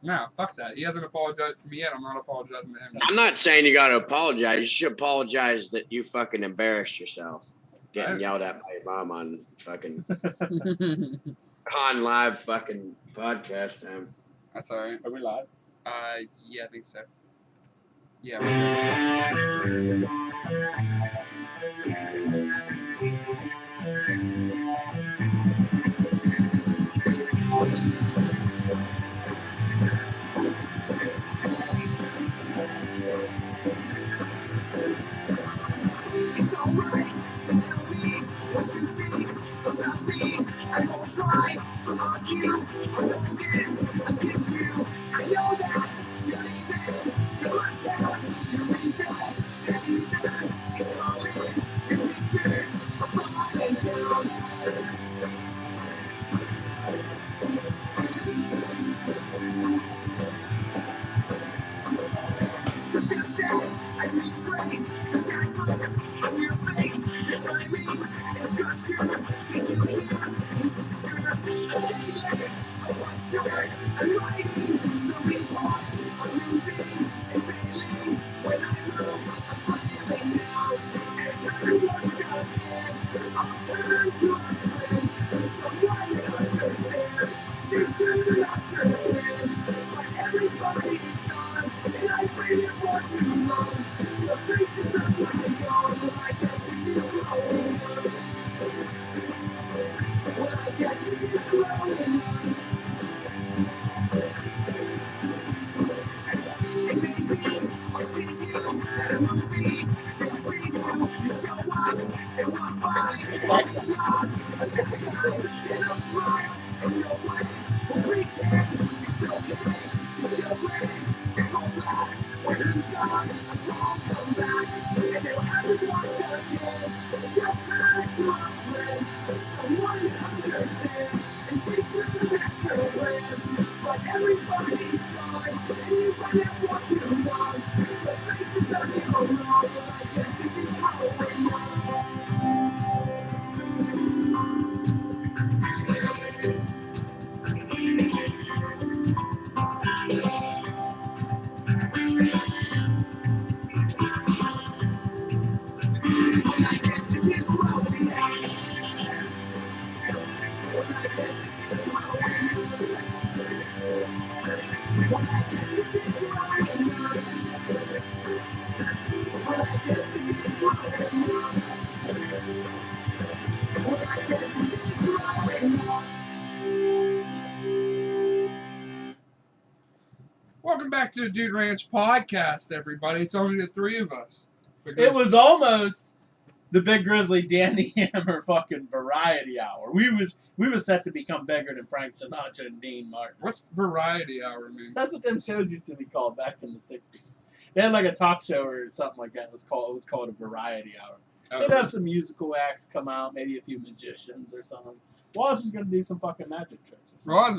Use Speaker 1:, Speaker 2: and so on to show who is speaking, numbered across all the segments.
Speaker 1: No, fuck that. He hasn't apologized to me yet. I'm not apologizing to him.
Speaker 2: I'm not saying you got to apologize. You should apologize that you fucking embarrassed yourself. Getting yelled at by your mom on fucking on live fucking podcast time.
Speaker 1: That's all right.
Speaker 3: Are we live?
Speaker 1: Yeah, I think so. Yeah.
Speaker 4: It's alright to tell me what you think about me. I won't try to argue or defend against you. I know that you're leaving, you're left out, your reasons, the season is calling, your pictures are falling down. The steps that I retrace, the sad look on your face, the timing, the structure, did you hear? I'm daily, I'm fractured, I'm writing, the report, I'm losing, and failing, when I move, I'm flailing now, and time once again, I'll turn to a friend, someone that understands, sees through the observation, but everybody's gone, and I've been here for too long, the faces of my own, well, I guess this is growing up. Well, I guess this is growing up. And maybe I'll see you at a movie, still breathe you show up and walk by, and I'll smile, and your wife will pretend it's okay, it's your way, it won't last, when he's gone, won't come back, and they'll have it once again, you'll turn to a friend, someone that understands, and face through the master plan, but everybody's gone, and you've been there for too long, the faces of your wrong, well, I guess this is growing up.
Speaker 1: Welcome back to the Dude Ranch podcast, everybody. It's only the three of us.
Speaker 3: It was almost the Big Grizzly Danny Hammer fucking variety hour. We was set to become bigger than Frank Sinatra and Dean Martin.
Speaker 1: What's variety hour mean?
Speaker 3: That's what them shows used to be called back in the 60s. They had like a talk show or something like that. It was called a variety hour. They'd have some musical acts come out, maybe a few magicians or something. Woz was going to do some fucking magic tricks.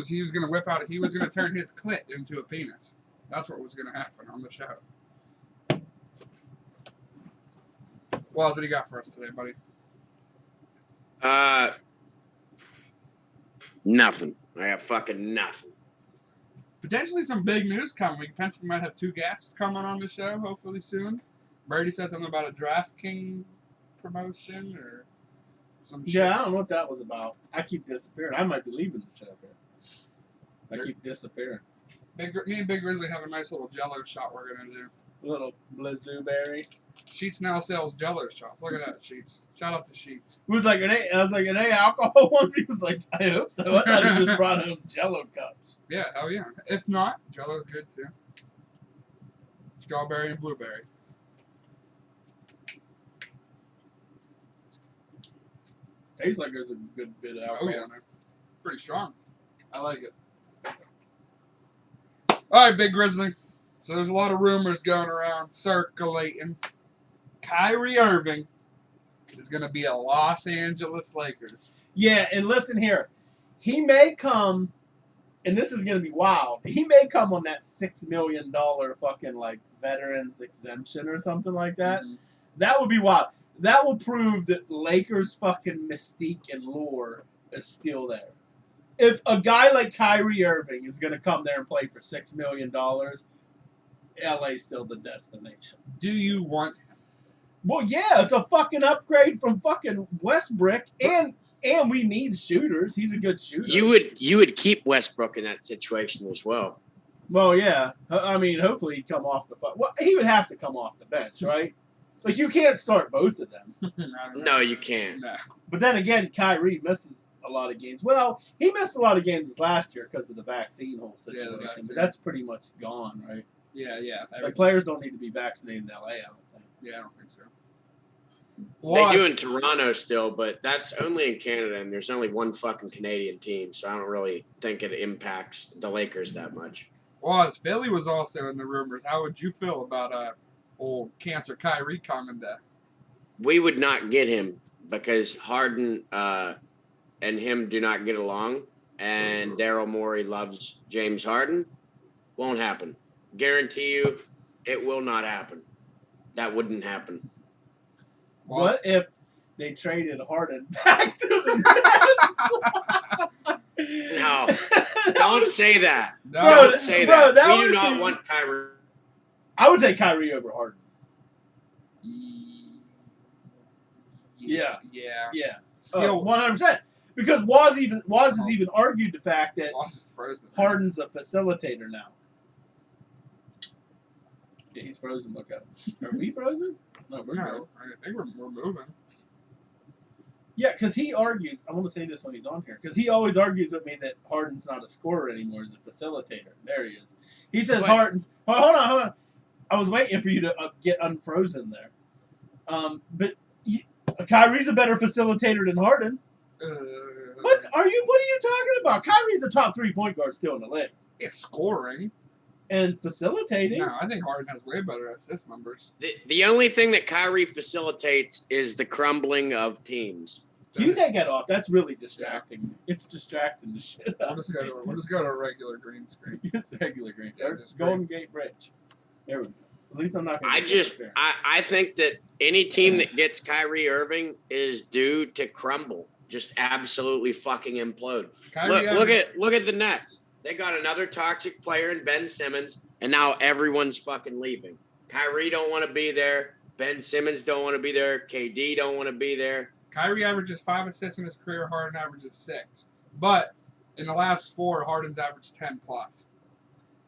Speaker 1: He was going to whip out, he was going to turn his clit into a penis. That's what was going to happen on the show. Woz, what do you got for us today, buddy?
Speaker 2: Nothing. I got fucking nothing.
Speaker 1: Potentially some big news coming. We potentially might have two guests coming on the show, hopefully soon. Brady said something about a DraftKings promotion or some shit.
Speaker 3: Yeah, I don't know what that was about. I keep disappearing. I might be leaving the show here. I keep disappearing.
Speaker 1: Me and Big Grizzly have a nice little Jello shot we're going to do.
Speaker 3: Little Blizzoo Berry.
Speaker 1: Sheets now sells Jello shots. Look at that, Sheets. Shout out to Sheets.
Speaker 3: He was like, I was like, are they alcohol ones? He was like, I hope so. I thought he just brought home Jello cups.
Speaker 1: Yeah, hell yeah. If not, Jello's good too. Strawberry and blueberry.
Speaker 3: Tastes like there's a good bit of alcohol in there.
Speaker 1: Pretty strong. I like it. All right, Big Grizzly. So there's a lot of rumors going around, circulating. Kyrie Irving is going to be a Los Angeles Lakers.
Speaker 3: Yeah, and listen here. He may come, and this is going to be wild, he may come on that $6 million fucking, like, veterans exemption or something like that. Mm-hmm. That would be wild. That will prove that Lakers' fucking mystique and lore is still there. if a guy like Kyrie Irving is going to come there and play for $6 million, LA's still the destination.
Speaker 1: Do you want him?
Speaker 3: Well, yeah, it's a fucking upgrade from fucking Westbrook, and we need shooters. He's a good shooter.
Speaker 2: You would keep Westbrook in that situation as well.
Speaker 3: Well, yeah. I mean, hopefully he'd come off the well, he would have to come off the bench, right? Like, you can't start both of them.
Speaker 2: No, you can't.
Speaker 1: No.
Speaker 3: But then again, Kyrie misses a lot of games. Well, he missed a lot of games this last year because of the vaccine whole situation.
Speaker 1: the vaccine.
Speaker 3: But that's pretty much gone, right?
Speaker 1: Yeah.
Speaker 3: Like, players don't need to be vaccinated in LA, I don't think.
Speaker 1: Yeah, I don't think so.
Speaker 2: They do in Toronto still, but that's only in Canada, and there's only one fucking Canadian team, so I don't really think it impacts the Lakers that much.
Speaker 1: Well, Philly was also in the rumors. How would you feel about old cancer Kyrie coming to?
Speaker 2: We would not get him because Harden and him do not get along, and Daryl Morey loves James Harden. Won't happen. Guarantee you, it will not happen. That wouldn't happen.
Speaker 1: Well,
Speaker 3: What if they traded Harden back to the Nets?
Speaker 2: No, don't say that.
Speaker 1: no,
Speaker 2: Don't say
Speaker 3: bro,
Speaker 2: that.
Speaker 3: that
Speaker 2: We do
Speaker 3: would
Speaker 2: not
Speaker 3: be-
Speaker 2: want Kyrie.
Speaker 3: I would take Kyrie over Harden. Yeah.
Speaker 1: Yeah.
Speaker 3: Yeah.
Speaker 1: Skills.
Speaker 3: 100%. Because Waz has even argued the fact that
Speaker 1: Lost is frozen.
Speaker 3: Harden's a facilitator now. Yeah, he's frozen. Look at him. Are we frozen? No, we're good.
Speaker 1: No, I think we're moving.
Speaker 3: Yeah, because he argues. I want to say this when he's on here. Because he always argues with me that Harden's not a scorer anymore; he's a facilitator. There he is. He says
Speaker 2: What?
Speaker 3: Harden's. Hold on. I was waiting for you to get unfrozen there. But Kyrie's a better facilitator than Harden. What are you talking about? Kyrie's a top 3 point guard still in the league,
Speaker 1: Yeah, scoring.
Speaker 3: and facilitating.
Speaker 1: No, I think Harden has way better assist numbers.
Speaker 2: The only thing that Kyrie facilitates is the crumbling of teams.
Speaker 3: You take that off. That's really distracting. It's distracting the shit
Speaker 1: We'll
Speaker 3: out
Speaker 1: just
Speaker 3: of
Speaker 1: go
Speaker 3: me.
Speaker 1: to a regular green screen.
Speaker 3: It's regular green.
Speaker 1: Yeah,
Speaker 3: Or
Speaker 1: just
Speaker 3: Golden Gate Bridge. There we go. At least I'm not going to
Speaker 2: I think that any team that gets Kyrie Irving is due to crumble, just absolutely fucking implode.
Speaker 1: Kyrie
Speaker 2: Look at the Nets. They got another toxic player in Ben Simmons, and now everyone's fucking leaving. Kyrie don't want to be there. Ben Simmons don't want to be there. KD don't want to be there.
Speaker 1: Kyrie averages 5 assists in his career. Harden averages 6. But in the last 4, Harden's averaged 10 plus.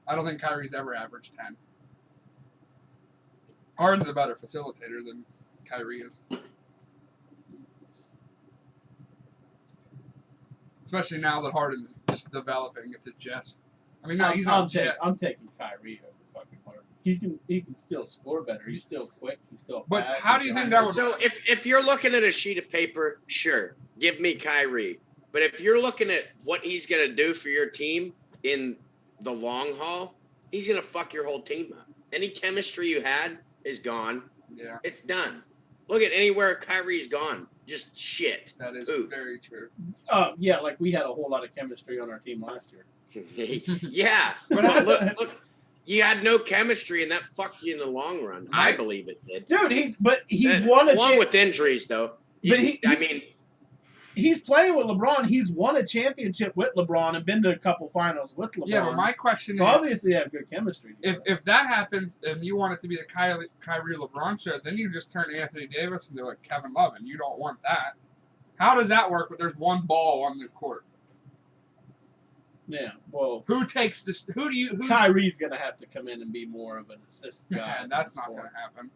Speaker 1: I don't think Kyrie's ever averaged 10. Harden's a better facilitator than Kyrie is. Especially now that Harden's just developing. It's a jest. I mean, no, he's not jet.
Speaker 3: I'm taking Kyrie over fucking Harden. He can still score better. He's still quick. He's still
Speaker 1: But
Speaker 3: fast.
Speaker 1: how do you think that would-
Speaker 2: So if you're looking at a sheet of paper, sure, give me Kyrie. But if you're looking at what he's going to do for your team in the long haul, he's going to fuck your whole team up. Any chemistry you had is gone.
Speaker 1: Yeah,
Speaker 2: It's done. Look at anywhere Kyrie's gone. Just shit.
Speaker 1: that is
Speaker 2: Ooh.
Speaker 1: very true.
Speaker 3: Yeah, like we had a whole lot of chemistry on our team last year.
Speaker 2: Yeah. But look, you had no chemistry, and that fucked you in the long run. I believe it did.
Speaker 3: Dude, he's won a
Speaker 2: Along with injuries, though.
Speaker 3: But he's playing with LeBron. He's won a championship with LeBron and been to a couple finals with LeBron.
Speaker 1: Yeah, but my question
Speaker 3: so
Speaker 1: is,
Speaker 3: obviously they have good chemistry.
Speaker 1: if that happens and you want it to be the Kyrie LeBron show, then you just turn Anthony Davis into like Kevin Love, and you don't want that. How does that work? But there's one ball on the court.
Speaker 3: Yeah, well,
Speaker 1: Who takes this? Who's
Speaker 3: Kyrie's gonna have to come in and be more of an assist guy.
Speaker 1: Yeah, that's not going to happen.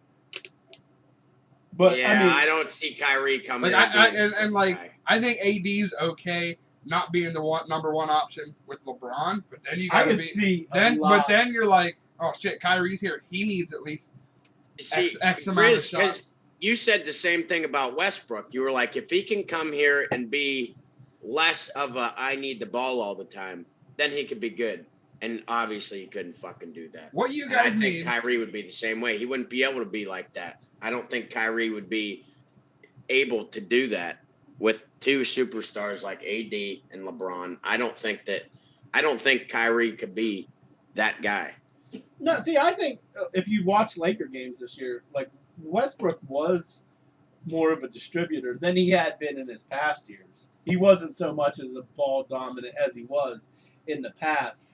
Speaker 3: But
Speaker 2: yeah,
Speaker 3: I mean,
Speaker 2: I don't see Kyrie coming.
Speaker 1: Like,
Speaker 2: in
Speaker 1: I think AD's okay not being the number one option with LeBron, but then you
Speaker 3: I
Speaker 1: got to
Speaker 3: can
Speaker 1: be
Speaker 3: see a
Speaker 1: then.
Speaker 3: lot.
Speaker 1: But then you're like, oh shit, Kyrie's here. He needs at least X amount of shots.
Speaker 2: You said the same thing about Westbrook. You were like, if he can come here and be less of a I need the ball all the time, then he could be good. And obviously he couldn't fucking do that.
Speaker 1: What you
Speaker 2: And I
Speaker 1: guys
Speaker 2: think
Speaker 1: need?
Speaker 2: Kyrie would be the same way. He wouldn't be able to be like that. I don't think Kyrie would be able to do that with two superstars like AD and LeBron. I don't think Kyrie could be that guy.
Speaker 3: No, see, I think if you watch Laker games this year, like Westbrook was more of a distributor than he had been in his past years. He wasn't so much as a ball dominant as he was in the past.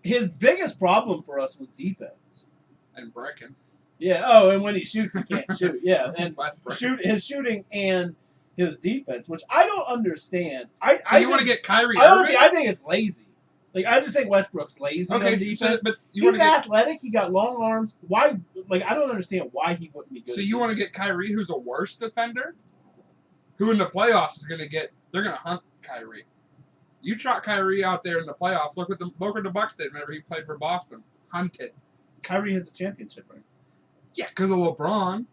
Speaker 3: His biggest problem for us was defense.
Speaker 1: And Brecken.
Speaker 3: Yeah. Oh, and when he shoots, he can't shoot. Yeah, and
Speaker 1: Westbrook.
Speaker 3: his shooting and his defense, which I don't understand.
Speaker 1: So you want to get Kyrie
Speaker 3: honestly,
Speaker 1: Irving?
Speaker 3: I think it's lazy. Like, I just think Westbrook's lazy on defense.
Speaker 1: But you
Speaker 3: He's athletic. He got long arms. Why? Like, I don't understand why he wouldn't be good.
Speaker 1: So you want to get Kyrie, who's a worse defender, who in the playoffs is going to get? They're going to hunt Kyrie. You trot Kyrie out there in the playoffs. Look what the Bucks did whenever he played for Boston. Hunted.
Speaker 3: Kyrie has a championship ring.
Speaker 1: Yeah, because of LeBron.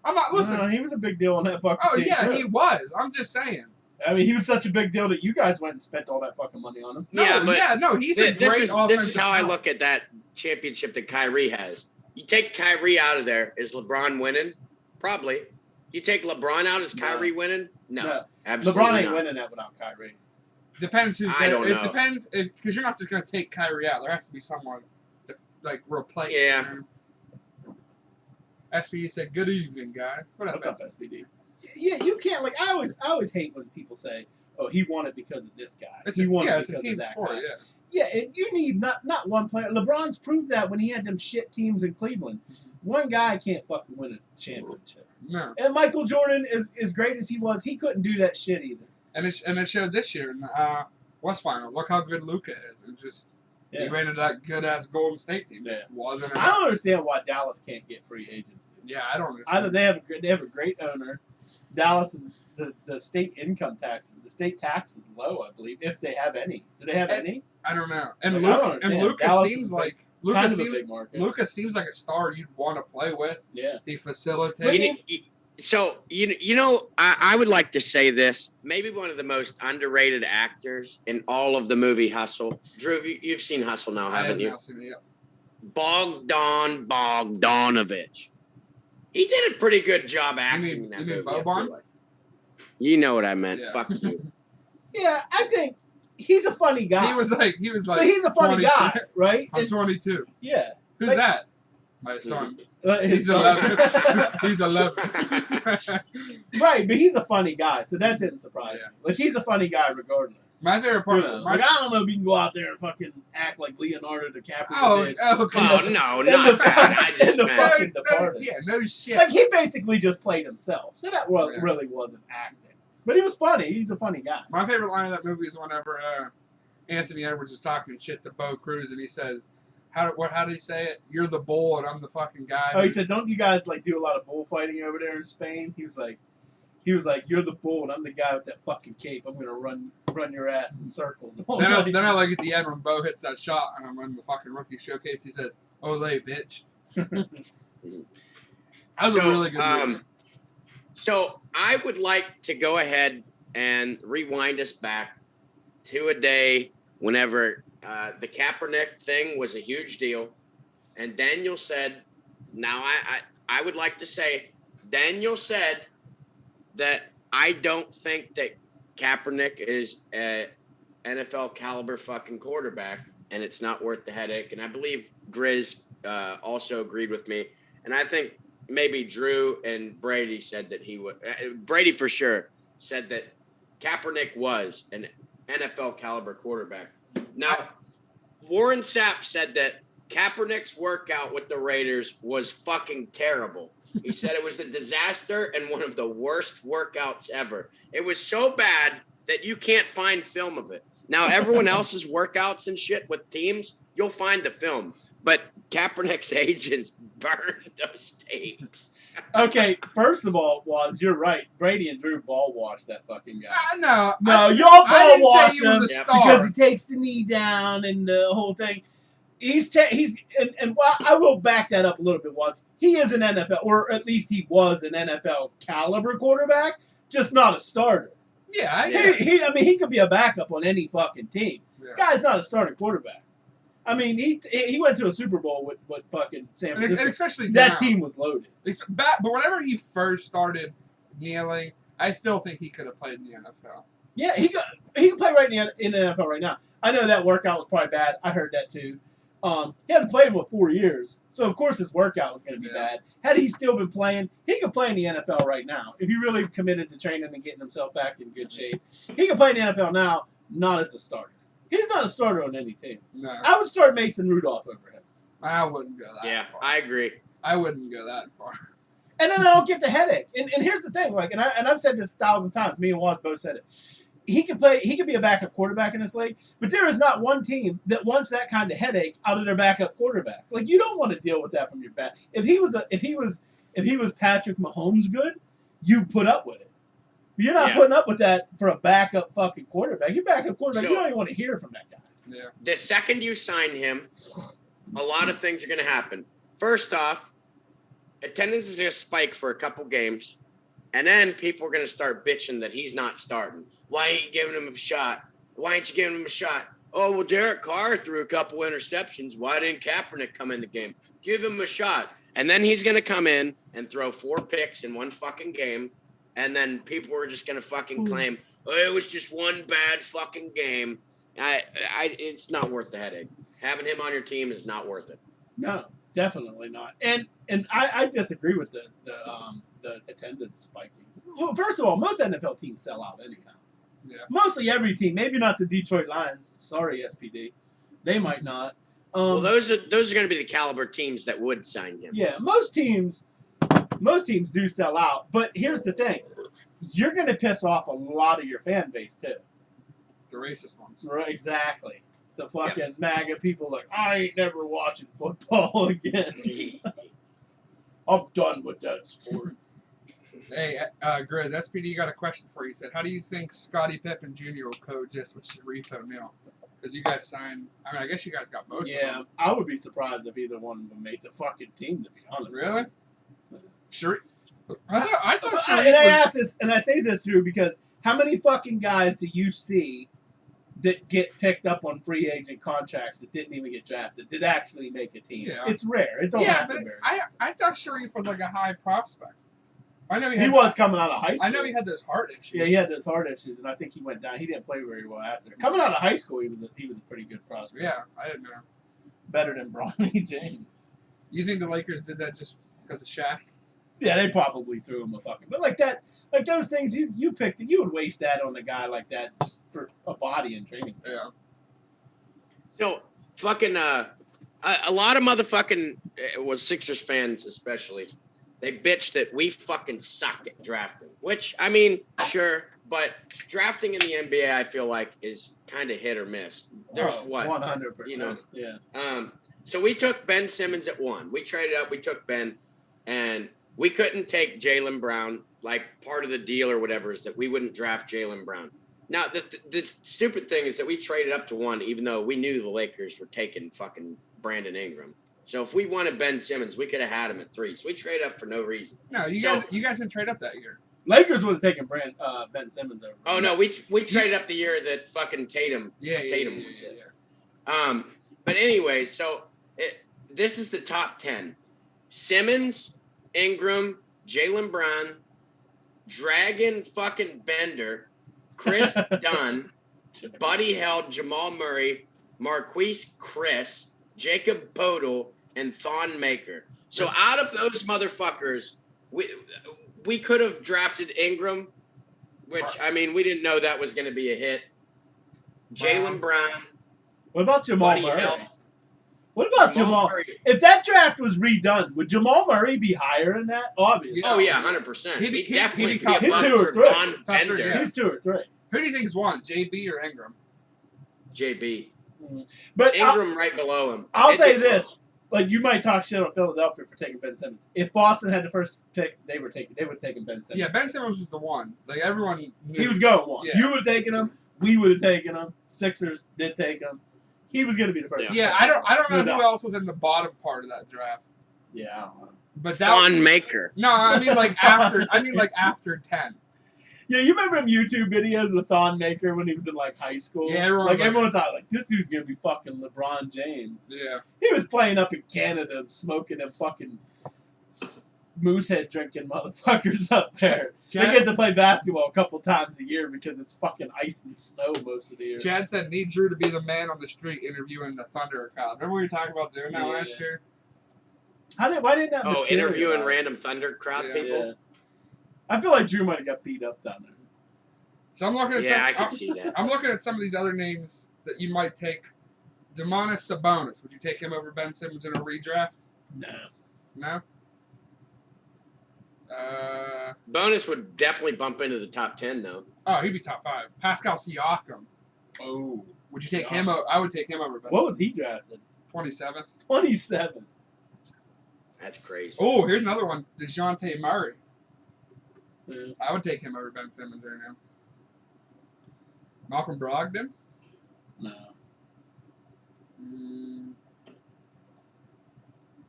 Speaker 1: I'm not listen.
Speaker 3: No, he was a big deal on that fucking
Speaker 1: Oh
Speaker 3: team.
Speaker 1: yeah, he was. I'm just saying.
Speaker 3: I mean, he was such a big deal that you guys went and spent all that fucking money on him.
Speaker 1: No, he's a great
Speaker 2: this
Speaker 1: offensive
Speaker 2: is how I
Speaker 1: talent.
Speaker 2: look at that championship that Kyrie has. You take Kyrie out of there, is LeBron winning? Probably. You take LeBron out, is Kyrie winning? No, absolutely
Speaker 3: LeBron ain't
Speaker 2: not.
Speaker 3: winning that without Kyrie.
Speaker 1: Depends who's
Speaker 2: I
Speaker 1: there.
Speaker 2: don't
Speaker 1: It
Speaker 2: know.
Speaker 1: depends because you're not just going to take Kyrie out. There has to be someone to like replace.
Speaker 2: Yeah.
Speaker 1: him. SPD said, "Good evening, guys." What up,
Speaker 3: What's up, SPD? Yeah, you can't I always hate when people say, "Oh, he won it because of this guy."
Speaker 1: It's
Speaker 3: He won it
Speaker 1: it's a
Speaker 3: because
Speaker 1: team
Speaker 3: of that
Speaker 1: sport.
Speaker 3: guy.
Speaker 1: Yeah.
Speaker 3: Yeah, and you need not one player. LeBron's proved that when he had them shit teams in Cleveland. One guy can't fucking win a championship.
Speaker 1: No.
Speaker 3: And Michael Jordan, as great as he was, he couldn't do that shit either.
Speaker 1: And it showed this year in the West Finals. Look how good Luka is. It just he ran into that good ass Golden State team. Just wasn't
Speaker 3: I
Speaker 1: enough.
Speaker 3: don't understand why Dallas can't get free agents. Dude.
Speaker 1: Yeah, I don't understand.
Speaker 3: They have a great owner. Dallas is the state income tax. The state tax is low, I believe, if they have any. Do they have any?
Speaker 1: I don't know. And
Speaker 3: Like, I don't
Speaker 1: Luka
Speaker 3: understand.
Speaker 1: seems
Speaker 3: Dallas is
Speaker 1: like
Speaker 3: kind of a big market.
Speaker 1: Luka seems like a star you'd want to play with.
Speaker 3: Yeah.
Speaker 1: He facilitates.
Speaker 2: I would like to say this. Maybe one of the most underrated actors in all of the movie Hustle. Drew, you've seen Hustle now, haven't you? Bogdan Bogdanovich. He did a pretty good job acting in that
Speaker 1: you mean
Speaker 2: movie. I feel
Speaker 1: Boban?
Speaker 2: like. You know what I meant.
Speaker 1: Yeah.
Speaker 2: Fuck you.
Speaker 3: Yeah, I think he's a funny guy.
Speaker 1: He was like.
Speaker 3: But he's a funny
Speaker 1: 22.
Speaker 3: guy, right?
Speaker 1: I'm
Speaker 3: And-
Speaker 1: 22.
Speaker 3: yeah.
Speaker 1: Who's
Speaker 3: Like-
Speaker 1: that? My son.
Speaker 3: His
Speaker 1: He's
Speaker 3: son.
Speaker 1: 11. He's 11.
Speaker 3: Right, but he's a funny guy, so that didn't surprise
Speaker 1: Yeah.
Speaker 3: me. Like, he's a funny guy regardless.
Speaker 1: My favorite
Speaker 3: You
Speaker 1: part.
Speaker 3: know,
Speaker 1: My,
Speaker 3: like, I don't know if you can go out there and fucking act like Leonardo DiCaprio did.
Speaker 1: okay.
Speaker 2: Oh no,
Speaker 3: In
Speaker 2: not
Speaker 3: the
Speaker 2: that. I
Speaker 3: in
Speaker 2: just
Speaker 3: the
Speaker 2: meant.
Speaker 3: fucking Departed.
Speaker 1: Yeah, no shit.
Speaker 3: Like, he basically just played himself, so that
Speaker 1: Yeah.
Speaker 3: really wasn't acting. But he was funny. He's a funny guy.
Speaker 1: My favorite line of that movie is whenever Anthony Edwards is talking shit to Bo Cruz, and he says, "How did he say it? You're the bull, and I'm the fucking guy."
Speaker 3: Oh, he said, "Don't you guys like do a lot of bullfighting over there in Spain?" He was like, "You're the bull, and I'm the guy with that fucking cape. I'm gonna run your ass in circles." all
Speaker 1: Then
Speaker 3: night."
Speaker 1: I like at the end when Bo hits that shot, and I'm running the fucking rookie showcase. He says, "Olay, bitch." That was a really good movie.
Speaker 2: So I would like to go ahead and rewind us back to a day whenever the Kaepernick thing was a huge deal. And Daniel said, now I would like to say, Daniel said that I don't think that Kaepernick is a NFL caliber fucking quarterback, and it's not worth the headache. And I believe Grizz also agreed with me. And I think maybe Drew and Brady said that he would. Brady for sure said that Kaepernick was an NFL caliber quarterback. Now, Warren Sapp said that Kaepernick's workout with the Raiders was fucking terrible. He said it was a disaster and one of the worst workouts ever. It was so bad that you can't find film of it. Now, everyone else's workouts and shit with teams, you'll find the film. But Kaepernick's agents burned those tapes.
Speaker 3: Okay, first of all, you're right. Brady and Drew ball washed that fucking guy.
Speaker 1: No,
Speaker 3: Y'all
Speaker 1: I
Speaker 3: ball
Speaker 1: didn't
Speaker 3: wash
Speaker 1: say he was
Speaker 3: him
Speaker 1: a star.
Speaker 3: because he takes the knee down and the whole thing. Well, I will back that up a little bit. He is an NFL, or at least he was an NFL caliber quarterback, just not a starter.
Speaker 1: Yeah,
Speaker 3: He could be a backup on any fucking team.
Speaker 1: Yeah.
Speaker 3: Guy's not a starting quarterback. I mean, he went to a Super Bowl with fucking San
Speaker 1: and
Speaker 3: Francisco.
Speaker 1: especially
Speaker 3: That
Speaker 1: now.
Speaker 3: team was loaded.
Speaker 1: But whenever he first started kneeling, I still think he could have played in the NFL.
Speaker 3: Yeah, he can play right in the NFL right now. I know that workout was probably bad. I heard that too. He hasn't played in 4 years, so of course his workout was going to be bad. Had he still been playing, he could play in the NFL right now. If he really committed to training and getting himself back in good shape, he could play in the NFL now, not as a starter. He's not a starter on any team.
Speaker 1: No.
Speaker 3: I would start Mason Rudolph over him.
Speaker 1: I wouldn't go that far.
Speaker 2: I agree.
Speaker 1: I wouldn't go that far.
Speaker 3: And then I don't get the headache. And here's the thing, like, and I've said this 1,000 times. Me and Waz both said it. He could play. He could be a backup quarterback in this league, but there is not one team that wants that kind of headache out of their backup quarterback. Like, you don't want to deal with that from your back. If he was Patrick Mahomes good, you put up with it. You're not putting up with that for a backup fucking quarterback. Your backup quarterback, you don't even want to hear from that guy.
Speaker 1: Yeah.
Speaker 2: The second you sign him, a lot of things are going to happen. First off, attendance is going to spike for a couple games, and then people are going to start bitching that he's not starting. Why ain't you giving him a shot? Why ain't you giving him a shot? Oh, well, Derek Carr threw a couple interceptions. Why didn't Kaepernick come in the game? Give him a shot. And then he's going to come in and throw 4 picks in one fucking game, and then people are just going to fucking claim, oh, it was just one bad fucking game. It's not worth the headache. Having him on your team is not worth it.
Speaker 3: No, definitely not. And I disagree with the attendance spiking. Well, first of all, most NFL teams sell out anyhow.
Speaker 1: Yeah.
Speaker 3: Mostly every team.Maybe not the Detroit Lions. Sorry, SPD. They might not.
Speaker 2: Well, those are going to be the caliber teams that would sign him.
Speaker 3: Yeah, most teams do sell out. But here's the thing: you're going to piss off a lot of your fan base too.
Speaker 1: The racist ones.
Speaker 3: Right, exactly. The fucking MAGA people like, I ain't never watching football again. I'm done with that sport.
Speaker 1: Hey, Grizz, SPD got a question for you. He said, how do you think Scottie Pippen Jr. will coexist with Sharif O'Neal? Because you guys signed, I mean, I guess you guys got both of them.
Speaker 3: I would be surprised if either one of them made the fucking team, to be honest.
Speaker 1: Really? Sharif? I thought Sharif
Speaker 3: and I ask this, and I say this, Drew, because how many fucking guys do you see that get picked up on free agent contracts that didn't even get drafted, that actually make a team?
Speaker 1: Yeah.
Speaker 3: It's rare. It don't happen very
Speaker 1: I thought Sharif was like a high prospect. I know
Speaker 3: he was coming out of high school.
Speaker 1: I know he had those heart issues.
Speaker 3: Yeah, he had those heart issues, and I think he went down. He didn't play very well after. Coming out of high school, he was a pretty good prospect.
Speaker 1: Yeah, I didn't know.
Speaker 3: Better than Bronny James.
Speaker 1: You think the Lakers did that just because of Shaq?
Speaker 3: Yeah, they probably threw him a fucking. But like that, like those things, you picked. You would waste that on a guy like that just for a body and training.
Speaker 1: Yeah.
Speaker 2: So fucking a lot of motherfucking Sixers fans especially. They bitch that we fucking suck at drafting, which, I mean, sure, but drafting in the NBA, I feel like, is kind of hit or miss. There's
Speaker 3: 100%.
Speaker 2: You know?
Speaker 3: Yeah.
Speaker 2: So we took Ben Simmons at 1. We traded up, we took Ben, and we couldn't take Jaylen Brown. Like, part of the deal or whatever is that we wouldn't draft Jaylen Brown. Now, the stupid thing is that we traded up to 1, even though we knew the Lakers were taking fucking Brandon Ingram. So if we wanted Ben Simmons, we could have had him at 3. So we traded up for no reason.
Speaker 1: No, you guys didn't trade up that year.
Speaker 3: Lakers would have taken Ben Simmons over.
Speaker 2: Oh no, we traded up the year that fucking Tatum. Tatum was it.
Speaker 1: Yeah.
Speaker 2: But anyway, so this is the top 10: Simmons, Ingram, Jaylen Brown, Dragon fucking Bender, Chris Dunn, Buddy Held, Jamal Murray, Marquise Chris, Jacob Podol, and Thon Maker. So out of those motherfuckers, we could have drafted Ingram, which, I mean, we didn't know that was going to be a hit. Jaylen Brown.
Speaker 3: What about Jamal Murray?
Speaker 2: Held.
Speaker 3: What about Jamal? If that draft was redone, would Jamal Murray be higher than that? Obviously.
Speaker 2: Oh, yeah, 100%. He'd definitely be
Speaker 3: top 2 or 3.
Speaker 2: Bender.
Speaker 3: He's 2 or 3.
Speaker 1: Who do you think is 1, JB or Ingram?
Speaker 2: JB.
Speaker 3: But
Speaker 2: Ingram right below him.
Speaker 3: I'll say this. Like, you might talk shit on Philadelphia for taking Ben Simmons. If Boston had the first pick, they would have taken Ben Simmons.
Speaker 1: Yeah, Ben Simmons was the 1. Like, everyone knew.
Speaker 3: He was going 1.
Speaker 1: Yeah.
Speaker 3: You would have taken him. We would have taken him. Sixers did take him. He was going to be the first.
Speaker 1: Yeah, I don't know who else was in the bottom part of that draft.
Speaker 3: Yeah, I don't know.
Speaker 1: But that
Speaker 2: Thon Maker.
Speaker 1: No, I mean like after 10.
Speaker 3: Yeah, you remember them YouTube videos of Thon Maker when he was in like high school?
Speaker 1: Yeah,
Speaker 3: everyone thought like this dude's gonna be fucking LeBron James.
Speaker 1: Yeah.
Speaker 3: He was playing up in Canada and smoking and fucking Moosehead drinking motherfuckers up there. They
Speaker 1: Chad,
Speaker 3: get to play basketball a couple times a year because it's fucking ice and snow most of the year.
Speaker 1: Chad said, need Drew to be the man on the street interviewing the Thunder crowd. Remember we were talking about doing that
Speaker 3: Yeah.
Speaker 1: last year?
Speaker 3: Why didn't that
Speaker 2: Oh, interviewing
Speaker 3: materialize?
Speaker 2: random Thunder crowd
Speaker 1: Yeah.
Speaker 2: people?
Speaker 3: Yeah. I feel like Drew might have got beat up down there.
Speaker 1: So I'm looking at
Speaker 2: Yeah, I
Speaker 1: some.
Speaker 2: can see that.
Speaker 1: I'm looking at some of these other names that you might take. Demonis Sabonis. Would you take him over Ben Simmons in a redraft?
Speaker 3: No.
Speaker 1: No.
Speaker 2: Bonus would definitely bump into the top 10, though.
Speaker 1: Oh, he'd be top 5. Pascal Siakam.
Speaker 3: Oh.
Speaker 1: Would you take him? I would take him over Ben.
Speaker 3: What was he drafted?
Speaker 1: 27th.
Speaker 3: 27.
Speaker 2: That's crazy.
Speaker 1: Oh, here's another one. DeJounte Murray.
Speaker 3: Yeah.
Speaker 1: I would take him over Ben Simmons right now. Malcolm Brogdon.
Speaker 3: No.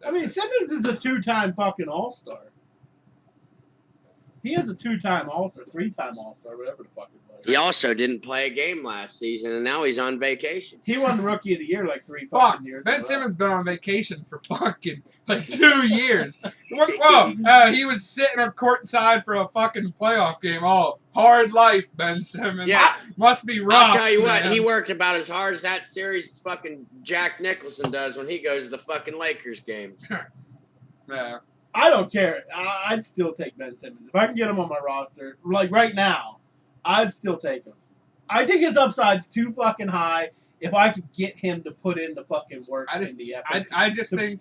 Speaker 3: I
Speaker 1: That's
Speaker 3: mean,
Speaker 1: it.
Speaker 3: Simmons is a 2-time fucking All-Star. He is a 2-time All-Star, 3-time All-Star, whatever the fuck it was.
Speaker 2: He also didn't play a game last season, and now he's on vacation.
Speaker 3: He won Rookie of the Year like 3
Speaker 1: Fuck.
Speaker 3: fucking years
Speaker 1: Ben
Speaker 3: in a row.
Speaker 1: Simmons been on vacation for fucking like 2 years. Whoa, he was sitting on courtside for a fucking playoff game. Oh, hard life, Ben Simmons.
Speaker 2: Yeah.
Speaker 1: Must be rough.
Speaker 2: I'll tell you what,
Speaker 1: man.
Speaker 2: he worked about as hard as that series as fucking Jack Nicholson does when he goes to the fucking Lakers game.
Speaker 1: Yeah.
Speaker 3: I don't care. I'd still take Ben Simmons. If I can get him on my roster, like right now, I'd still take him. I think his upside's too fucking high. If I could get him to put in the fucking work
Speaker 1: I just-
Speaker 3: and the effort
Speaker 1: I just think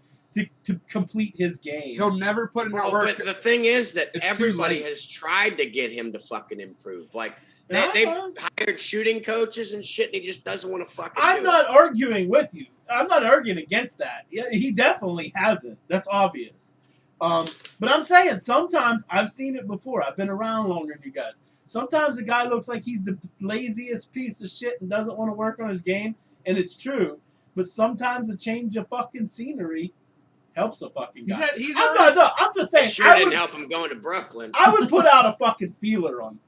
Speaker 3: to complete his game.
Speaker 1: he'll never put in the
Speaker 2: Well,
Speaker 1: work.
Speaker 2: but the thing is that
Speaker 1: It's too
Speaker 2: everybody
Speaker 1: late.
Speaker 2: has tried to get him to fucking improve. Like,
Speaker 3: Yeah,
Speaker 2: they've hired shooting coaches and shit, and he just doesn't want to fucking do
Speaker 3: I'm
Speaker 2: it.
Speaker 3: not arguing with you. I'm not arguing against that. Yeah, he definitely hasn't. That's obvious. But I'm saying sometimes I've seen it before. I've been around longer than you guys. Sometimes a guy looks like he's the laziest piece of shit and doesn't want to work on his game, and it's true. But sometimes a change of fucking scenery helps a fucking guy. I'm just saying.
Speaker 2: It sure
Speaker 3: I
Speaker 2: didn't
Speaker 3: would,
Speaker 2: help him going to Brooklyn.
Speaker 3: I would put out a fucking feeler on him.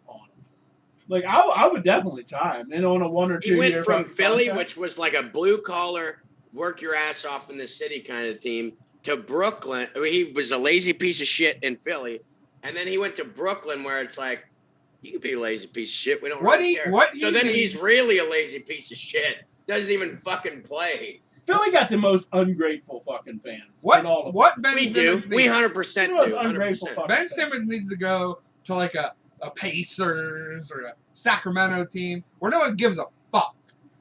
Speaker 3: Like I would definitely try him. And on a 1 or 2
Speaker 2: He went
Speaker 3: year
Speaker 2: from
Speaker 3: fucking
Speaker 2: Philly,
Speaker 3: contract.
Speaker 2: which was like a blue collar, work your ass off in the city kind of team, to Brooklyn. I mean, he was a lazy piece of shit in Philly, and then he went to Brooklyn, where it's like, you can be a lazy piece of shit. We don't really care. So then he's really a lazy piece of shit. Doesn't even fucking play.
Speaker 3: Philly got the most ungrateful fucking fans.
Speaker 1: What
Speaker 3: in all of
Speaker 1: what Ben
Speaker 2: We do.
Speaker 1: Simmons
Speaker 2: We
Speaker 1: needs?
Speaker 2: 100%
Speaker 3: He was
Speaker 2: do.
Speaker 3: ungrateful
Speaker 2: 100%.
Speaker 3: fuck.
Speaker 1: Ben Simmons needs to go to like a Pacers or a Sacramento team where no one gives a fuck.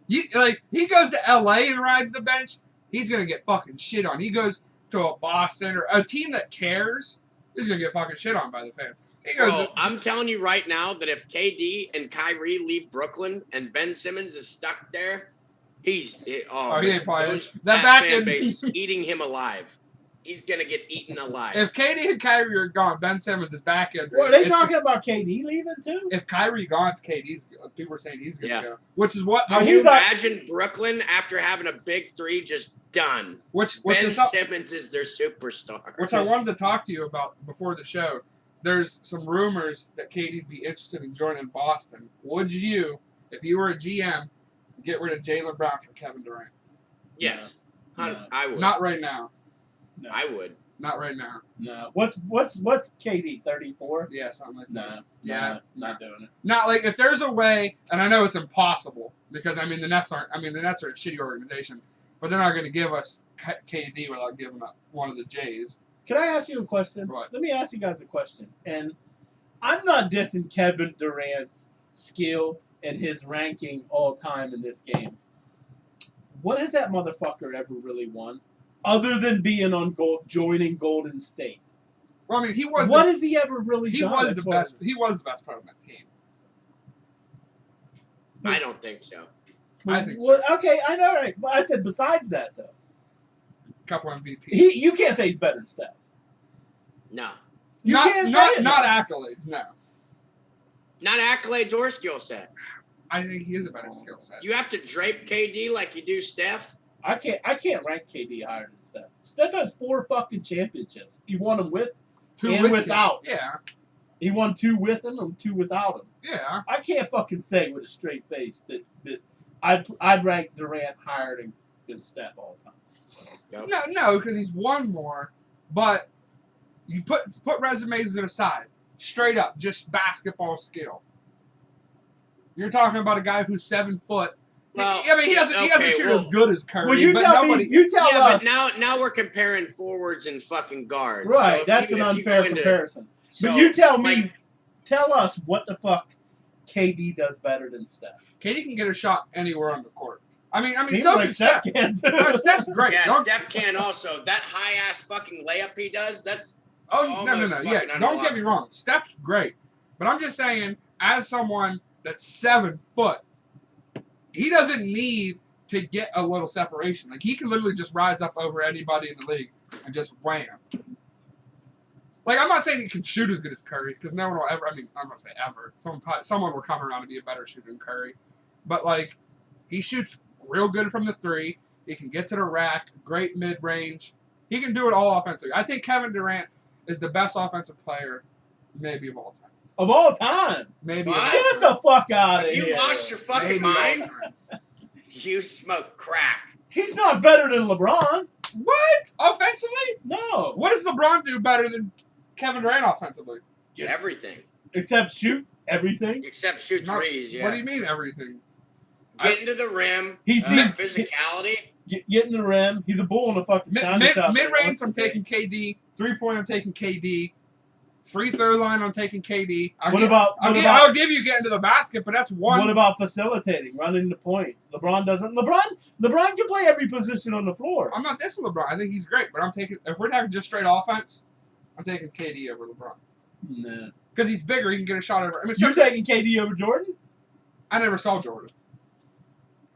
Speaker 1: He goes to LA and rides the bench, he's gonna get fucking shit on. He goes to a Boston or a team that cares, he's gonna get fucking shit on by the fans. He goes.
Speaker 2: Bro, I'm telling you right now that if KD and Kyrie leave Brooklyn and Ben Simmons is stuck there, he ain't
Speaker 1: playing.
Speaker 2: those
Speaker 1: That
Speaker 2: that
Speaker 1: back
Speaker 2: fan
Speaker 1: end-
Speaker 2: base is eating him alive. He's gonna get eaten alive.
Speaker 1: If KD and Kyrie are gone, Ben Simmons is back end.
Speaker 3: Well, are they talking about KD leaving too?
Speaker 1: If Kyrie gone, it's KD's. People are saying he's gonna
Speaker 2: Yeah.
Speaker 1: go, which is what.
Speaker 3: Now,
Speaker 2: Can
Speaker 3: he's
Speaker 2: you
Speaker 3: like-
Speaker 2: imagine Brooklyn after having a big three just done?
Speaker 1: which
Speaker 2: Ben
Speaker 1: is up,
Speaker 2: Simmons is their superstar.
Speaker 1: which I wanted to talk to you about before the show. There's some rumors that KD'd be interested in joining Boston. Would you, if you were a GM, get rid of Jaylen Brown for Kevin Durant?
Speaker 2: Yes,
Speaker 3: No.
Speaker 2: I would.
Speaker 1: Not right now.
Speaker 3: No.
Speaker 2: I would.
Speaker 1: Not right now.
Speaker 3: No. What's KD 34?
Speaker 1: Yeah, something like that.
Speaker 3: No.
Speaker 1: Yeah.
Speaker 3: Not doing it.
Speaker 1: Not like if there's a way, and I know it's impossible because I mean the Nets aren't. I mean the Nets are a shitty organization, but they're not going to give us KD without giving up one of the Jays.
Speaker 3: Can I ask you a question?
Speaker 1: What?
Speaker 3: Let me ask you guys a question. And I'm not dissing Kevin Durant's skill and his ranking all time in this game. What has that motherfucker ever really won? Other than being on joining Golden State.
Speaker 1: Well, I mean he was.
Speaker 3: What has he ever really
Speaker 1: He
Speaker 3: done?
Speaker 1: was
Speaker 3: as
Speaker 1: the
Speaker 3: far
Speaker 1: best. He was the best player on that team.
Speaker 2: I don't think so.
Speaker 1: I think so.
Speaker 3: Well, okay, I know, right? But I said besides that, though.
Speaker 1: Couple MVP.
Speaker 3: You can't say he's better than Steph.
Speaker 2: No.
Speaker 3: You
Speaker 1: not
Speaker 3: can't
Speaker 1: not
Speaker 3: say it.
Speaker 1: not accolades. No,
Speaker 2: Not accolades or skill set.
Speaker 1: I think he is a better skill set.
Speaker 2: You have to drape KD like you do Steph.
Speaker 3: I can't rank KD higher than Steph. Steph has 4 fucking championships. He won them with.
Speaker 1: Two
Speaker 3: and
Speaker 1: with
Speaker 3: without.
Speaker 1: him. Yeah,
Speaker 3: He won 2 with him and 2 without him.
Speaker 1: yeah.
Speaker 3: I can't fucking say with a straight face that I'd rank Durant higher than Steph all the time.
Speaker 2: Yep.
Speaker 1: No, because he's won more. But You put resumes aside. Straight up, just basketball skill. You're talking about a guy who's 7 foot.
Speaker 2: Well,
Speaker 1: I mean, he doesn't shoot as good as Curry.
Speaker 3: Well, you
Speaker 1: but
Speaker 3: tell
Speaker 1: nobody.
Speaker 3: me. You tell us.
Speaker 2: But now we're comparing forwards and fucking guards.
Speaker 3: Right,
Speaker 2: So
Speaker 3: that's an unfair comparison. But you tell me, tell us what the fuck KD does better than Steph.
Speaker 1: KD can get a shot anywhere on the court. I mean,
Speaker 3: Seems
Speaker 1: so
Speaker 3: like
Speaker 1: can Steph.
Speaker 3: can too.
Speaker 1: No, Steph's great.
Speaker 2: Yeah, Steph can also. That high ass fucking layup he does. That's
Speaker 1: no. Yeah, don't get me
Speaker 2: unblockable.
Speaker 1: wrong. Steph's great, but I'm just saying, as someone that's 7 foot, he doesn't need to get a little separation. Like he can literally just rise up over anybody in the league and just wham. Like I'm not saying he can shoot as good as Curry because no one will ever. I mean, I'm not saying ever. Someone will come around and be a better shooter than Curry, but like he shoots real good from the 3. He can get to the rack. Great mid range. He can do it all offensively. I think Kevin Durant is the best offensive player, maybe of all time.
Speaker 3: Of all time.
Speaker 1: Maybe.
Speaker 2: What?
Speaker 3: Get the fuck out of
Speaker 2: You
Speaker 3: here.
Speaker 2: lost your fucking
Speaker 1: Maybe of all
Speaker 2: mind.
Speaker 1: time.
Speaker 2: You smoke crack.
Speaker 3: He's not better than LeBron.
Speaker 1: What? Offensively?
Speaker 3: No.
Speaker 1: What does LeBron do better than Kevin Durant offensively?
Speaker 2: Everything.
Speaker 3: Except shoot everything.
Speaker 2: Except shoot
Speaker 1: No,
Speaker 2: threes, yeah.
Speaker 1: What do you mean everything?
Speaker 2: Getting to the rim.
Speaker 3: He sees
Speaker 2: physicality.
Speaker 3: getting the rim. He's a bull in a fucking china shop.
Speaker 1: Mid range, I'm taking KD. 3-point, I'm taking KD. Free throw line, I'm taking KD. I'll give you getting to the basket, but that's one.
Speaker 3: What about facilitating, running the point? LeBron doesn't. LeBron can play every position on the floor.
Speaker 1: I'm not dissing LeBron. I think he's great, but if we're talking just straight offense, I'm taking KD over LeBron.
Speaker 3: Nah.
Speaker 1: Because he's bigger, he can get a shot over. I mean,
Speaker 3: You're taking KD over Jordan?
Speaker 1: I never saw Jordan.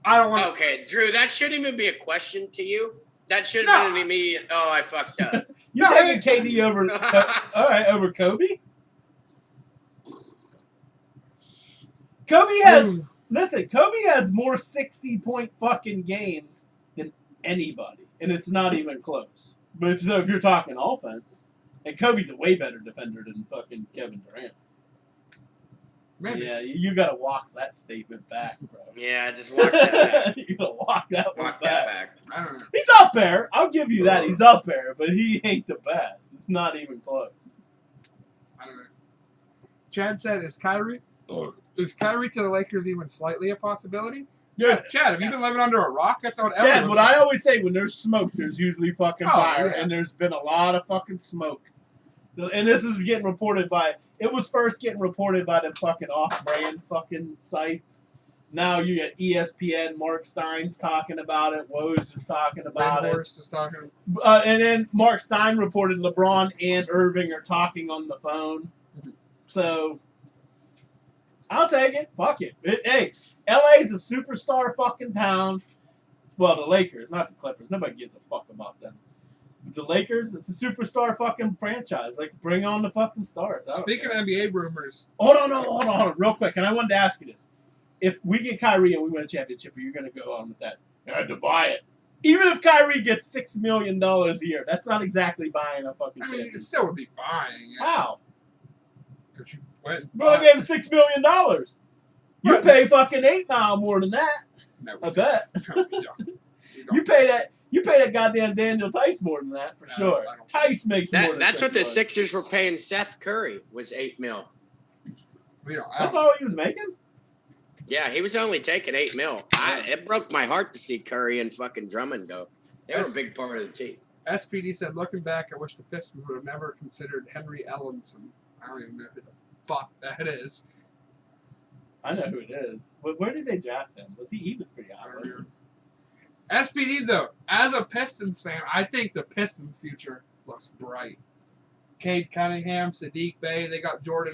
Speaker 1: I don't want.
Speaker 2: Okay, Drew, that shouldn't even be a question to you. That should have been an immediate. Oh, I fucked up.
Speaker 3: You're taking KD over. All right, over Kobe. Kobe has. Listen, Kobe has more 60-point fucking games than anybody, and it's not even close. But if you're talking offense, and Kobe's a way better defender than fucking Kevin Durant.
Speaker 1: Maybe.
Speaker 3: Yeah, you gotta walk that statement back, bro.
Speaker 2: Yeah, just walk that back.
Speaker 3: You gotta walk that one
Speaker 2: Walk
Speaker 3: back.
Speaker 2: that back.
Speaker 1: I don't know.
Speaker 3: He's up there. I'll give you that. He's up there, but he ain't the best. It's not even close.
Speaker 1: I don't know. Chad said, "Is Kyrie to the Lakers even slightly a possibility?"
Speaker 3: Yeah.
Speaker 1: Chad, have you been living under a rock? That's what
Speaker 3: Chad,
Speaker 1: everyone's
Speaker 3: what I always say, when there's smoke, there's usually fucking
Speaker 1: Oh,
Speaker 3: fire,
Speaker 1: yeah.
Speaker 3: and there's been a lot of fucking smoke. And this is getting reported by, it was first getting reported by the fucking off-brand fucking sites. Now you got ESPN, Mark Stein's talking about it, Woj is talking about it.
Speaker 1: Horst is talking.
Speaker 3: And then Mark Stein reported LeBron and Irving are talking on the phone. So, I'll take it. Fuck it. Hey, LA's a superstar fucking town. Well, the Lakers, not the Clippers. Nobody gives a fuck about them. The Lakers, it's a superstar fucking franchise. Like, bring on the fucking stars.
Speaker 1: Speaking of NBA rumors,
Speaker 3: Hold on, real quick. And I wanted to ask you this. If we get Kyrie and we win a championship, are you going to go on with that? I had to buy it. Even if Kyrie gets $6 million a year, that's not exactly buying a fucking
Speaker 1: I mean,
Speaker 3: championship.
Speaker 1: it still would be buying it.
Speaker 3: How?
Speaker 1: Because you went. and
Speaker 3: Bro, I
Speaker 1: bought-
Speaker 3: gave him $6 million. You pay fucking 8 Mile more than that.
Speaker 1: No,
Speaker 3: I bet.
Speaker 1: no, we don't. We
Speaker 3: You
Speaker 1: don't.
Speaker 3: pay that. You pay that goddamn Daniel Tice more than that for
Speaker 1: No,
Speaker 3: sure.
Speaker 1: I don't.
Speaker 3: Tice makes more than
Speaker 2: That's what the
Speaker 3: $6 million.
Speaker 2: Sixers were paying Seth Curry was $8 million.
Speaker 1: We don't.
Speaker 3: That's all he was making.
Speaker 2: Yeah, he was only taking $8 million. It broke my heart to see Curry and fucking Drummond go. They were a big part of the team.
Speaker 1: SPD said, looking back, I wish the Pistons would have never considered Henry Ellenson. I don't even know who the fuck that is.
Speaker 3: I know who it is. Where did they draft him? He was pretty high. Right?
Speaker 1: SPD, though, as a Pistons fan, I think the Pistons' future looks bright. Cade Cunningham, Sadiq Bey, they got Jaden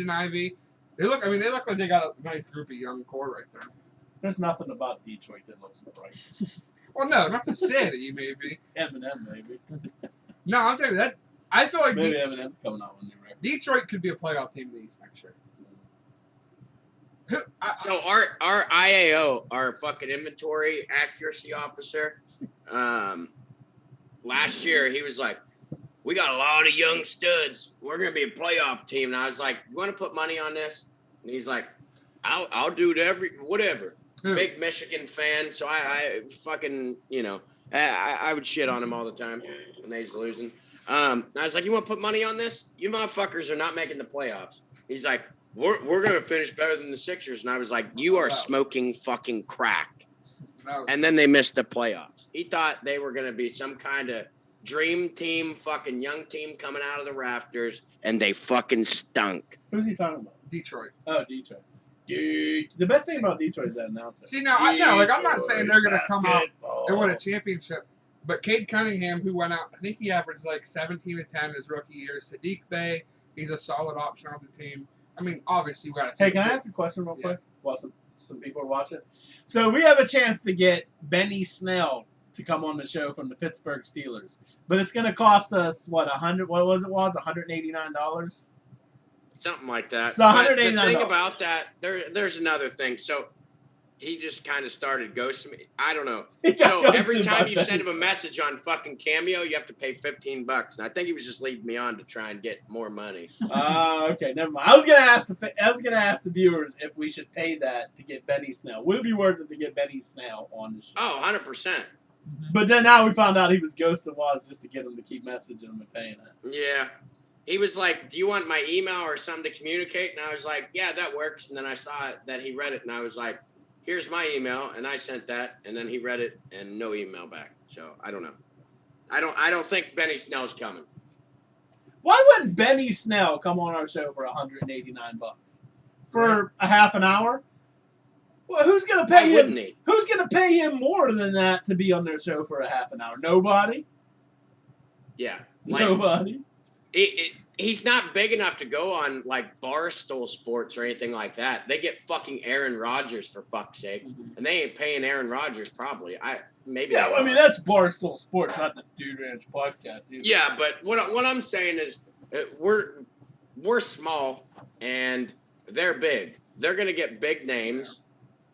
Speaker 1: Ivey. They look like they got a nice group of young core right there.
Speaker 3: There's nothing about Detroit that looks bright.
Speaker 1: Well, no, not the city, maybe.
Speaker 3: Eminem, maybe.
Speaker 1: No, I'm telling you that. I feel like
Speaker 3: Maybe Eminem's coming out with a new record.
Speaker 1: Detroit could be a playoff team in the East next year.
Speaker 2: So our IAO, our fucking inventory accuracy officer, last year he was like, "We got a lot of young studs. We're gonna be a playoff team." And I was like, "You want to put money on this?" And he's like, "I'll do it whatever." Big Michigan fan, so I fucking I would shit on him all the time when they was losing. I was like, you want to put money on this? You motherfuckers are not making the playoffs. He's like, we're going to finish better than the Sixers. And I was like, you are smoking fucking crack.
Speaker 1: No.
Speaker 2: And then they missed the playoffs. He thought they were going to be some kind of dream team, fucking young team coming out of the rafters, and they fucking stunk.
Speaker 3: Who's he talking about?
Speaker 1: Detroit.
Speaker 3: Oh, Detroit. The best thing about Detroit is that announcer.
Speaker 1: See, now, I know, like, I'm not saying they're going to come out
Speaker 3: Basketball.
Speaker 1: and win a championship, but Cade Cunningham, who went out, I think he averaged like 17 to 10 his rookie year. Sadiq Bey, he's a solid option on the team. I mean, obviously, we got to see.
Speaker 3: Hey, can I ask a question real quick? While some people are watching. So we have a chance to get Benny Snell to come on the show from the Pittsburgh Steelers, but it's going to cost us what $189.
Speaker 2: Something like that.
Speaker 3: So $189.
Speaker 2: The thing about that, there's another thing. So he just kind of started ghosting me. I don't know. So every time you send him a message on fucking Cameo, you have to pay $15. And I think he was just leading me on to try and get more money.
Speaker 3: Okay, never mind. I was gonna ask the viewers if we should pay that to get Benny Snell. Would it be worth it to get Benny Snell on the show?
Speaker 2: Oh, 100%.
Speaker 3: But then now we found out he was ghosting Waz just to get him to keep messaging him and paying it.
Speaker 2: Yeah. He was like, do you want my email or something to communicate? And I was like, yeah, that works. And then I saw that he read it, and I was like, here's my email. And I sent that, and then he read it and no email back. So I don't know. I don't think Benny Snell's coming.
Speaker 3: Why wouldn't Benny Snell come on our show for $189 for a half an hour? Well, who's gonna pay him?
Speaker 2: Wouldn't he?
Speaker 3: Who's gonna pay him more than that to be on their show for a half an hour? Nobody.
Speaker 2: Yeah.
Speaker 3: Nobody.
Speaker 2: He's not big enough to go on like Barstool Sports or anything like that. They get fucking Aaron Rodgers for fuck's sake, and they ain't paying Aaron Rodgers probably. Yeah,
Speaker 3: I mean that's Barstool Sports, not the Dude Ranch podcast. Either.
Speaker 2: Yeah, but what I'm saying is we're small and they're big. They're gonna get big names.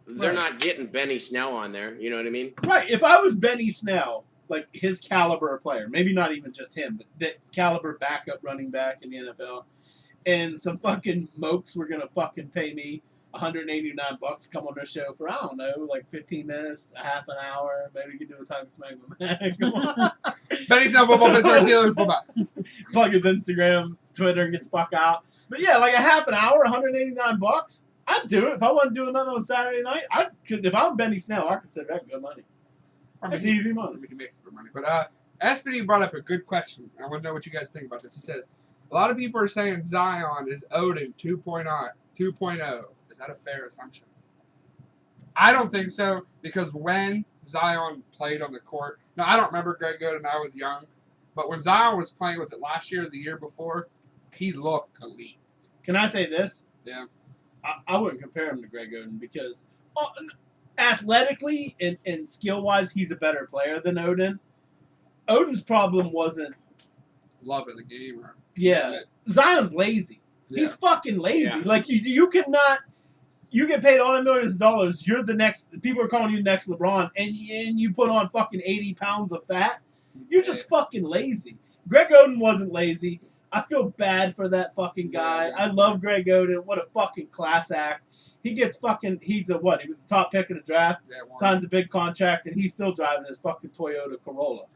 Speaker 2: They're not getting Benny Snell on there. You know what I mean?
Speaker 3: Right. If I was Benny Snell, like his caliber of player, maybe not even just him, but that caliber backup running back in the NFL, and some fucking mokes were gonna fucking pay me $189 come on their show for, I don't know, like 15 minutes, a half an hour, maybe we could do a time smack with man. Come on.
Speaker 1: Benny Snell, football, Pittsburgh Steelers, bye-bye.
Speaker 3: Plug his Instagram, Twitter, and get the fuck out. But yeah, like a half an hour, $189. I'd do it if I wasn't doing nothing on Saturday night. Because if I'm Benny Snell, I consider that good money. That's easy money.
Speaker 1: We can make some good money. But SPD brought up a good question. I want to know what you guys think about this. He says, a lot of people are saying Zion is Odin 2.0. Is that a fair assumption? I don't think so, because when Zion played on the court, now I don't remember Greg Oden, I was young, but when Zion was playing, was it last year or the year before, he looked elite.
Speaker 3: Can I say this?
Speaker 1: Yeah.
Speaker 3: I wouldn't compare him to Greg Oden because athletically and skill-wise, he's a better player than Oden. Oden's problem wasn't
Speaker 1: love of the game. Or
Speaker 3: Zion's lazy. Yeah. He's fucking lazy. Yeah. Like, you cannot... You get paid all the millions of dollars, you're the next... People are calling you the next LeBron, and you put on fucking 80 pounds of fat. You're just fucking lazy. Greg Oden wasn't lazy. I feel bad for that fucking guy. I love Greg Oden. What a fucking class act. He gets fucking... He was the top pick in the draft, signs a big contract, and he's still driving his fucking Toyota Corolla.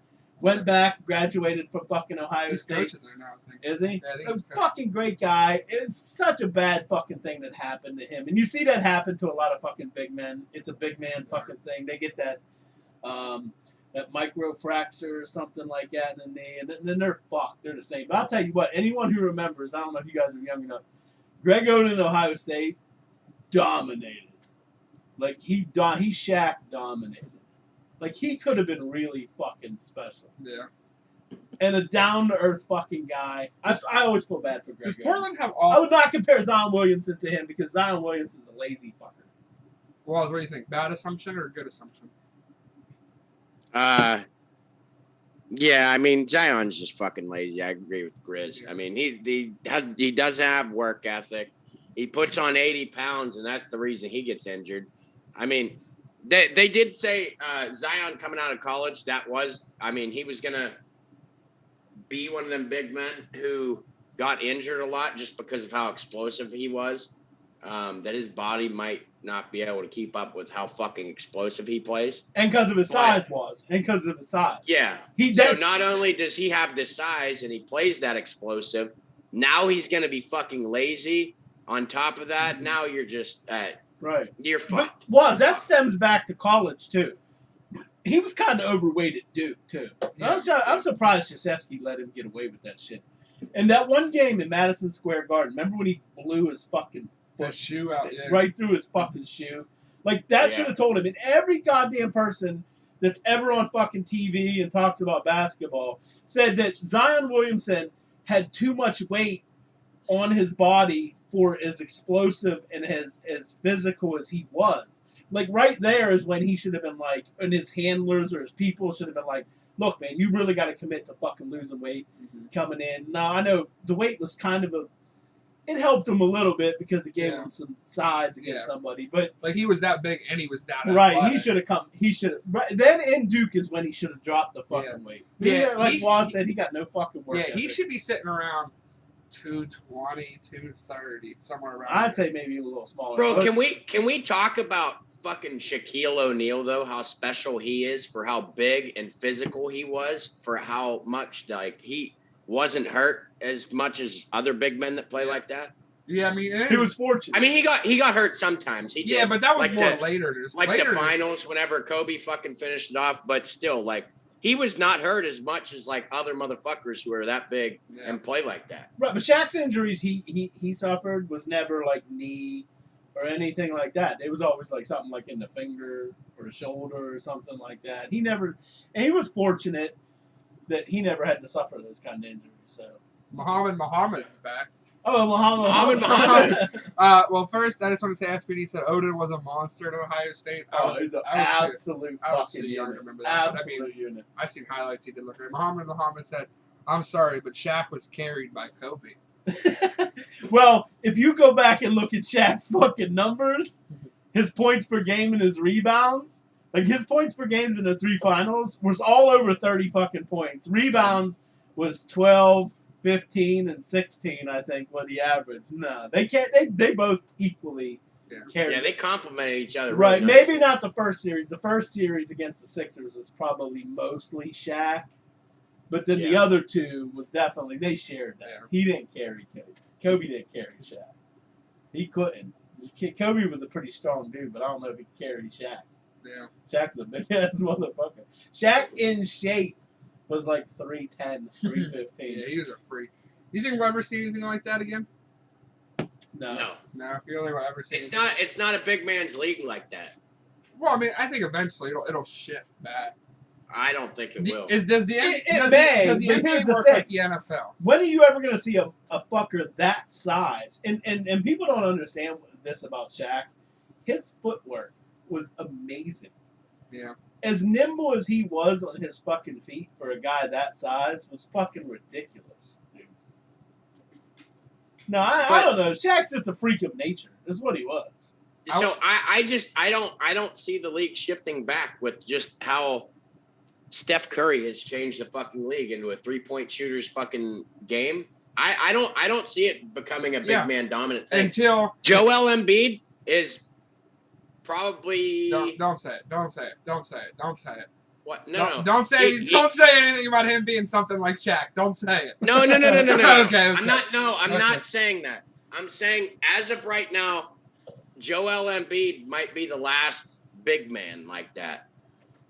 Speaker 3: Went back, graduated from fucking Ohio State.
Speaker 1: There now, I think.
Speaker 3: Is he?
Speaker 1: Yeah,
Speaker 3: a fucking great guy. It's such a bad fucking thing that happened to him. And you see that happen to a lot of fucking big men. It's a big man fucking thing. They get that that microfracture or something like that in the knee, and then they're fucked. They're the same. But I'll tell you what, anyone who remembers, I don't know if you guys are young enough, Greg Oden in Ohio State dominated. Like, he Shaq dominated. Like, he could have been really fucking special.
Speaker 1: Yeah.
Speaker 3: And a down-to-earth fucking guy. I always feel bad for Greg Oden.
Speaker 1: Does Portland have all...
Speaker 3: I would not compare Zion Williamson to him because Zion Williams is a lazy fucker.
Speaker 1: Well, what do you think? Bad assumption or good assumption?
Speaker 2: Yeah, I mean, Zion's just fucking lazy. I agree with Grizz. I mean, he doesn't have work ethic. He puts on 80 pounds, and that's the reason he gets injured. I mean, they did say Zion coming out of college, he was going to be one of them big men who got injured a lot just because of how explosive he was, that his body might not be able to keep up with how fucking explosive he plays.
Speaker 3: And because of his size
Speaker 2: Yeah. So not only does he have the size and he plays that explosive, now he's going to be fucking lazy. On top of that, now you're just
Speaker 3: right.
Speaker 2: You're fucked.
Speaker 3: But that stems back to college too. He was kind of overweight at Duke too.
Speaker 1: Yeah.
Speaker 3: I'm surprised Krzyzewski let him get away with that shit. And that one game in Madison Square Garden, remember when he blew his fucking foot
Speaker 1: shoe out
Speaker 3: right through his fucking shoe? Like that should have told him. And every goddamn person that's ever on fucking TV and talks about basketball said that Zion Williamson had too much weight on his body for as explosive and as physical as he was. Like, right there is when he should have been like, and his handlers or his people should have been like, look, man, you really got to commit to fucking losing weight coming in. Now, I know the weight was kind of it helped him a little bit because it gave him some size against somebody. But
Speaker 1: like, he was that big and he was that
Speaker 3: right,
Speaker 1: athletic.
Speaker 3: he should have come. He should have. Right, then in Duke is when he should have dropped the fucking weight.
Speaker 1: Yeah,
Speaker 3: like Waz said, he got no fucking work.
Speaker 1: Yeah, he should be sitting around 220, 230, somewhere around.
Speaker 3: I'd say maybe a little smaller.
Speaker 2: Bro, can we talk about fucking Shaquille O'Neal though? How special he is for how big and physical he was, for how much like he wasn't hurt as much as other big men that play like that.
Speaker 1: Yeah, I mean,
Speaker 3: he was fortunate.
Speaker 2: I mean, he got hurt sometimes. He did.
Speaker 1: But that was
Speaker 2: like
Speaker 1: more later.
Speaker 2: The finals, whenever Kobe fucking finished it off. But still, like, he was not hurt as much as like other motherfuckers who are that big and play like that.
Speaker 3: Right, but Shaq's injuries he suffered was never like knee or anything like that. It was always like something like in the finger or shoulder or something like that. He was fortunate that he never had to suffer those kind of injuries. So
Speaker 1: Muhammad's back.
Speaker 3: Oh, Muhammad.
Speaker 1: Well, first, I just want to say SPD said Odin was a monster at Ohio State.
Speaker 3: He's an absolute fucking
Speaker 1: young
Speaker 3: unit.
Speaker 1: to remember that.
Speaker 3: Absolute unit.
Speaker 1: I've seen highlights. He did look great. Muhammad said, I'm sorry, but Shaq was carried by Kobe.
Speaker 3: Well, if you go back and look at Shaq's fucking numbers, his points per game and his rebounds, like his points per games in the three finals was all over 30 fucking points. Rebounds was 12, 15, and 16, I think, what he averaged. No, they can't. They both equally carried.
Speaker 2: Yeah, they complemented each other.
Speaker 3: Right,
Speaker 2: really
Speaker 3: maybe not the first series. The first series against the Sixers was probably mostly Shaq. But then the other two was definitely, they shared that. He didn't carry Kobe. Kobe didn't carry Shaq. He couldn't. Kobe was a pretty strong dude, but I don't know if he carried Shaq.
Speaker 1: Yeah.
Speaker 3: Shaq's a big-ass motherfucker. Shaq in shape was like 3'10", 315.
Speaker 1: Yeah, he was a freak. You think we'll ever see anything like that again?
Speaker 3: No.
Speaker 1: No, you don't think we'll ever see
Speaker 2: anything. It's not a big man's league like that.
Speaker 1: Well, I mean, I think eventually it'll shift back.
Speaker 2: I don't think it will.
Speaker 1: Does the
Speaker 3: NBA
Speaker 1: work like the NFL?
Speaker 3: When are you ever going to see a fucker that size? And people don't understand this about Shaq. His footwork was amazing.
Speaker 1: Yeah.
Speaker 3: As nimble as he was on his fucking feet for a guy that size was fucking ridiculous, dude. No, I don't know. Shaq's just a freak of nature. Is what he was.
Speaker 2: So I don't see the league shifting back with just how Steph Curry has changed the fucking league into a 3-point shooter's fucking game. I don't see it becoming a big man dominant thing.
Speaker 1: Until
Speaker 2: Joel Embiid is probably
Speaker 1: don't say it.
Speaker 2: What? No.
Speaker 1: Don't say anything about him being something like Shaq. Don't say it.
Speaker 2: No.
Speaker 1: Okay.
Speaker 2: I'm not saying that. I'm saying as of right now, Joel Embiid might be the last big man like that.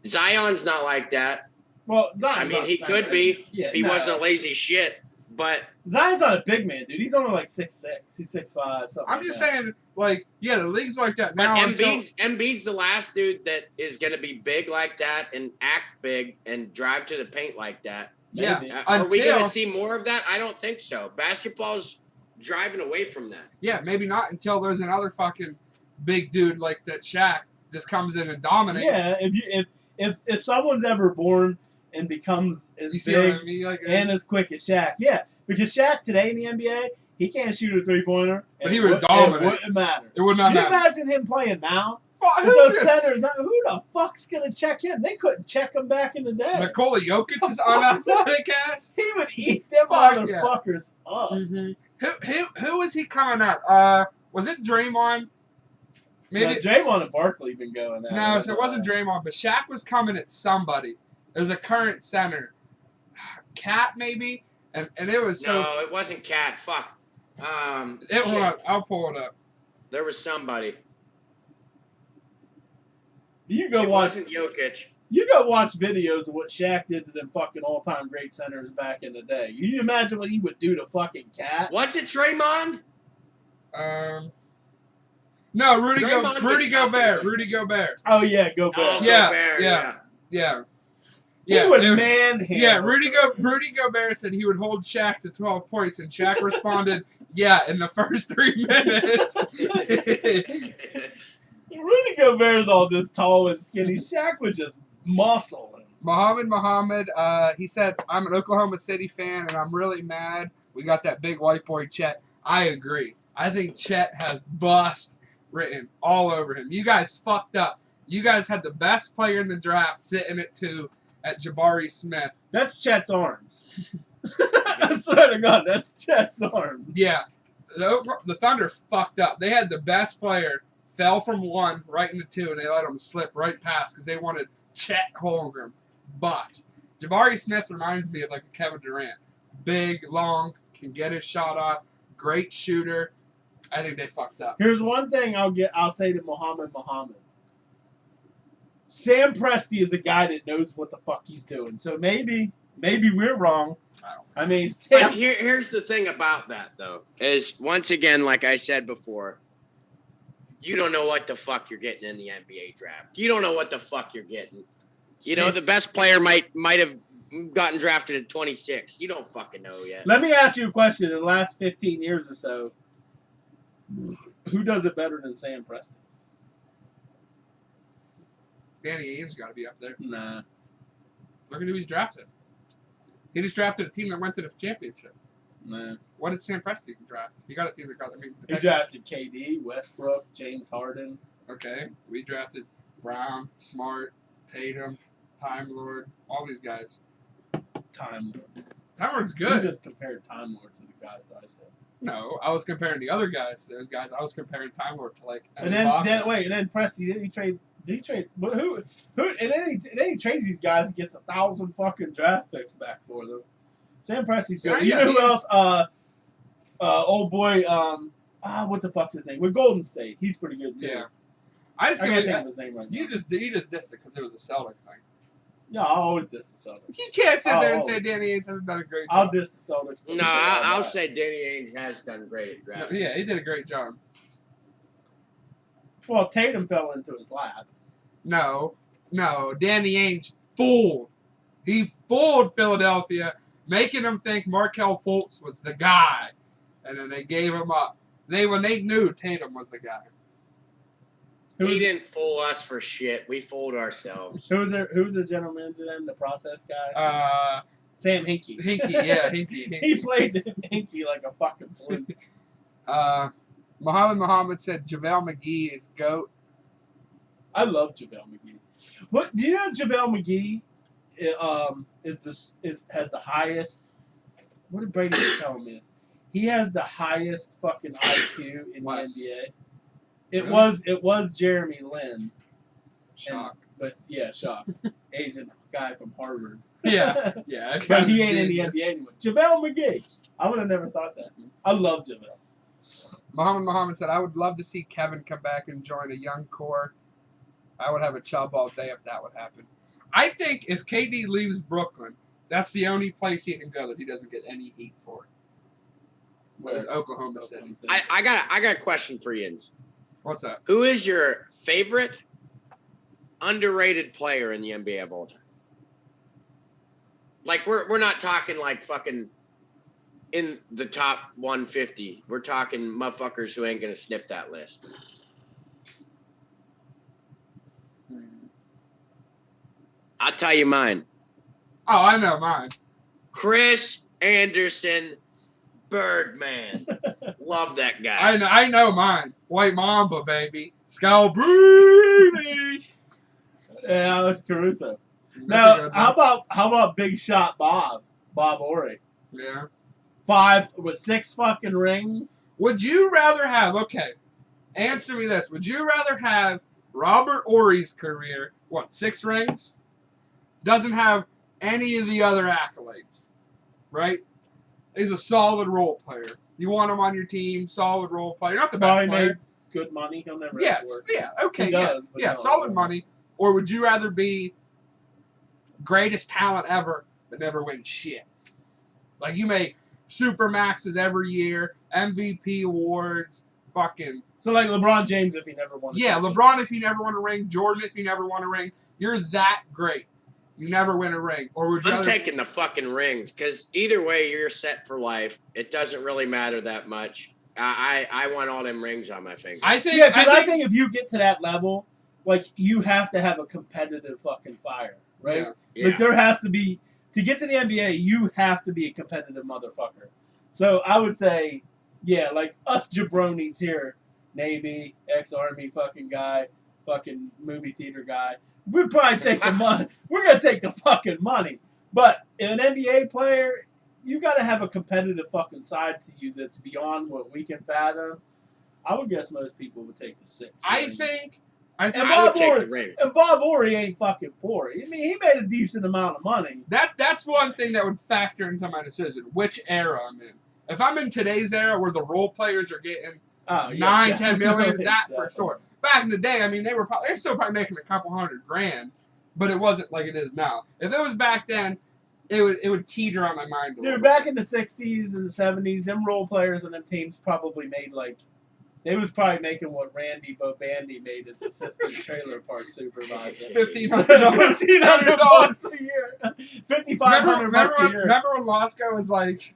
Speaker 2: Zion's not like that.
Speaker 3: Well, Zion's
Speaker 2: he could be if he wasn't a lazy shit. But
Speaker 3: Zion's not a big man, dude. He's only like 6'6". He's 6'5". Something.
Speaker 1: I'm just saying, like, the league's like that now.
Speaker 2: But Embiid's the last dude that is going to be big like that and act big and drive to the paint like that.
Speaker 1: Yeah.
Speaker 2: Are we going to see more of that? I don't think so. Basketball's driving away from that.
Speaker 1: Yeah, maybe not until there's another fucking big dude like that Shaq just comes in and dominates.
Speaker 3: Yeah, if someone's ever born and becomes as big and as quick as Shaq, because Shaq today in the NBA, he can't shoot a 3-pointer.
Speaker 1: But he was dominant.
Speaker 3: It wouldn't matter.
Speaker 1: It would not matter.
Speaker 3: Can you imagine him playing now? With those centers, who the fuck's going to check him? They couldn't check him back in the day.
Speaker 1: Nikola Jokic is unathletic ass.
Speaker 3: He would eat them motherfuckers up.
Speaker 1: Mm-hmm. Who was he coming at? Was it Draymond? Maybe
Speaker 3: Draymond and Barkley been going at
Speaker 1: no,
Speaker 3: it.
Speaker 1: so it wasn't Draymond, but Shaq was coming at somebody. It was a current center, Cat maybe, and it was so.
Speaker 2: No, it wasn't Cat. Fuck.
Speaker 1: Hold
Speaker 2: shit.
Speaker 1: on, I'll pull it up.
Speaker 2: There was somebody.
Speaker 3: You go
Speaker 2: It
Speaker 3: watch.
Speaker 2: wasn't Jokic.
Speaker 3: You go watch videos of what Shaq did to them fucking all-time great centers back in the day. You imagine what he would do to fucking Cat?
Speaker 2: Was it Draymond?
Speaker 1: No, Rudy
Speaker 2: Draymond
Speaker 1: Gobert.
Speaker 2: was-
Speaker 1: Rudy Gobert.
Speaker 3: Oh yeah, go
Speaker 2: Oh,
Speaker 3: back.
Speaker 1: Yeah,
Speaker 2: Gobert,
Speaker 1: yeah. Yeah.
Speaker 3: He would
Speaker 1: it was-
Speaker 3: manhandle.
Speaker 1: Yeah, Rudy Gobert said he would hold Shaq to 12 points, and Shaq responded, "Yeah, in the first 3 minutes."
Speaker 3: Rudy Gobert's all just tall and skinny. Shaq would just muscle him.
Speaker 1: Muhammad, he said, "I'm an Oklahoma City fan, and I'm really mad we got that big white boy Chet." I agree. I think Chet has bust written all over him. You guys fucked up. You guys had the best player in the draft sitting at 2 at Jabari Smith.
Speaker 3: That's Chet's arms. I swear to God, that's Chet's arms.
Speaker 1: Yeah, the Thunder fucked up. They had the best player, fell from 1 right into 2, and they let him slip right past because they wanted Chet Holmgren. Bust. Jabari Smith reminds me of like a Kevin Durant. Big, long, can get his shot off, great shooter. I think they fucked up.
Speaker 3: Here's one thing I'll say to Muhammad. Sam Presti is a guy that knows what the fuck he's doing. So maybe we're wrong. I mean,
Speaker 2: But
Speaker 3: Sam.
Speaker 2: here's the thing about that, though, is once again, like I said before, you don't know what the fuck you're getting in the NBA draft. You don't know what the fuck you're getting. You know, the best player might have gotten drafted at 26. You don't fucking know yet.
Speaker 3: Let me ask you a question. In the last 15 years or so, who does it better than Sam Presti?
Speaker 1: Danny Ainge's got to be up there.
Speaker 3: Nah.
Speaker 1: Look at who he's drafted. He just drafted a team that went to the championship.
Speaker 3: Nah.
Speaker 1: What did Sam Presti draft? He got a team that got.
Speaker 3: He drafted KD, Westbrook, James Harden.
Speaker 1: Okay, we drafted Brown, Smart, Tatum, Time Lord, all these guys.
Speaker 3: Time
Speaker 1: Time Lord's
Speaker 3: You
Speaker 1: good.
Speaker 3: just compared Time Lord to the guys I said.
Speaker 1: No, I was comparing the other guys. Those guys, I was comparing Time Lord to like.
Speaker 3: And then Presti, did he trade? Who? And then he trades these guys and gets 1,000 fucking draft picks back for them. Sam Presti's good. You know who else? Old boy. What the fuck's his name? With Golden State, he's pretty good too.
Speaker 1: Yeah. I just
Speaker 3: I can't think
Speaker 1: can't
Speaker 3: of his name right now.
Speaker 1: you just dissed it because it was a Celtic thing.
Speaker 3: Yeah, I'll always diss the Celtics.
Speaker 1: You can't sit there and
Speaker 3: Oh.
Speaker 1: say Danny Ainge hasn't done a great job.
Speaker 3: I'll diss the Celtics.
Speaker 2: No, I'll say Danny Ainge has done great at
Speaker 1: No,
Speaker 2: drafting.
Speaker 1: yeah, he did a great job.
Speaker 3: Well, Tatum fell into his lap.
Speaker 1: No, Danny Ainge fooled. He fooled Philadelphia, making them think Markelle Fultz was the guy, and then they gave him up. When they knew Tatum was the guy.
Speaker 2: He didn't fool us for shit. We fooled ourselves.
Speaker 3: Who was their general manager then? The process guy? Sam Hinkie.
Speaker 1: Hinkie, yeah, Hinkie.
Speaker 3: He played Hinkie like a fucking flute.
Speaker 1: Muhammad said JaVale McGee is GOAT.
Speaker 3: I love JaVale McGee. What do you know? JaVale McGee has the highest. What did Brady was telling me? He has the highest fucking IQ in
Speaker 1: West.
Speaker 3: the NBA. It
Speaker 1: Really?
Speaker 3: was Jeremy Lin,
Speaker 1: Shock.
Speaker 3: but yeah, shock. Asian guy from Harvard.
Speaker 1: Yeah.
Speaker 3: But he ain't in the NBA anymore. JaVale McGee. I would have never thought that. I love JaVale.
Speaker 1: Muhammad said, I would love to see Kevin come back and join a young core. I would have a chub all day if that would happen. I think if KD leaves Brooklyn, that's the only place he can go that he doesn't get any heat for. Is Oklahoma City.
Speaker 2: I got a question for Yins.
Speaker 1: What's up?
Speaker 2: Who is your favorite underrated player in the NBA of all time? Like we're not talking like fucking in the top 150. We're talking motherfuckers who ain't gonna sniff that list. I'll tell you mine.
Speaker 1: Oh, I know mine.
Speaker 2: Chris Anderson, Birdman. Love that guy.
Speaker 1: I know mine. White Mamba, baby. Scalabrini.
Speaker 3: Yeah, that's Caruso.
Speaker 1: That's a
Speaker 3: Now,
Speaker 1: good
Speaker 3: how
Speaker 1: one.
Speaker 3: about Big Shot Bob Ori?
Speaker 1: Yeah.
Speaker 3: 5 with 6 fucking rings.
Speaker 1: Would you rather have, okay, Answer me this. Would you rather have Robert Ory's career, 6 rings? Doesn't have any of the other accolades, right? He's a solid role player. You want him on your team, solid role player. Not the best
Speaker 3: Probably
Speaker 1: player.
Speaker 3: made good money. He'll never
Speaker 1: Yes,
Speaker 3: work.
Speaker 1: yeah, okay,
Speaker 3: He
Speaker 1: yeah.
Speaker 3: does, but
Speaker 1: Yeah,
Speaker 3: no,
Speaker 1: solid
Speaker 3: no.
Speaker 1: money. Or would you rather be greatest talent ever, but never win shit? Like, you make super maxes every year, MVP awards, fucking...
Speaker 3: So like LeBron James if he never won.
Speaker 1: Yeah, LeBron if he never won a ring, Jordan if he never won a ring. You're that great. You never win a ring. Or would you
Speaker 2: I'm
Speaker 1: rather...
Speaker 2: taking the fucking rings because either way, you're set for life. It doesn't really matter that much. I want all them rings on my finger.
Speaker 1: I think...
Speaker 3: Yeah, because I think if you get to that level, like, you have to have a competitive fucking fire, right?
Speaker 1: Yeah.
Speaker 3: Like, there has to be, to get to the NBA, you have to be a competitive motherfucker. So I would say, yeah, like us jabronis here, Navy, ex-Army fucking guy, fucking movie theater guy, we'd probably take the money. We're going to take the fucking money. But an NBA player, you got to have a competitive fucking side to you that's beyond what we can fathom. I would guess most people would take the 6.
Speaker 1: I think
Speaker 2: I would take the ring.
Speaker 3: And Bob Horry ain't fucking poor. I mean, he made a decent amount of money.
Speaker 1: that's one thing that would factor into my decision, which era I'm in. If I'm in today's era where the role players are getting 10 million, that for sure. Back in the day, I mean, they're still probably making a couple $100,000, but it wasn't like it is now. If it was back then, it would teeter on my mind.
Speaker 3: Dude, back in the 60s and the 70s, them role players and them teams probably made like, they was probably making what Randy Bobandy made as assistant trailer park supervisor.
Speaker 1: $1,500
Speaker 3: $1,500 a year. $5,500 a year.
Speaker 1: Remember when Lasco was like,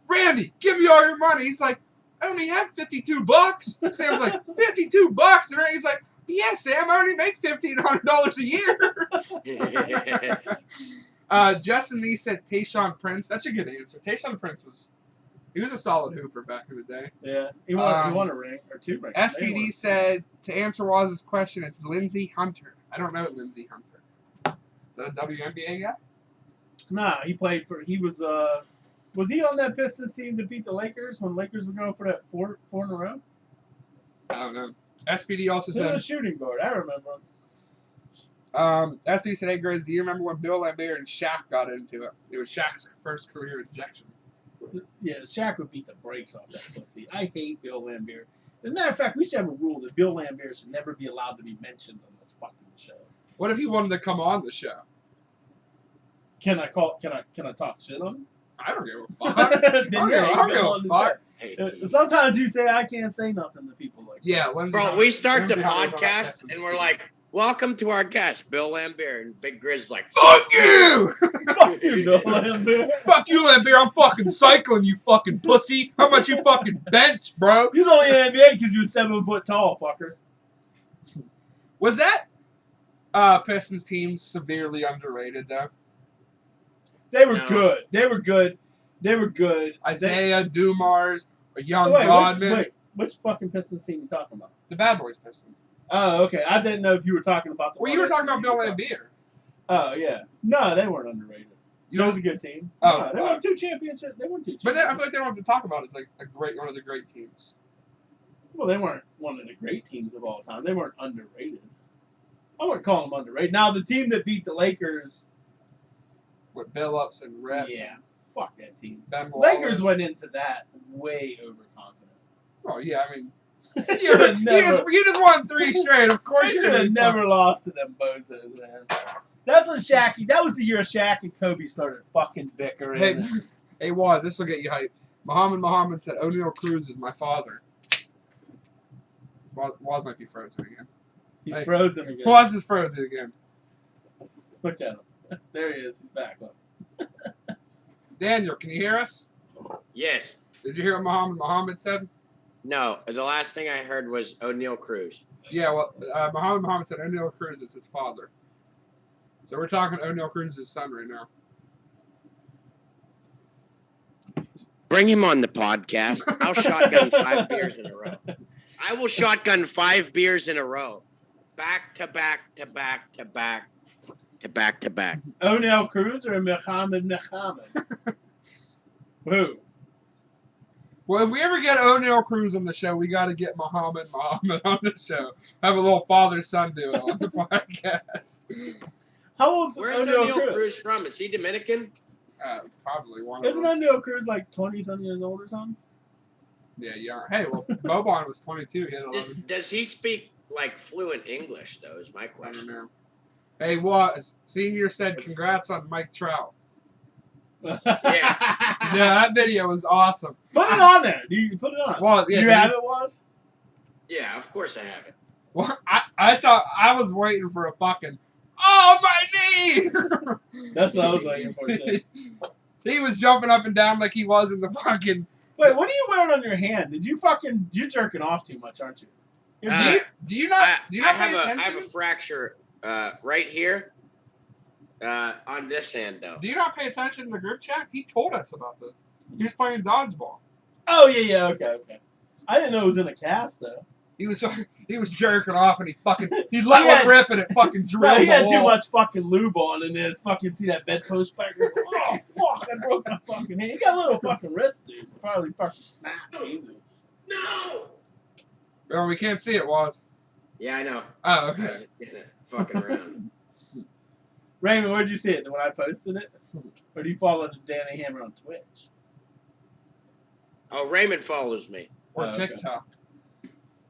Speaker 1: Randy, give me all your money. He's like, I only have $52. Sam's like, $52? And Randy's like, yeah, Sam, I already make $1,500 a year. Justin Lee said Tayshaun Prince. That's a good answer. Tayshaun Prince was a solid hooper back in the day.
Speaker 3: Yeah, he won a ring or 2 rings.
Speaker 1: SPD said, to answer Waz's question, it's Lindsey Hunter. I don't know Lindsey Hunter. Is that a WNBA guy?
Speaker 3: Nah, he played for, he was he on that Pistons team to beat the Lakers when Lakers were going for that four in a row?
Speaker 1: I don't know. SPD also
Speaker 3: He was
Speaker 1: said,
Speaker 3: a shooting guard. I remember him.
Speaker 1: SPD said, hey, Grizz, do you remember when Bill Lambert and Shaq got into it? It was Shaq's first career ejection.
Speaker 3: Yeah, Shaq would beat the brakes off that pussy. I hate Bill Lambert. As a matter of fact, we should have a rule that Bill Lambert should never be allowed to be mentioned on this fucking show.
Speaker 1: What if he wanted to come on the show?
Speaker 3: Can I talk shit on him?
Speaker 1: I don't give a fuck. I don't give a fuck.
Speaker 3: Sometimes you say I can't say nothing to people like that.
Speaker 1: Yeah, Lindsey
Speaker 2: Bro,
Speaker 1: Hunter.
Speaker 2: we start the
Speaker 1: Lindsey Hunter's on
Speaker 2: podcast
Speaker 1: Pistons
Speaker 2: and we're
Speaker 1: team.
Speaker 2: like, welcome to our guest, Bill Lambert. And Big Grizz like,
Speaker 1: fuck you!
Speaker 3: Fuck you, Bill Lambert.
Speaker 1: Fuck you, Lambert. I'm fucking cycling, you fucking pussy. How much you fucking bench, bro?
Speaker 3: He's only in the NBA because you were 7 foot tall, fucker.
Speaker 1: Was that Pistons team severely underrated, though?
Speaker 3: They were
Speaker 2: No.
Speaker 3: good. They were good. They were good.
Speaker 1: Isaiah, Dumars, a young
Speaker 3: Wait,
Speaker 1: Rodman.
Speaker 3: which fucking Pistons team you talking about?
Speaker 1: The Bad Boys Pistons.
Speaker 3: Oh, okay. I didn't know if you were talking about the
Speaker 1: Well,
Speaker 3: one
Speaker 1: you were
Speaker 3: that
Speaker 1: talking about
Speaker 3: you
Speaker 1: Bill
Speaker 3: was talking-
Speaker 1: Lambert.
Speaker 3: Oh, yeah. No, they weren't underrated.
Speaker 1: You
Speaker 3: That
Speaker 1: know,
Speaker 3: was a good team.
Speaker 1: Oh,
Speaker 3: No, they won 2 championships. They won 2 championships.
Speaker 1: but I feel like they don't have to talk about it. It's like one of the great teams.
Speaker 3: Well, they weren't one of the great teams of all time. They weren't underrated. I wouldn't call them underrated. Now, the team that beat the Lakers,
Speaker 1: With Billups and Rep.
Speaker 3: yeah, fuck that team.
Speaker 1: Ben Wallace.
Speaker 3: Lakers went into that way overconfident.
Speaker 1: Oh, yeah, I mean,
Speaker 3: They should have never,
Speaker 1: you just won 3 straight. Of course
Speaker 3: they
Speaker 1: you're
Speaker 3: should
Speaker 1: going
Speaker 3: have
Speaker 1: to
Speaker 3: never lost to them bozos, man. That's when that was the year Shaq and Kobe started fucking bickering.
Speaker 1: Hey, hey, Waz, this will get you hyped. Muhammad said, O'Neal Cruz is my father. Waz might be frozen again.
Speaker 3: He's
Speaker 1: hey.
Speaker 3: frozen again.
Speaker 1: Waz is frozen again.
Speaker 3: Look at him. There he is. He's back. Look.
Speaker 1: Daniel, can you hear us?
Speaker 2: yes.
Speaker 1: Did you hear what Muhammad said?
Speaker 2: No, the last thing I heard was O'Neal Cruz.
Speaker 1: Yeah, well, Muhammad said O'Neal Cruz is his father. So we're talking O'Neal Cruz's son right now.
Speaker 2: Bring him on the podcast. I'll shotgun 5 beers in a row. I will shotgun 5 beers in a row. Back to back to back to back to back to back.
Speaker 3: O'Neal Cruz or Muhammad? Who?
Speaker 1: Well, if we ever get O'Neal Cruz on the show, we got to get Muhammad on the show. Have a little father-son duo on the podcast.
Speaker 3: How old's
Speaker 2: Where's
Speaker 3: O'Neal
Speaker 2: O'Neal
Speaker 3: Cruz?
Speaker 2: Cruz from? Is he Dominican?
Speaker 1: Probably one of
Speaker 3: Isn't
Speaker 1: them.
Speaker 3: O'Neal Cruz like 20-something years old or something?
Speaker 1: Yeah, yeah. Hey, well, Boban was 22. He had 11.
Speaker 2: Does he speak like fluent English though? Is my
Speaker 1: I don't
Speaker 2: question.
Speaker 1: know. Hey, what? Senior said congrats on Mike Trout.
Speaker 2: Yeah.
Speaker 1: Yeah, that video was awesome.
Speaker 3: Put it on there. You put it on.
Speaker 1: Well, yeah,
Speaker 3: you have it, Was?
Speaker 2: Yeah, of course I have it.
Speaker 1: Well, I thought I was waiting for a fucking, oh, my knee!
Speaker 3: That's what I was waiting for, too.
Speaker 1: He was jumping up and down like he was in the fucking.
Speaker 3: Wait, what are you wearing on your hand? You're jerking off too much, aren't you?
Speaker 1: Do you not
Speaker 2: I
Speaker 1: pay
Speaker 2: have
Speaker 1: attention?
Speaker 2: a fracture right here on this hand though.
Speaker 1: Do you not pay attention to the group chat? He told us about this. He was playing dodgeball.
Speaker 3: Oh, yeah, okay. I didn't know it was in a cast, though.
Speaker 1: He was jerking off and he let one rip and it fucking drilled.
Speaker 3: No, he had
Speaker 1: the
Speaker 3: too
Speaker 1: wall.
Speaker 3: much fucking lube on and then fucking see that bedpost back there. Oh, fuck, I broke my fucking hand. He got a little fucking wrist, dude. Probably fucking snapped easy.
Speaker 2: No.
Speaker 1: Well, we can't see it, Was.
Speaker 2: Yeah, I know.
Speaker 1: Oh,
Speaker 2: I
Speaker 1: okay.
Speaker 2: was just getting it fucking around.
Speaker 3: Raymond, where'd you see it? When I posted it? Or do you follow Danny Hammer on Twitch?
Speaker 2: Oh, Raymond follows me.
Speaker 1: Or
Speaker 3: Oh, okay.
Speaker 1: TikTok.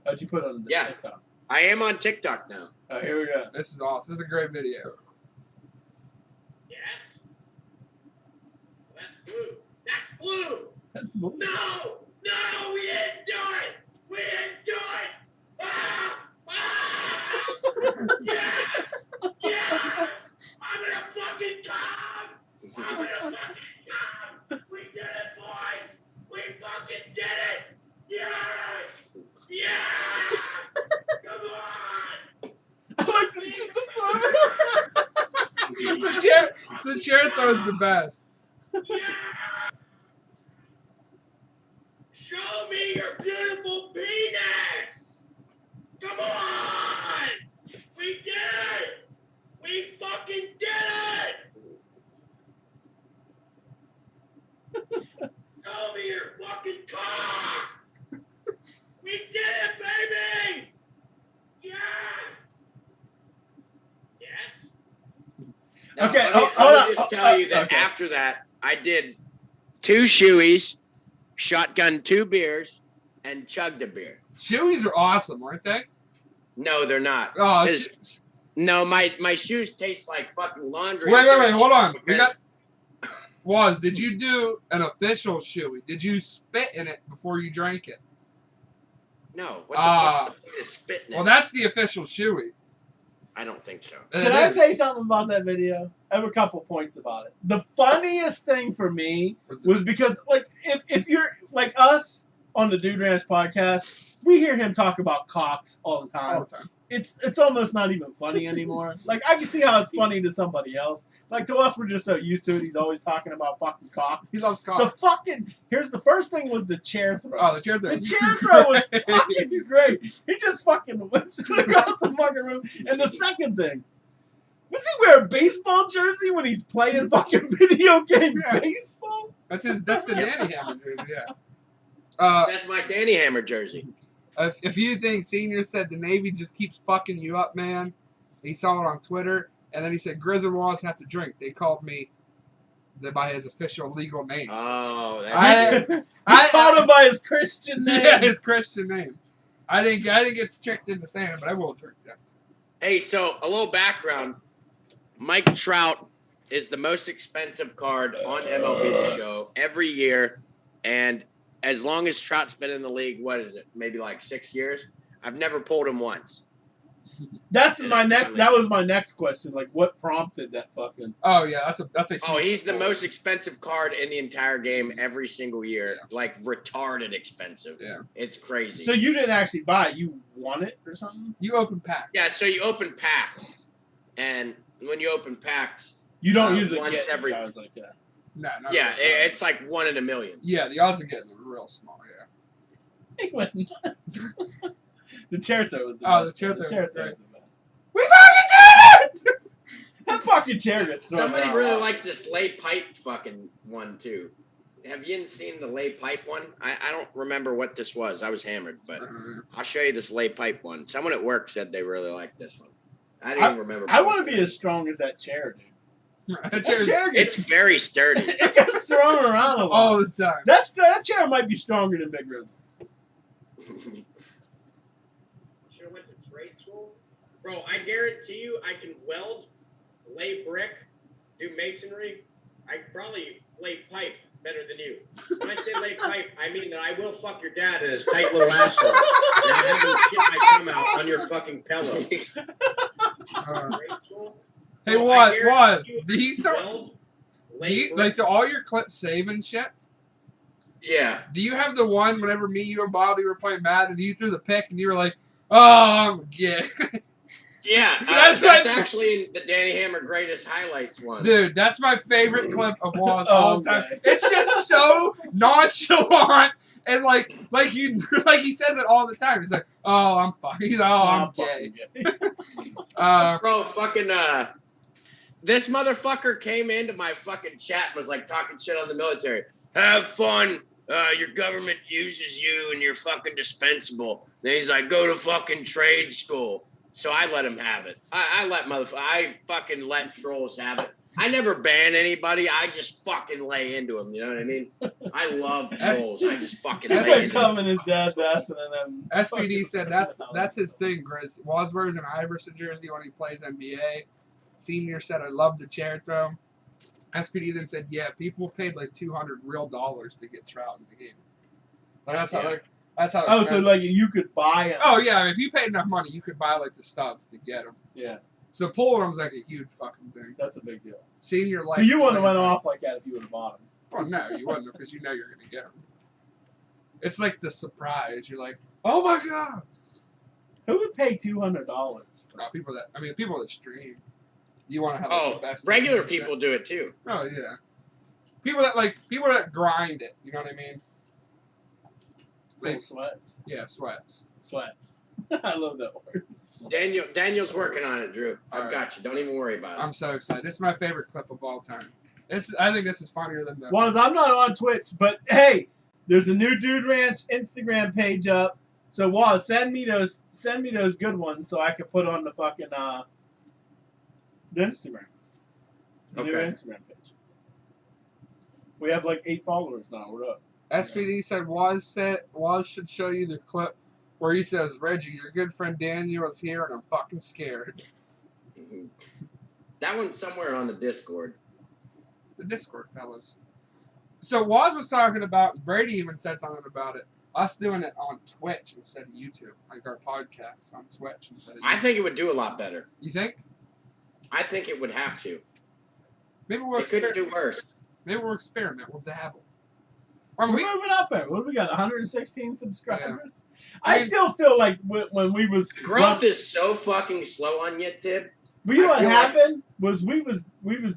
Speaker 3: How'd you put it on the
Speaker 2: Yeah.
Speaker 3: TikTok?
Speaker 2: I am on TikTok now.
Speaker 3: Oh, here we go.
Speaker 1: This is awesome. This is a great video.
Speaker 2: Yes. That's blue. That's blue.
Speaker 3: That's more.
Speaker 2: No, we didn't do it. We didn't do it. Ah! Yeah. I'm gonna fucking come. We did it, boys. We fucking did it. Yes. Yeah. Come on.
Speaker 3: I like
Speaker 1: The chair throws the best.
Speaker 2: Yeah. Show me your beautiful penis. Come on. We did it. We fucking did it. Show me your fucking cock. We did it, baby. Yes. Yes. Now,
Speaker 3: Okay,
Speaker 2: let me
Speaker 3: hold on.
Speaker 2: just tell you that
Speaker 3: Okay.
Speaker 2: after that, I did 2 shoeies, shotgun 2 beers, and chugged a beer.
Speaker 1: Shoeies are awesome, aren't they?
Speaker 2: No, they're not.
Speaker 1: Oh,
Speaker 2: 'Cause- No, my shoes taste like fucking laundry.
Speaker 1: wait, hold on. We
Speaker 2: Because-
Speaker 1: got. Did you do an official shoey? Did you spit in it before you drank it?
Speaker 2: No, what the fuck's the point of spitting
Speaker 1: Well,
Speaker 2: it?
Speaker 1: that's the official shoey.
Speaker 2: I don't think so.
Speaker 3: Can I say something about that video? I have a couple points about it. The funniest thing for me was because, like, if you're like us on the Dude Ranch podcast, we hear him talk about cocks all the time.
Speaker 1: all the time?
Speaker 3: It's almost not even funny anymore. Like, I can see how it's funny to somebody else. Like, to us, we're just so used to it. He's always talking about fucking cocks.
Speaker 1: He loves
Speaker 3: The
Speaker 1: cocks.
Speaker 3: here's the first thing was the chair throw.
Speaker 1: Oh, the chair throw.
Speaker 3: The chair throw was fucking great. He just fucking whips it across the fucking room. And the second thing, does he wear a baseball jersey when he's playing fucking video game baseball?
Speaker 1: That's the Danny Hammer jersey, yeah.
Speaker 2: That's my Danny Hammer jersey.
Speaker 1: If you think Senior said the Navy just keeps fucking you up, man, he saw it on Twitter, and then he said Grizzly Walls have to drink. They called me by his official legal name.
Speaker 2: Oh,
Speaker 1: I
Speaker 3: Called him by his Christian name.
Speaker 1: Yeah, his Christian name. I didn't get tricked into saying it, but I will drink that.
Speaker 2: Hey, so a little background. Mike Trout is the most expensive card on MLB The Show every year, and as long as Trout's been in the league, what is it? Maybe like 6 years. I've never pulled him once.
Speaker 3: That was my next question. Like, what prompted that fucking?
Speaker 1: Oh yeah, that's a.
Speaker 2: Oh,
Speaker 1: huge
Speaker 2: he's the
Speaker 1: sport.
Speaker 2: most expensive card in the entire game every single year. Like retarded expensive.
Speaker 1: Yeah.
Speaker 2: It's crazy.
Speaker 3: So you didn't actually buy it. You won it or something?
Speaker 1: You open pack.
Speaker 2: Yeah, so you open packs, and when you open packs,
Speaker 3: You don't usually
Speaker 2: once
Speaker 3: get
Speaker 2: every-
Speaker 3: guys like that.
Speaker 1: No, no.
Speaker 2: yeah, it's like 1 in a million.
Speaker 1: Yeah, the odds of getting them are real small. Yeah.
Speaker 3: He went nuts. The chair throw was the
Speaker 1: Oh,
Speaker 3: best.
Speaker 1: the chair throw was great.
Speaker 3: was the best.
Speaker 1: We fucking did it!
Speaker 3: That fucking chair gets thrown
Speaker 2: Somebody
Speaker 3: out.
Speaker 2: really liked this lay pipe fucking one too. have you seen the lay pipe one? I don't remember what this was. I was hammered, but I'll show you this lay pipe one. Someone at work said they really liked this one. I didn't even remember.
Speaker 3: I want to be as strong as that chair, dude. That chair
Speaker 2: it's very sturdy.
Speaker 3: It gets thrown around a lot.
Speaker 1: All the time.
Speaker 3: That chair might be stronger than Big Grizzly.
Speaker 2: Should have went to trade school. Bro, I guarantee you I can weld, lay brick, do masonry. I probably lay pipe better than you. When I say lay pipe, I mean that I will fuck your dad in his tight little asshole. And I have him shit my thumb out on your fucking pillow.
Speaker 1: Hey, was these like do all your clips save and shit?
Speaker 2: Yeah.
Speaker 1: Do you have the one whenever me, you, and Bobby were playing Madden and you threw the pick and you were like, oh, I'm gay?
Speaker 2: Yeah, that's actually in the Danny Hammer Greatest Highlights one.
Speaker 1: Dude, that's my favorite clip of Waz all the time. It's just so nonchalant and like he says it all the time. He's like, oh, I'm fucking, I'm gay.
Speaker 2: Bro, fucking this motherfucker came into my fucking chat and was like talking shit on the military. Have fun. Your government uses you and you're fucking dispensable. Then he's like, go to fucking trade school. So I let him have it. I fucking let trolls have it. I never ban anybody. I just fucking lay into them. You know what I mean? I love trolls. I just fucking
Speaker 3: It's
Speaker 2: lay
Speaker 3: like
Speaker 2: into
Speaker 3: coming his dad's ass and then
Speaker 1: SPD said that's his thing, Grizz. Waz wears an Iverson jersey when he plays NBA. Senior said, I love the chair throw. SPD then said, yeah, people paid like $200 real to get Trout in the game. But that's how that's how.
Speaker 3: Oh, so like you could buy them.
Speaker 1: Oh yeah, if you paid enough money, you could buy like the stubs to get them.
Speaker 3: Yeah.
Speaker 1: So pulling them's like a huge fucking thing.
Speaker 3: That's a big deal.
Speaker 1: Senior life.
Speaker 3: So you wouldn't have went off like that if you would have bought them.
Speaker 1: Oh no, you wouldn't because you know you're gonna get them. It's like the surprise. You're like, oh my god.
Speaker 3: Who would pay $200?
Speaker 1: People that stream. You want to have like, the best.
Speaker 2: Regular people do it too.
Speaker 1: Oh yeah. People that grind it. You know what I mean?
Speaker 3: Full sweats.
Speaker 1: Yeah, sweats.
Speaker 3: I love that word.
Speaker 2: Daniel's working on it, Drew. I've got you. Don't even worry about it.
Speaker 1: I'm so excited. This is my favorite clip of all time. I think this is funnier than the.
Speaker 3: Waz, I'm not on Twitch, but hey, there's a new Dude Ranch Instagram page up. So Waz, send me those good ones so I can put on the fucking the Instagram. The new Instagram page. We have like 8 followers now. We're up.
Speaker 1: SPD said Waz should show you the clip where he says, Reggie, your good friend Daniel is here and I'm fucking scared.
Speaker 2: That one's somewhere on the Discord.
Speaker 1: The Discord, fellas. So Waz was talking about, Brady even said something about it, us doing it on Twitch instead of YouTube, like our podcast on Twitch instead of YouTube.
Speaker 2: I think it would do a lot better.
Speaker 1: You think?
Speaker 2: I think it would have to.
Speaker 1: Maybe we'll
Speaker 2: couldn't do worse.
Speaker 1: Maybe we'll experiment. We'll dabble.
Speaker 3: We're moving up there. What do we got? 116 subscribers.
Speaker 1: Yeah.
Speaker 3: I still feel like when we was
Speaker 2: growth is so fucking slow on you, Tib.
Speaker 3: But you know what happened was we was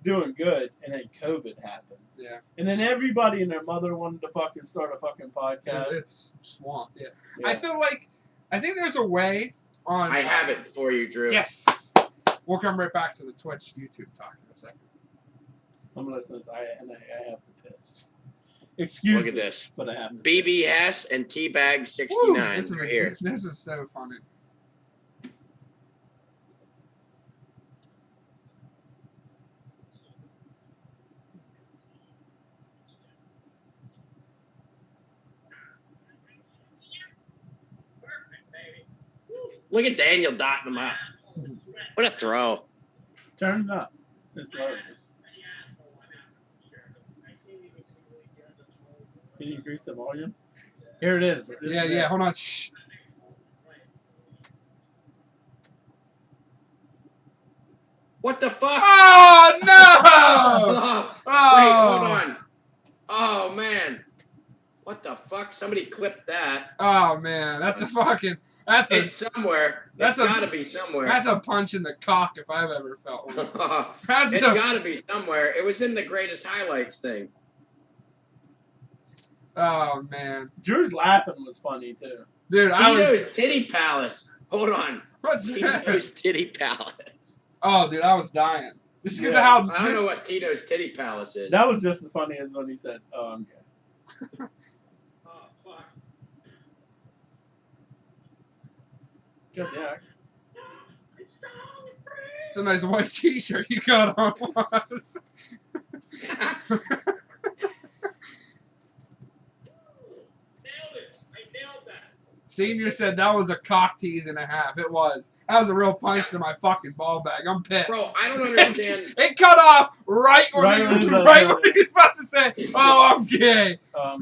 Speaker 3: doing good, and then COVID happened.
Speaker 1: Yeah.
Speaker 3: And then everybody and their mother wanted to fucking start a fucking podcast.
Speaker 1: It's swamped. Yeah. I think there's a way on.
Speaker 2: I have it for you, Drew.
Speaker 1: Yes. We'll come right back to the Twitch YouTube talk in a second.
Speaker 3: I'm listening to this. I have to piss. Excuse me.
Speaker 2: Look at this.
Speaker 3: But I have to
Speaker 2: BB Hess and Teabag 69
Speaker 1: this is
Speaker 2: right here.
Speaker 1: This is so funny.
Speaker 2: Look at Daniel dotting them up. What a throw.
Speaker 3: Turn it up. It's low. Can you increase the volume? Here it is.
Speaker 1: Yeah. Hold on. Shh.
Speaker 2: What the fuck?
Speaker 1: Oh no!
Speaker 2: Wait, hold on. Oh man. What the fuck? Somebody clipped that.
Speaker 1: Oh man,
Speaker 2: It's somewhere. It's gotta be somewhere.
Speaker 1: That's a punch in the cock if I've ever felt one.
Speaker 2: It's gotta be somewhere. It was in the greatest highlights thing.
Speaker 1: Oh man,
Speaker 3: Drew's laughing was funny too.
Speaker 1: Dude,
Speaker 2: Tito's Titty Palace. Hold on.
Speaker 1: What's
Speaker 2: Tito's Titty Palace?
Speaker 1: Oh, dude, I was dying just because of how.
Speaker 2: I don't know what Tito's Titty Palace is.
Speaker 3: That was just as funny as when he said, "Oh, I'm gay." Good, yeah.
Speaker 1: It's a nice white T-shirt you got on. Was. Senior said that was a cock tease and a half. It was. That was a real punch to my fucking ball bag. I'm pissed.
Speaker 2: Bro, I don't understand.
Speaker 1: It cut off right when he was about to say, "Oh, I'm gay."
Speaker 3: Oh,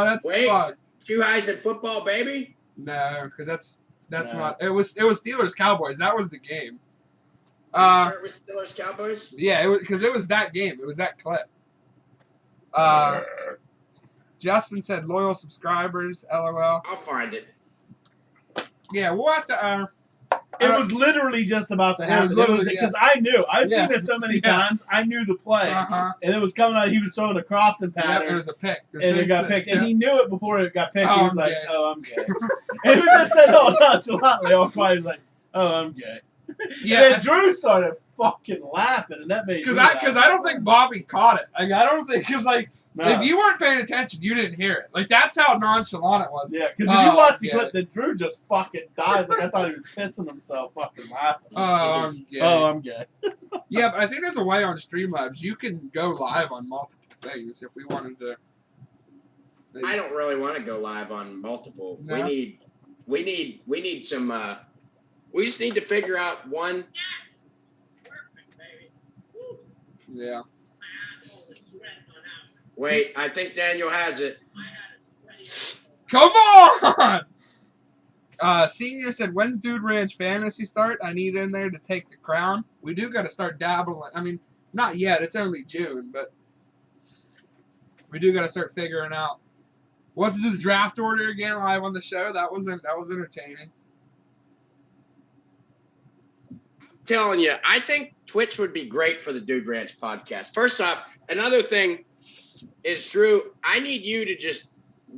Speaker 1: That's fucked.
Speaker 2: Two eyes in football, baby.
Speaker 1: No, because that's
Speaker 3: No.
Speaker 1: not. It was Steelers Cowboys. That was the game.
Speaker 2: Sure it was Steelers Cowboys.
Speaker 1: Yeah, it was because it was that game. It was that clip. Justin said loyal subscribers. LOL.
Speaker 2: I'll find it.
Speaker 1: Yeah, we'll have to.
Speaker 3: It was literally just about to
Speaker 1: It
Speaker 3: happen.
Speaker 1: was literally,
Speaker 3: Because I knew. I've
Speaker 1: Yeah.
Speaker 3: seen it so many
Speaker 1: Yeah.
Speaker 3: times. I knew the play. And it was coming out. He was throwing a crossing
Speaker 1: Yeah,
Speaker 3: pattern.
Speaker 1: it was a pick.
Speaker 3: And it got picked. And he knew it before it got picked.
Speaker 1: Oh,
Speaker 3: He was
Speaker 1: I'm
Speaker 3: like,
Speaker 1: gay.
Speaker 3: oh, I'm gay. And he just said, oh, nonchalantly. All quiet. He was like, oh, I'm gay.
Speaker 1: Yeah,
Speaker 3: And then Drew started fucking laughing. And that made
Speaker 1: because
Speaker 3: me
Speaker 1: I
Speaker 3: laugh.
Speaker 1: don't think Bobby caught it. Like I don't think because like
Speaker 3: No.
Speaker 1: if you weren't paying attention, you didn't hear it. Like that's how nonchalant it was.
Speaker 3: Yeah, because if you watch the
Speaker 1: yeah.
Speaker 3: clip, then Drew just fucking dies. Like I thought he was pissing himself fucking laughing.
Speaker 1: Oh, I'm gay.
Speaker 3: Oh, I'm gay.
Speaker 1: Yeah, but I think there's a way on Streamlabs you can go live on multiple things if we wanted to.
Speaker 2: I don't really want to go live on multiple.
Speaker 1: No.
Speaker 2: We need some. We just need to figure out one.
Speaker 1: Yeah.
Speaker 2: Wait, I think Daniel has it.
Speaker 1: Come on! Senior said, when's Dude Ranch Fantasy start? I need in there to take the crown. We do got to start dabbling. I mean, not yet. It's only June, but we do got to start figuring out. We'll have to do the draft order again live on the show. That was entertaining.
Speaker 2: Telling you, I think Twitch would be great for the Dude Ranch podcast. First off, another thing is, Drew, I need you to just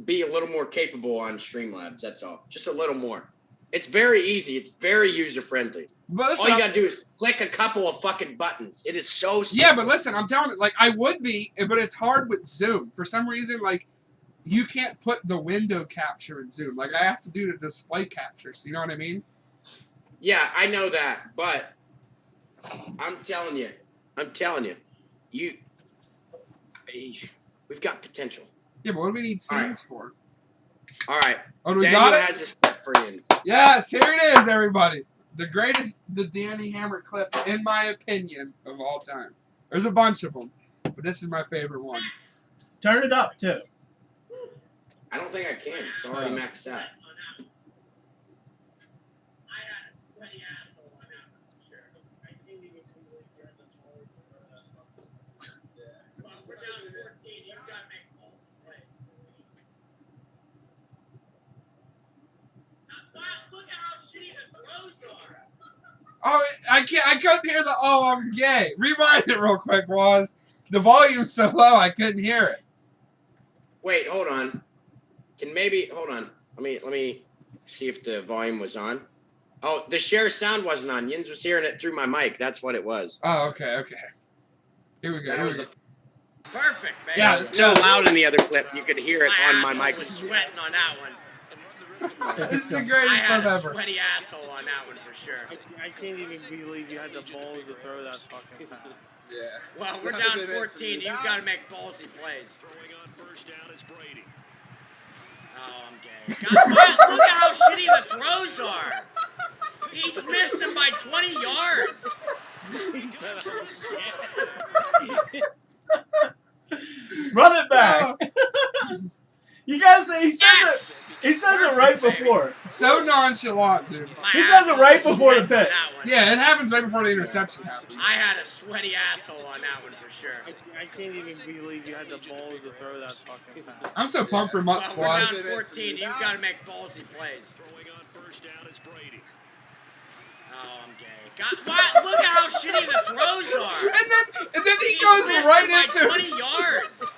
Speaker 2: be a little more capable on Streamlabs. That's all. Just a little more. It's very easy. It's very user-friendly.
Speaker 1: But listen,
Speaker 2: All you got to do is click a couple of fucking buttons. It is so simple.
Speaker 1: yeah, but listen, I'm telling you, like, I would be, but it's hard with Zoom. For some reason, like, you can't put the window capture in Zoom. Like, I have to do the display captures. You know what I mean?
Speaker 2: Yeah, I know that, but I'm telling you, we've got potential.
Speaker 1: Yeah, but what do we need
Speaker 2: All right.
Speaker 1: scenes for?
Speaker 2: All right.
Speaker 1: Oh, do we
Speaker 2: Daniel
Speaker 1: got it?
Speaker 2: has this clip for you.
Speaker 1: Yes, here it is, everybody. The greatest, the Danny Hammer clip, in my opinion, of all time. There's a bunch of them, but this is my favorite one.
Speaker 3: Turn it up, too.
Speaker 2: I don't think I can. It's already maxed out.
Speaker 1: Oh, I couldn't hear the "Oh, I'm gay." Rewind it real quick, Waz. The volume's so low, I couldn't hear it.
Speaker 2: Wait, hold on. Hold on. Let me see if the volume was on. Oh, the share sound wasn't on. Yins was hearing it through my mic. That's what it was.
Speaker 1: Oh, okay. Here we go.
Speaker 2: That
Speaker 1: Here
Speaker 2: was
Speaker 1: we go.
Speaker 2: Perfect, man.
Speaker 1: Yeah,
Speaker 2: It's so loud in the other clip. You could hear it on my mic.
Speaker 5: was sweating on that one.
Speaker 1: This is the
Speaker 5: I
Speaker 1: greatest
Speaker 5: had
Speaker 1: clip
Speaker 5: a
Speaker 1: ever.
Speaker 5: sweaty asshole on that one for sure.
Speaker 6: I can't even believe you had the balls to throw that fucking pass.
Speaker 1: Yeah.
Speaker 5: Well, we're down 14. You've got to make ballsy plays.
Speaker 4: Throwing on first down is Brady.
Speaker 5: Oh, I'm gay. God, look at how shitty the throws are. He's missed them by 20 yards.
Speaker 3: Run it back. You gotta say he says
Speaker 5: Yes!
Speaker 3: it. He says it right before.
Speaker 1: So nonchalant, dude.
Speaker 5: My
Speaker 3: He says it
Speaker 5: asshole
Speaker 3: right
Speaker 5: was
Speaker 3: before the
Speaker 5: sweating on
Speaker 3: pick.
Speaker 5: that one.
Speaker 1: Yeah, it happens right before the interception happens.
Speaker 5: I had a sweaty asshole on that one for sure.
Speaker 6: I can't even believe you had the balls to throw that fucking pass.
Speaker 1: I'm so pumped for Mutt
Speaker 5: Well, we're down
Speaker 1: Squads.
Speaker 5: 14. You've got to make ballsy plays.
Speaker 4: Throwing on first down is Brady.
Speaker 5: Oh, I'm gay. God, what? Look at how shitty the throws are.
Speaker 1: And then he
Speaker 5: He's
Speaker 1: goes
Speaker 5: missed
Speaker 1: right
Speaker 5: them by
Speaker 1: into
Speaker 5: 20 yards.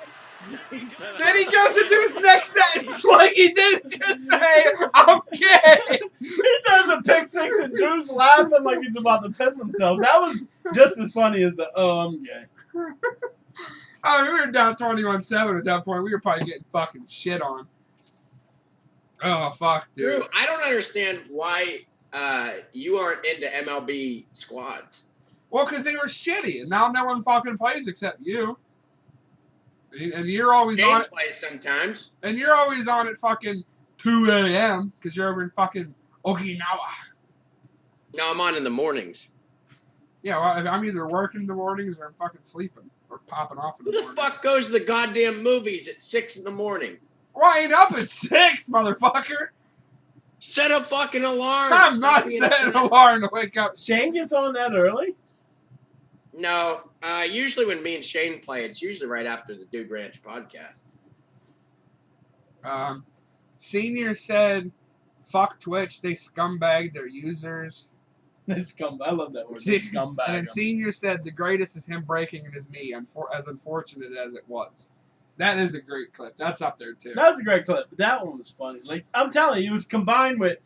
Speaker 1: Then he goes into his next sentence like he didn't just say, "I'm gay."
Speaker 3: He does a pick six and Drew's laughing like he's about to piss himself. That was just as funny as the "Oh, I'm gay."
Speaker 1: I mean, we were down 21-7 at that point. We were probably getting fucking shit on. Oh, fuck, dude.
Speaker 2: Drew, I don't understand why you aren't into MLB squads.
Speaker 1: Well, because they were shitty, and now no one fucking plays except you. And you're always
Speaker 2: Game
Speaker 1: on it.
Speaker 2: plays sometimes.
Speaker 1: And you're always on at fucking 2 a.m. because you're over in fucking Okinawa.
Speaker 2: No, I'm on in the mornings.
Speaker 1: Yeah, well, I'm either working in the mornings or I'm fucking sleeping or popping off in
Speaker 2: Who
Speaker 1: the
Speaker 2: the
Speaker 1: mornings.
Speaker 2: fuck goes to the goddamn movies at 6 in the morning?
Speaker 1: Well, I ain't up at 6, motherfucker.
Speaker 2: Set a fucking alarm.
Speaker 1: I'm
Speaker 2: Stop
Speaker 1: not
Speaker 2: being
Speaker 1: setting an
Speaker 2: a-
Speaker 1: alarm to wake up.
Speaker 3: Shane gets on that early?
Speaker 2: No, usually when me and Shane play, it's usually right after the Dude Ranch podcast.
Speaker 1: Senior said, fuck Twitch, they scumbag their users.
Speaker 3: I love that word.
Speaker 1: See,
Speaker 3: Scumbag.
Speaker 1: And then Senior said the greatest is him breaking his knee, as unfortunate as it was. That is a great clip. That's up there, too.
Speaker 3: That was a great clip. But that one was funny. Like I'm telling you, it was combined with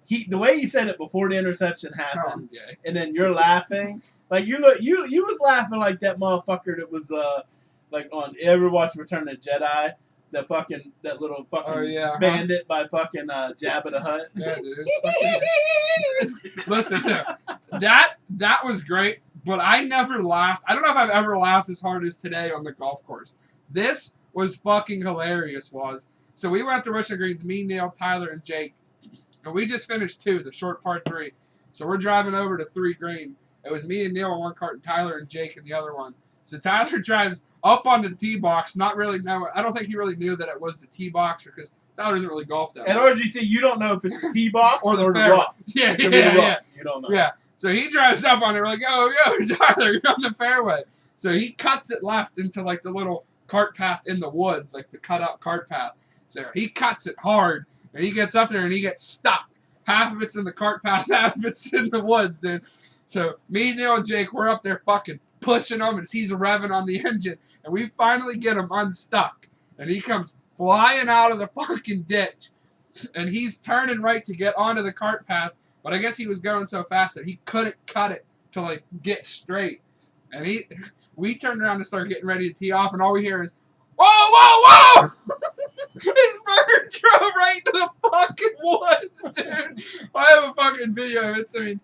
Speaker 3: the way he said it before the interception
Speaker 1: Oh,
Speaker 3: happened,
Speaker 1: I'm gay.
Speaker 3: and then you're laughing. Like you was laughing like that motherfucker that was like on ever watch Return of the Jedi, that little fucking bandit by fucking Jabba the Hutt.
Speaker 1: Yeah, dude. Listen, that was great, but I never laughed. I don't know if I've ever laughed as hard as today on the golf course. This was fucking hilarious, So we went to Russian Greens, me, Neil, Tyler, and Jake. And we just finished 2, the short part 3. So we're driving over to 3 green. It was me and Neil in one cart, and Tyler and Jake in the other one. So Tyler drives up on the tee box, not really knowing. I don't think he really knew that it was the tee box, because Tyler doesn't really golf that
Speaker 3: At
Speaker 1: much.
Speaker 3: RGC, you don't know if it's the tee box
Speaker 1: Or the
Speaker 3: the
Speaker 1: fairway.
Speaker 3: rough.
Speaker 1: Yeah,
Speaker 3: It could be
Speaker 1: yeah,
Speaker 3: rough.
Speaker 1: yeah.
Speaker 3: You don't know.
Speaker 1: Yeah. So he drives up on it. We're like, yo, Tyler, you're on the fairway. So he cuts it left into like the little cart path in the woods, like the cut out cart path. So he cuts it hard, and he gets up there and he gets stuck. Half of it's in the cart path, half of it's in the woods, dude. So me, Neil, and Jake, we're up there fucking pushing him, and he's revving on the engine, and we finally get him unstuck. And he comes flying out of the fucking ditch, and he's turning right to get onto the cart path, but I guess he was going so fast that he couldn't cut it to like get straight. And we turned around and started getting ready to tee off, and all we hear is, whoa, whoa, whoa! His bird drove right into the fucking woods, dude. I have a fucking video of it. I mean,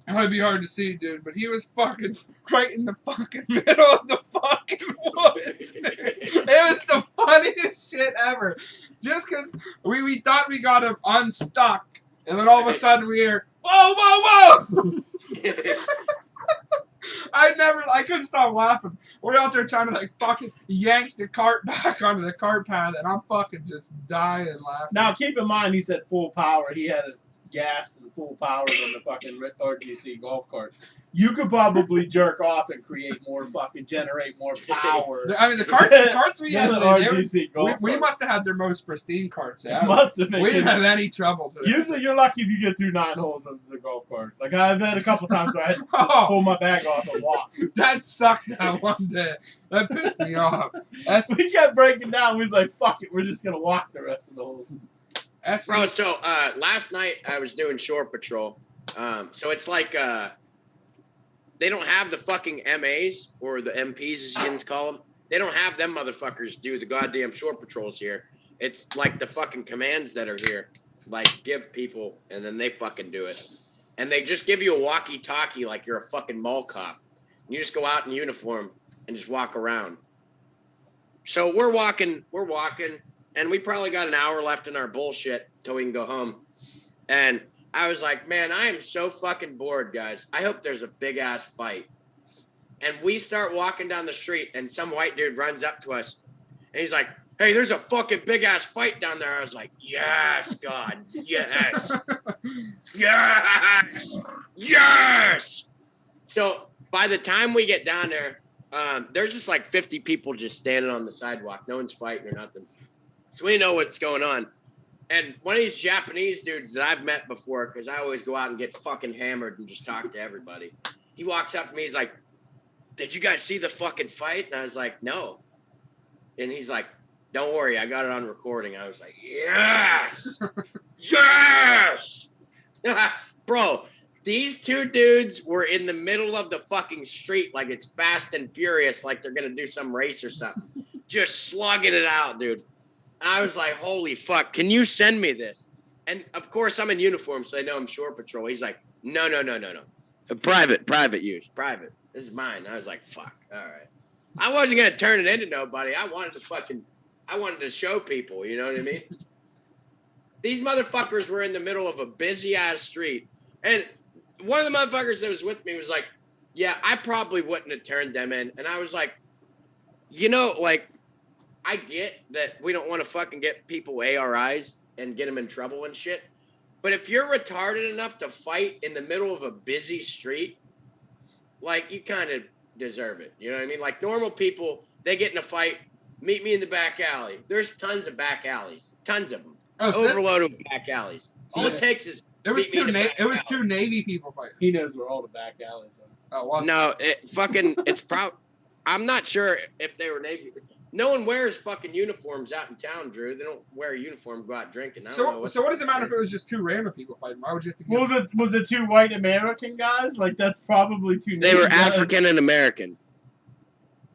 Speaker 1: it might be hard to see, dude, but he was fucking right in the fucking middle of the fucking woods, dude. It was the funniest shit ever. Just because we thought we got him unstuck, and then all of a sudden we hear, whoa, whoa, whoa! I couldn't stop laughing. We're out there trying to like fucking yank the cart back onto the cart path, and I'm fucking just dying laughing.
Speaker 3: Now keep in mind, he said full power. He had it gas and full power on the fucking RGC golf cart. You could probably jerk off and generate more power.
Speaker 1: I mean, the carts we had
Speaker 3: than
Speaker 1: today,
Speaker 3: an RGC golf
Speaker 1: we
Speaker 3: cart.
Speaker 1: must have had their most pristine carts.
Speaker 3: It must have been.
Speaker 1: We didn't have any trouble today.
Speaker 3: Usually, you're lucky if you get through 9 holes of the golf cart. Like I've had a couple times where I had to just
Speaker 1: Oh.
Speaker 3: pull my bag off and walk.
Speaker 1: That sucked that one day. That pissed me off.
Speaker 3: We kept breaking down. We was like, "Fuck it, we're just gonna walk the rest of the holes."
Speaker 1: That's
Speaker 2: Bro, so last night I was doing shore patrol. So it's like they don't have the fucking MAs or the MPs as you can call them. They don't have them motherfuckers do the goddamn shore patrols here. It's like the fucking commands that are here, like give people, and then they fucking do it. And they just give you a walkie-talkie like you're a fucking mall cop. You just go out in uniform and just walk around. So we're walking, and we probably got an hour left in our bullshit till we can go home. And I was like, man, I am so fucking bored, guys. I hope there's a big-ass fight. And we start walking down the street, and some white dude runs up to us, and he's like, hey, there's a fucking big-ass fight down there. I was like, yes, God, yes. Yes! Yes! So by the time we get down there, there's just like 50 people just standing on the sidewalk. No one's fighting or nothing. So we know what's going on. And one of these Japanese dudes that I've met before, because I always go out and get fucking hammered and just talk to everybody. He walks up to me, he's like, did you guys see the fucking fight? And I was like, no. And he's like, don't worry, I got it on recording. I was like, yes! Yes! Bro, These two dudes were in the middle of the fucking street like it's Fast and Furious, like they're going to do some race or something. Just slugging it out, dude. And I was like, holy fuck, can you send me this? And, of course, I'm in uniform, so they know I'm Shore Patrol. He's like, no. Private use. Private. This is mine. I was like, fuck. All right. I wasn't going to turn it into nobody. I wanted to show people, you know what I mean? These motherfuckers were in the middle of a busy-ass street. And one of the motherfuckers that was with me was like, yeah, I probably wouldn't have turned them in. And I was like, you know, like, I get that we don't want to fucking get people ARIs and get them in trouble and shit. But if you're retarded enough to fight in the middle of a busy street, like, you kind of deserve it. You know what I mean? Like, normal people, they get in a fight, meet me in the back alley. There's tons of back alleys. Tons of them. Overload of back alleys. All it takes is
Speaker 1: It was two Navy people fighting.
Speaker 3: He knows where all the back alleys are.
Speaker 1: Oh, was
Speaker 2: No, it's probably. I'm not sure if they were Navy. No one wears fucking uniforms out in town, Drew. They don't wear a uniform, go out drinking.
Speaker 1: So what does it matter if it was just two random people fighting? Why would you have to get...
Speaker 3: Was it two white American guys? Like, that's probably two Navy
Speaker 2: They were
Speaker 3: guys.
Speaker 2: African and American.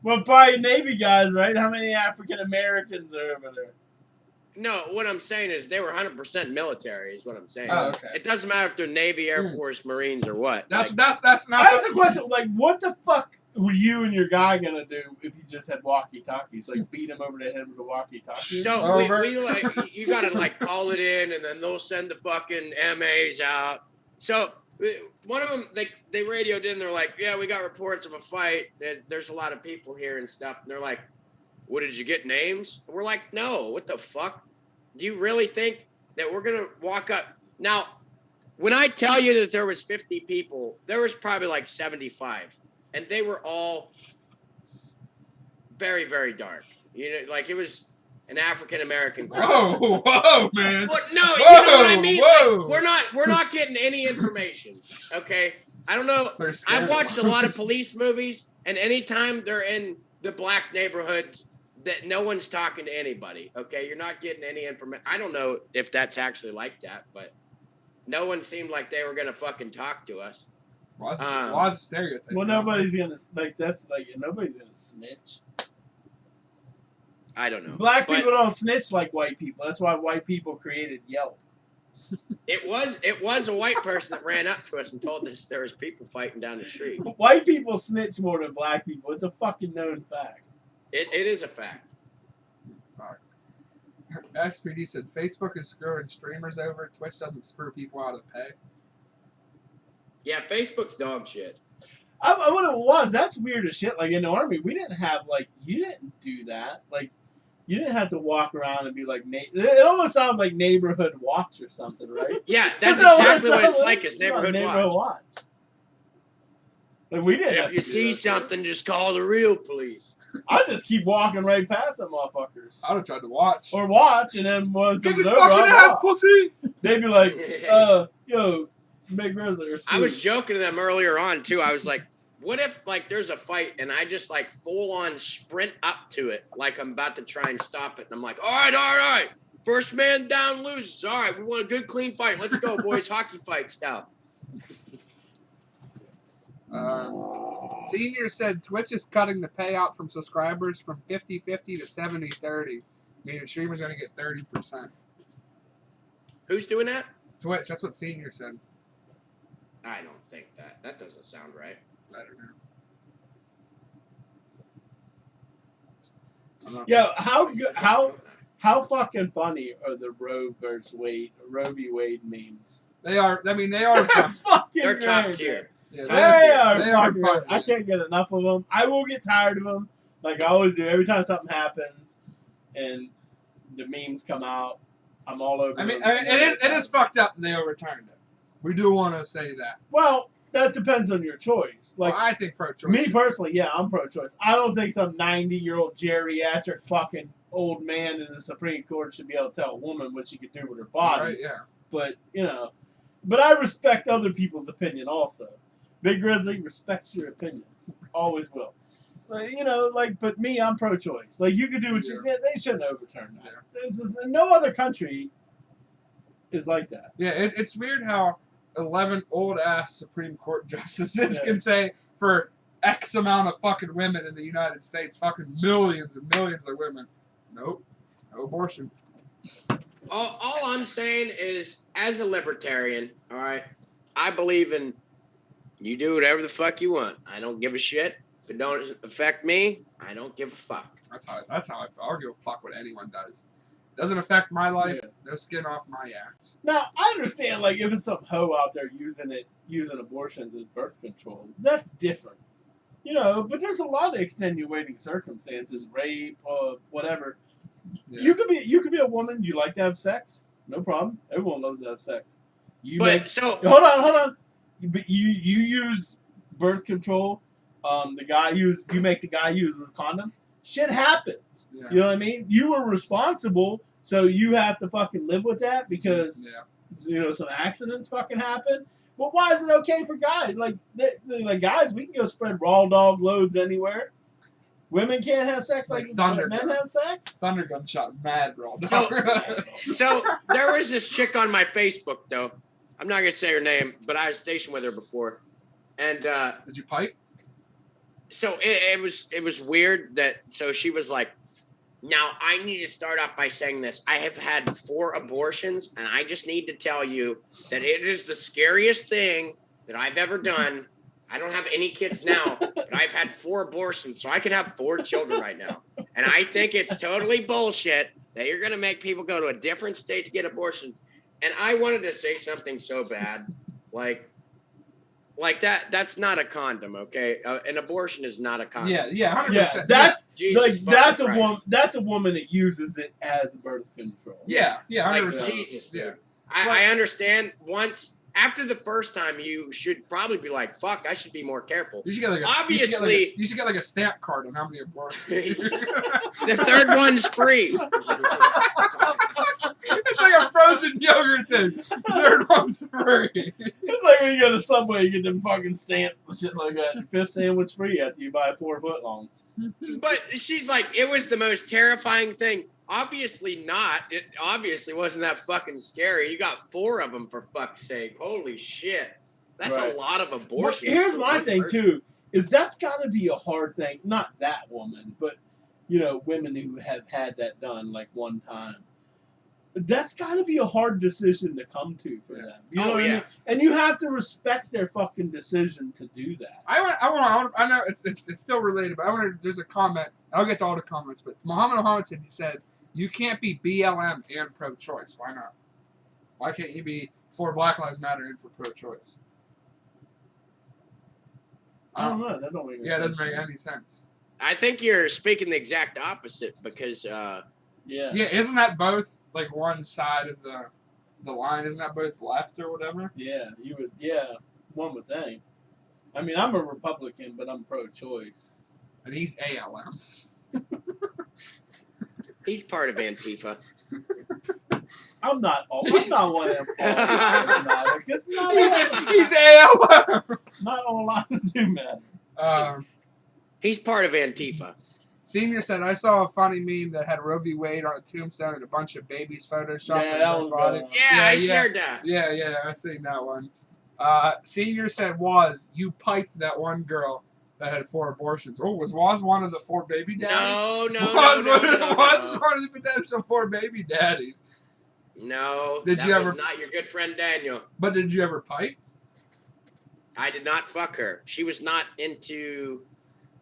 Speaker 3: Well, probably Navy guys, right? How many African Americans are over there?
Speaker 2: No, what I'm saying is they were 100% military is what I'm saying.
Speaker 1: Oh, okay.
Speaker 2: It doesn't matter if they're Navy, Air Force, Marines, or what.
Speaker 1: That's
Speaker 2: Like,
Speaker 1: not...
Speaker 3: That's the question. Like, what the fuck were you and your guy gonna do if you just had walkie-talkies? Like, beat him over the head with a walkie-talkie?
Speaker 2: so we like, you gotta like call it in, and then they'll send the fucking MAs out. So one of them, they radioed in. They're like, yeah, we got reports of a fight. There's a lot of people here and stuff. And they're like, what, did you get names? We're like, no, what the fuck? Do you really think that we're going to walk up? Now, when I tell you that there was 50 people, there was probably like 75. And they were all very, very dark. You know, like it was an African-American group.
Speaker 1: Whoa, man.
Speaker 2: But no,
Speaker 1: Whoa,
Speaker 2: you know what I mean?
Speaker 1: whoa.
Speaker 2: Like, we're not getting any information, okay? I don't know. I've watched a lot of police movies, and anytime they're in the black neighborhoods, that no one's talking to anybody, okay? You're not getting any information. I don't know if that's actually like that, but no one seemed like they were going to fucking talk to us.
Speaker 1: Why is it stereotype?
Speaker 3: Well, nobody's gonna nobody's gonna snitch.
Speaker 2: I don't know.
Speaker 3: Black people don't snitch like white people. That's why white people created Yelp.
Speaker 2: It was a white person that ran up to us and told us there was people fighting down the street.
Speaker 3: White people snitch more than black people. It's a fucking known fact.
Speaker 2: It is a fact.
Speaker 1: SPD said Facebook is screwing streamers over. Twitch doesn't screw people out of pay.
Speaker 2: Yeah, Facebook's dog shit.
Speaker 3: What it was, that's weird as shit. Like in the Army, we didn't have you didn't do that. Like you didn't have to walk around and be like, it almost sounds like Neighborhood Watch or something, right?
Speaker 2: Yeah, that's exactly what it's like. Is Neighborhood Watch.
Speaker 3: Like we didn't.
Speaker 2: If you see something, just call the real police.
Speaker 3: I just keep walking right past them motherfuckers.
Speaker 1: I would have tried to watch.
Speaker 3: Or watch, and then once
Speaker 1: Kick
Speaker 3: it's
Speaker 1: his
Speaker 3: over,
Speaker 1: fucking ass, pussy!
Speaker 3: they'd be like, yo, Big Grizzly or Steve.
Speaker 2: I was joking to them earlier on, too. I was like, what if, there's a fight, and I just, full-on sprint up to it, like I'm about to try and stop it, and I'm like, all right. First man down loses. All right, we want a good, clean fight. Let's go, boys. Hockey fight style.
Speaker 1: Senior said Twitch is cutting the payout from subscribers from 50-50 to 70-30, meaning streamers are going to get 30%.
Speaker 2: Who's doing that?
Speaker 1: Twitch, that's what Senior said.
Speaker 2: I don't think that. That doesn't sound right.
Speaker 1: I don't know.
Speaker 3: Yeah, how fucking funny are the Roe v. Wade memes?
Speaker 1: They are. I mean, they are fun.
Speaker 3: Fucking
Speaker 2: They're top
Speaker 3: great.
Speaker 2: tier.
Speaker 1: Yeah,
Speaker 3: They are
Speaker 1: fun.
Speaker 3: fun. I can't get enough of them. I will get tired of them, like I always do. Every time something happens, and the memes come out, I'm all over.
Speaker 1: I mean,
Speaker 3: them.
Speaker 1: it is fucked up, and they overturned it. We do want to say that.
Speaker 3: Well, that depends on your choice. Like
Speaker 1: I think pro-choice.
Speaker 3: me personally, yeah, I'm pro-choice. I don't think some 90-year-old geriatric fucking old man in the Supreme Court should be able to tell a woman what she could do with her body.
Speaker 1: Right, yeah.
Speaker 3: But but I respect other people's opinion also. Big Grizzly respects your opinion, always will. But me, I'm pro-choice. Like you could do what you. They shouldn't overturn that.
Speaker 1: Yeah.
Speaker 3: No other country is like that.
Speaker 1: Yeah, it's weird how 11 old ass Supreme Court justices
Speaker 3: Yeah.
Speaker 1: can say for X amount of fucking women in the United States, fucking millions and millions of women. Nope. No abortion.
Speaker 2: All I'm saying is, as a libertarian, all right, I believe in you do whatever the fuck you want. I don't give a shit. If it don't affect me, I don't give a fuck.
Speaker 1: That's how I feel. I don't give a fuck what anyone does. Doesn't affect my life.
Speaker 3: Yeah.
Speaker 1: No skin off my ass.
Speaker 3: Now, I understand, like, if it's some hoe out there using abortions as birth control, that's different. You know, but there's a lot of extenuating circumstances, rape, whatever.
Speaker 1: Yeah.
Speaker 3: You could be a woman, you like to have sex, no problem. Everyone loves to have sex. You
Speaker 2: So
Speaker 3: hold on. You use birth control. You make the guy use a condom. Shit happens.
Speaker 1: Yeah.
Speaker 3: You know what I mean? You were responsible, so you have to fucking live with that because some accidents fucking happen. But why is it okay for guys? Like guys, we can go spread raw dog loads anywhere. Women can't have sex like
Speaker 1: Thunder
Speaker 3: men
Speaker 1: Gun.
Speaker 3: have sex.
Speaker 1: Thunder Gun shot mad raw.
Speaker 2: So there was this chick on my Facebook, though. I'm not gonna say her name, but I was stationed with her before, and
Speaker 1: Did you pipe?
Speaker 2: so it was weird that so she was like, now I need to start off by saying this. I have had 4 abortions, and I just need to tell you that it is the scariest thing that I've ever done. I don't have any kids now, but I've had 4 abortions, so I could have 4 children right now. And I think it's totally bullshit that you're gonna make people go to a different state to get abortions. And I wanted to say something so bad, like that's not a condom, okay? An abortion is not a condom.
Speaker 1: Yeah, 100%.
Speaker 3: Yeah, that's
Speaker 2: Jesus
Speaker 3: that's a
Speaker 2: fucking
Speaker 3: woman. That's a woman that uses it as birth control.
Speaker 1: Yeah,
Speaker 2: Like
Speaker 1: 100%.
Speaker 2: Jesus, dude.
Speaker 1: Yeah.
Speaker 2: I understand once. After the first time, you should probably be like, "Fuck, I should be more careful."
Speaker 1: You should get like a
Speaker 2: Obviously-
Speaker 1: you should get like a stamp card on how many abortions.
Speaker 2: The third one's free.
Speaker 1: It's like a frozen yogurt thing. Third one's free.
Speaker 3: It's like when you go to Subway, you get them fucking stamps and shit like that. Your 5th sandwich free after you buy 4 footlongs.
Speaker 2: But she's like, it was the most terrifying thing. Obviously not. It obviously wasn't that fucking scary. You got 4 of them, for fuck's sake. Holy shit. That's
Speaker 3: Right.
Speaker 2: a lot of
Speaker 3: But
Speaker 2: abortions.
Speaker 3: here's
Speaker 2: for
Speaker 3: my
Speaker 2: one
Speaker 3: thing
Speaker 2: person.
Speaker 3: too: is that's got to be a hard thing. Not that woman, but women who have had that done like one time. That's got to be a hard decision to come to for them. You know what I mean? And you have to respect their fucking decision to do that.
Speaker 1: I know it's still related, but there's a comment. I'll get to all the comments, but Muhammad said you can't be BLM and pro-choice. Why not? Why can't you be for Black Lives Matter and for pro-choice?
Speaker 3: I don't know. That don't make
Speaker 1: Yeah, it
Speaker 3: sense.
Speaker 1: doesn't make any sense.
Speaker 2: I think you're speaking the exact opposite because
Speaker 3: Yeah.
Speaker 1: Yeah, isn't that both like one side of the line? Isn't that both left or whatever?
Speaker 3: Yeah. You would. Yeah. One would think. I mean, I'm a Republican, but I'm pro-choice.
Speaker 1: And he's ALM.
Speaker 2: he's part of Antifa.
Speaker 3: I'm not one of them. Because
Speaker 1: He's ALM.
Speaker 3: not all lives do matter.
Speaker 2: He's part of Antifa.
Speaker 1: Senior said, I saw a funny meme that had Roe v. Wade on a tombstone and a bunch of babies photoshopped
Speaker 3: Yeah,
Speaker 1: in
Speaker 3: that
Speaker 1: their
Speaker 3: was
Speaker 1: body.
Speaker 3: good.
Speaker 2: Yeah, I shared that.
Speaker 1: Yeah, I seen that one. Senior said, you piped that one girl that had 4 abortions. Oh, was one of the 4 baby daddies?
Speaker 2: No.
Speaker 1: Was one of the potential 4 baby daddies.
Speaker 2: No,
Speaker 1: Did
Speaker 2: that
Speaker 1: you
Speaker 2: was
Speaker 1: ever-
Speaker 2: not your good friend Daniel.
Speaker 1: But did you ever pipe?
Speaker 2: I did not fuck her. She was not into.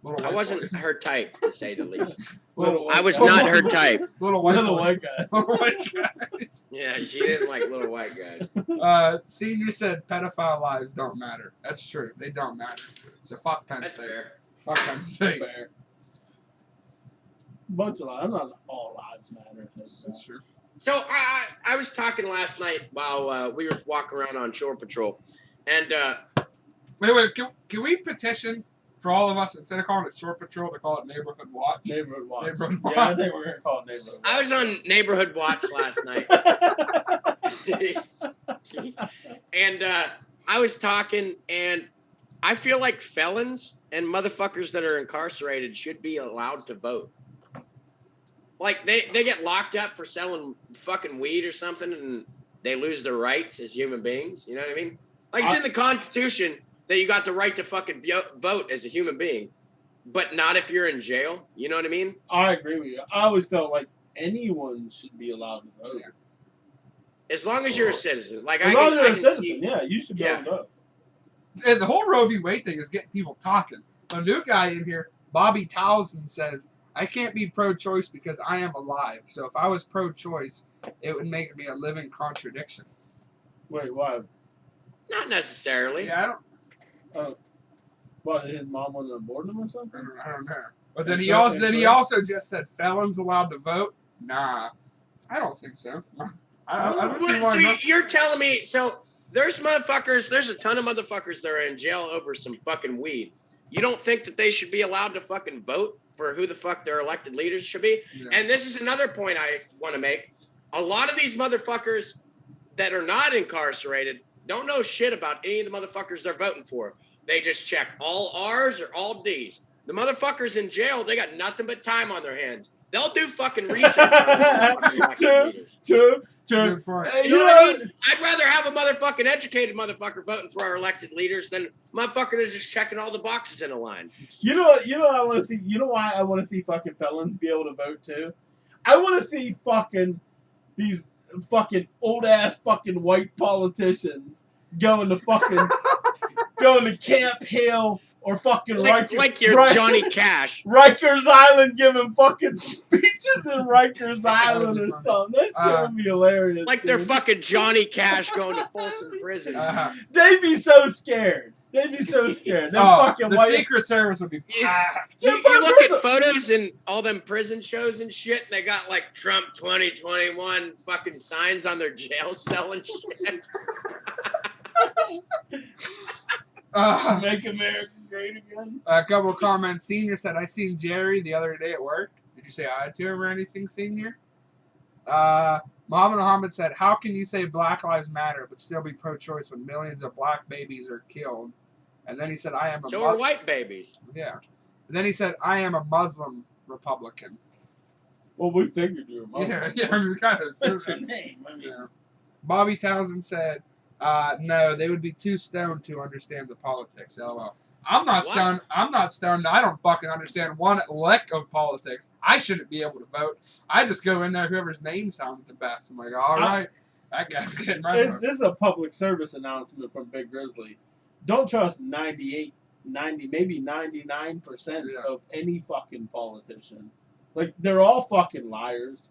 Speaker 1: Little
Speaker 2: I
Speaker 1: white
Speaker 2: wasn't
Speaker 1: boys.
Speaker 2: her type, to say the least.
Speaker 3: Little
Speaker 2: I was
Speaker 3: white
Speaker 2: not
Speaker 3: guys.
Speaker 2: her type.
Speaker 1: Little white
Speaker 3: Little
Speaker 1: boys.
Speaker 3: white guys.
Speaker 1: Little white guys.
Speaker 2: Yeah, she didn't like little white guys.
Speaker 1: Senior said pedophile lives don't matter. That's true. They don't matter. So fuck Penn
Speaker 2: That's
Speaker 1: State.
Speaker 2: fair.
Speaker 1: Fuck Penn State.
Speaker 3: Fair. Bunch of lives. Not all lives matter.
Speaker 1: That's true.
Speaker 2: So I was talking last night while we were walking around on Shore Patrol, and
Speaker 1: Wait. Can we petition for all of us, instead of calling it Shore Patrol, to call it Neighborhood Watch?
Speaker 3: Neighborhood watch.
Speaker 1: Neighborhood
Speaker 3: Yeah, I
Speaker 1: watch.
Speaker 3: think we're gonna call it neighborhood watch.
Speaker 2: I was on Neighborhood Watch last night, and I was talking, and I feel like felons and motherfuckers that are incarcerated should be allowed to vote. Like they get locked up for selling fucking weed or something, and they lose their rights as human beings. You know what I mean? Like, it's in the Constitution that you got the right to fucking vote as a human being, but not if you're in jail. You know what I mean?
Speaker 3: I agree with you. I always felt like anyone should be allowed to vote.
Speaker 2: As long as you're a citizen. Like,
Speaker 3: As long as you're a citizen,
Speaker 2: see,
Speaker 3: yeah, you should be able to vote.
Speaker 1: And the whole Roe v. Wade thing is getting people talking. A new guy in here, Bobby Townsend, says, I can't be pro-choice because I am alive. So if I was pro-choice, it would make me a living contradiction.
Speaker 3: Wait, why?
Speaker 2: not necessarily.
Speaker 1: Yeah, I don't.
Speaker 3: What, his mom wasn't aboard him or something?
Speaker 1: I don't know. But then he also just said felons allowed to vote. Nah, I don't think so. I don't see why not.
Speaker 2: You're telling me so? There's motherfuckers. There's a ton of motherfuckers that are in jail over some fucking weed. You don't think that they should be allowed to fucking vote for who the fuck their elected leaders should be? Yeah. And this is another point I want to make. A lot of these motherfuckers that are not incarcerated don't know shit about any of the motherfuckers they're voting for. They just check all R's or all D's. The motherfuckers in jail, they got nothing but time on their hands. They'll do fucking research.
Speaker 3: True.
Speaker 1: Hey,
Speaker 2: you know what I mean? I'd rather have a motherfucking educated motherfucker voting for our elected leaders than motherfucker that's just checking all the boxes in a line.
Speaker 3: You know what I want to see? You know why I want to see fucking felons be able to vote too? I want to see fucking these fucking old ass fucking white politicians going to Camp Hill or fucking
Speaker 2: like your Johnny Cash.
Speaker 3: Rikers Island giving fucking speeches in Rikers Island or something. That shit would be hilarious.
Speaker 2: Like they're fucking Johnny Cash going to Folsom Prison.
Speaker 3: They'd be so scared. They'd be so scared.
Speaker 1: The Secret Service would be packed.
Speaker 2: You look at photos in all them prison shows and shit, and they got like Trump 2021 fucking signs on their jail cell and shit.
Speaker 3: Make America great again.
Speaker 1: A couple of comments. Senior said, I seen Jerry the other day at work. Did you say hi to him or anything, Senior? Muhammad said, how can you say Black Lives Matter but still be pro-choice when millions of black babies are killed? And then he said, I am a...
Speaker 2: So are white babies.
Speaker 1: Yeah. And then he said, I am a Muslim Republican.
Speaker 3: Well, we figured you were Muslim.
Speaker 1: Yeah, I mean, kind of.
Speaker 3: That's your name. I mean.
Speaker 1: Yeah. Bobby Townsend said, no, they would be too stoned to understand the politics. LOL. I'm not stoned. I'm not stoned. I don't fucking understand one lick of politics. I shouldn't be able to vote. I just go in there, whoever's name sounds the best. I'm like, all right, that guy's getting my vote.
Speaker 3: This is a public service announcement from Big Grizzly. Don't trust 98, 90, maybe 99% of any fucking politician. Like, they're all fucking liars.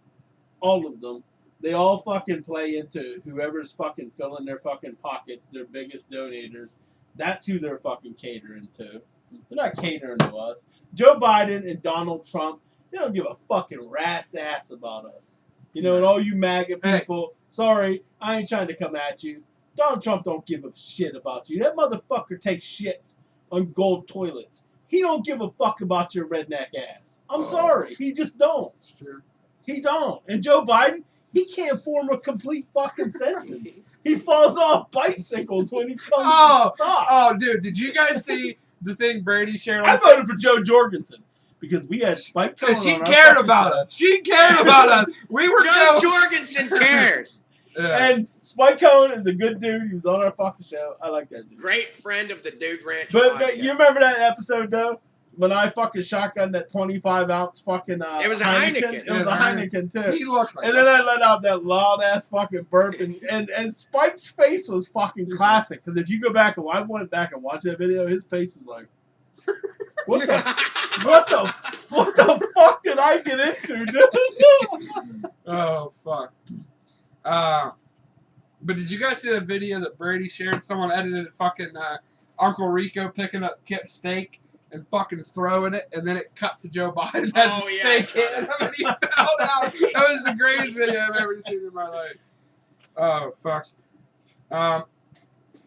Speaker 3: All of them. They all fucking play into whoever's fucking filling their fucking pockets, their biggest donators. That's who they're fucking catering to. They're not catering to us. Joe Biden and Donald Trump, they don't give a fucking rat's ass about us. You know, and all you MAGA people, sorry, I ain't trying to come at you. Donald Trump don't give a shit about you. That motherfucker takes shits on gold toilets. He don't give a fuck about your redneck ass. I'm sorry. He just don't.
Speaker 1: It's true.
Speaker 3: He don't. And Joe Biden, he can't form a complete fucking sentence. He falls off bicycles when he comes to stop.
Speaker 1: Oh, dude, did you guys see the thing Brady shared?
Speaker 3: I voted for Joe Jorgensen because we had Spike Cohen.
Speaker 1: Because she cared about us. She cared about us. We were
Speaker 2: Joe Jorgensen cares.
Speaker 3: Yeah. And Spike Cohen is a good dude. He was on our fucking show. I like that dude.
Speaker 2: Great friend of the Dude Ranch.
Speaker 3: But you remember that episode, though? When I fucking shotgunned that 25-ounce fucking
Speaker 2: it was a Heineken.
Speaker 3: It was a Heineken, too.
Speaker 1: He looked like
Speaker 3: and then I let out that loud-ass fucking burp. And Spike's face was fucking classic. Because if you go back and I went back and watched that video, his face was like, what the fuck did I get into, dude?
Speaker 1: Oh, fuck. But did you guys see the video that Brady shared? Someone edited fucking Uncle Rico picking up Kip's steak and fucking throwing it, and then it cut to Joe Biden had the steak hit him and he fell out. That was the greatest video I've ever seen in my life. Oh, fuck.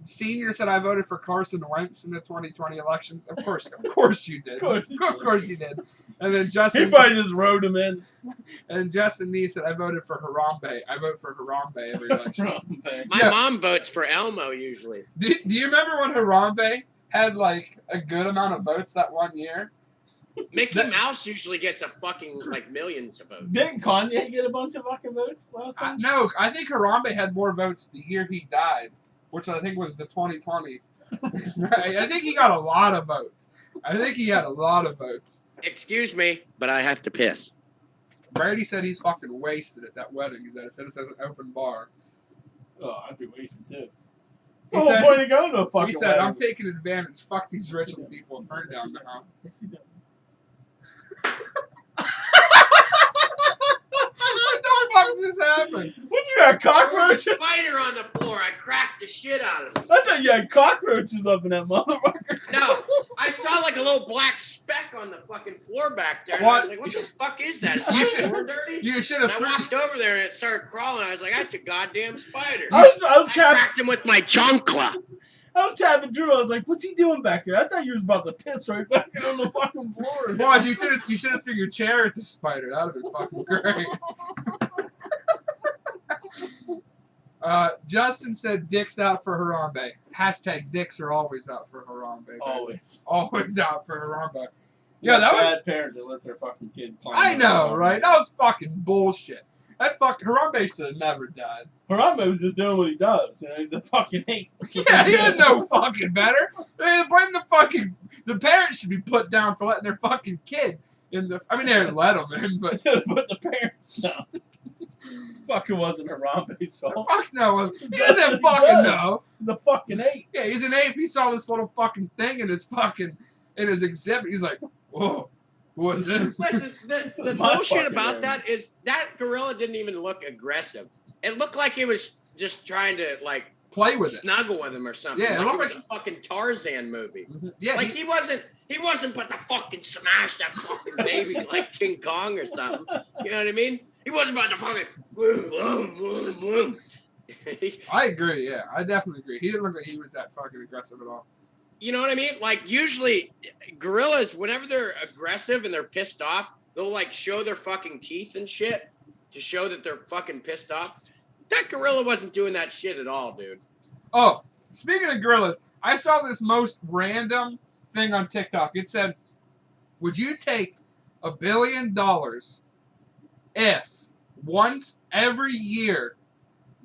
Speaker 1: Senior said I voted for Carson Wentz in the 2020 elections. Of course you did. Of course you did. And then Justin...
Speaker 3: He probably just wrote him in.
Speaker 1: And Justin Nee said I voted for Harambe. I vote for Harambe every election.
Speaker 2: My mom votes for Elmo usually.
Speaker 1: Do you remember when Harambe had like a good amount of votes that one year?
Speaker 2: Mickey Mouse usually gets a fucking like millions of votes.
Speaker 3: Didn't Kanye get a bunch of fucking votes last time?
Speaker 1: No, I think Harambe had more votes the year he died. which I think was the 2020. I think he got a lot of votes. I think he had a lot of votes.
Speaker 2: Excuse me, but I have to piss.
Speaker 1: Brady said he's fucking wasted at that wedding. He said it's an open bar.
Speaker 3: Oh, I'd be wasted too.
Speaker 1: He
Speaker 3: So the
Speaker 1: said-
Speaker 3: whole point of going to a fucking
Speaker 1: He said, I'm
Speaker 3: wedding.
Speaker 1: taking advantage. Fuck these rich people and burn down the house.
Speaker 3: What's he doing?
Speaker 1: What the fuck just happened?
Speaker 3: What you got,
Speaker 2: There was a
Speaker 3: cockroaches?
Speaker 2: spider on the floor. I cracked the shit out of him.
Speaker 3: I thought you had cockroaches up in that motherfucker.
Speaker 2: No, I saw like a little black speck on the fucking floor back there. And
Speaker 1: What?
Speaker 2: I was like, what the fuck is that? Is
Speaker 1: You
Speaker 2: my
Speaker 1: should-
Speaker 2: floor dirty?
Speaker 1: You should
Speaker 2: And
Speaker 1: have
Speaker 2: I walked over there and it started crawling. I was like, that's a goddamn spider.
Speaker 3: I was
Speaker 2: I
Speaker 3: tapping.
Speaker 2: cracked him with my chancla.
Speaker 3: I was tapping Drew. I was like, "What's he doing back there?" I thut you was about to piss right back on the fucking floor.
Speaker 1: Boys, you should have threw your chair at the spider. That would have been fucking great. Justin said dicks out for Harambe. Hashtag dicks are always out for Harambe. baby.
Speaker 3: Always.
Speaker 1: Always out for Harambe.
Speaker 3: You're
Speaker 1: Yeah,
Speaker 3: a
Speaker 1: that
Speaker 3: bad
Speaker 1: was.
Speaker 3: parent that let their fucking kid climb.
Speaker 1: I
Speaker 3: up
Speaker 1: know,
Speaker 3: the
Speaker 1: right? That was fucking bullshit. That fucking Harambe should have never died.
Speaker 3: Harambe was just doing what he does. You know, he's a fucking ape.
Speaker 1: Yeah, he didn't know fucking better. They blame the parents should be put down for letting their fucking kid in the. I mean, they didn't let him in,
Speaker 3: I
Speaker 1: but
Speaker 3: should have put the parents down. Fucking wasn't Harambe's fault.
Speaker 1: fuck no, he
Speaker 3: That's
Speaker 1: doesn't
Speaker 3: what he
Speaker 1: fucking
Speaker 3: does.
Speaker 1: know.
Speaker 3: The fucking ape.
Speaker 1: Yeah, he's an ape. He saw this little fucking thing in his exhibit. He's like, whoa, what's this?
Speaker 2: Listen, the
Speaker 3: My
Speaker 2: bullshit
Speaker 3: fucking
Speaker 2: about
Speaker 3: area.
Speaker 2: that is that gorilla didn't even look aggressive. It looked like it was just trying to like
Speaker 1: Play with it.
Speaker 2: snuggle with him or something.
Speaker 1: Yeah, it
Speaker 2: like
Speaker 1: looked
Speaker 2: it was a fucking Tarzan movie.
Speaker 1: Yeah,
Speaker 2: Like he wasn't but to fucking smash that fucking baby like King Kong or something. You know what I mean? He wasn't about to fucking
Speaker 1: I agree. Yeah, I definitely agree. He didn't look like he was that fucking aggressive at all.
Speaker 2: You know what I mean? Like usually gorillas, whenever they're aggressive and they're pissed off, they'll like show their fucking teeth and shit to show that they're fucking pissed off. That gorilla wasn't doing that shit at all, dude.
Speaker 1: Oh, speaking of gorillas, I saw this most random thing on TikTok. It said, would you take $1 billion if once every year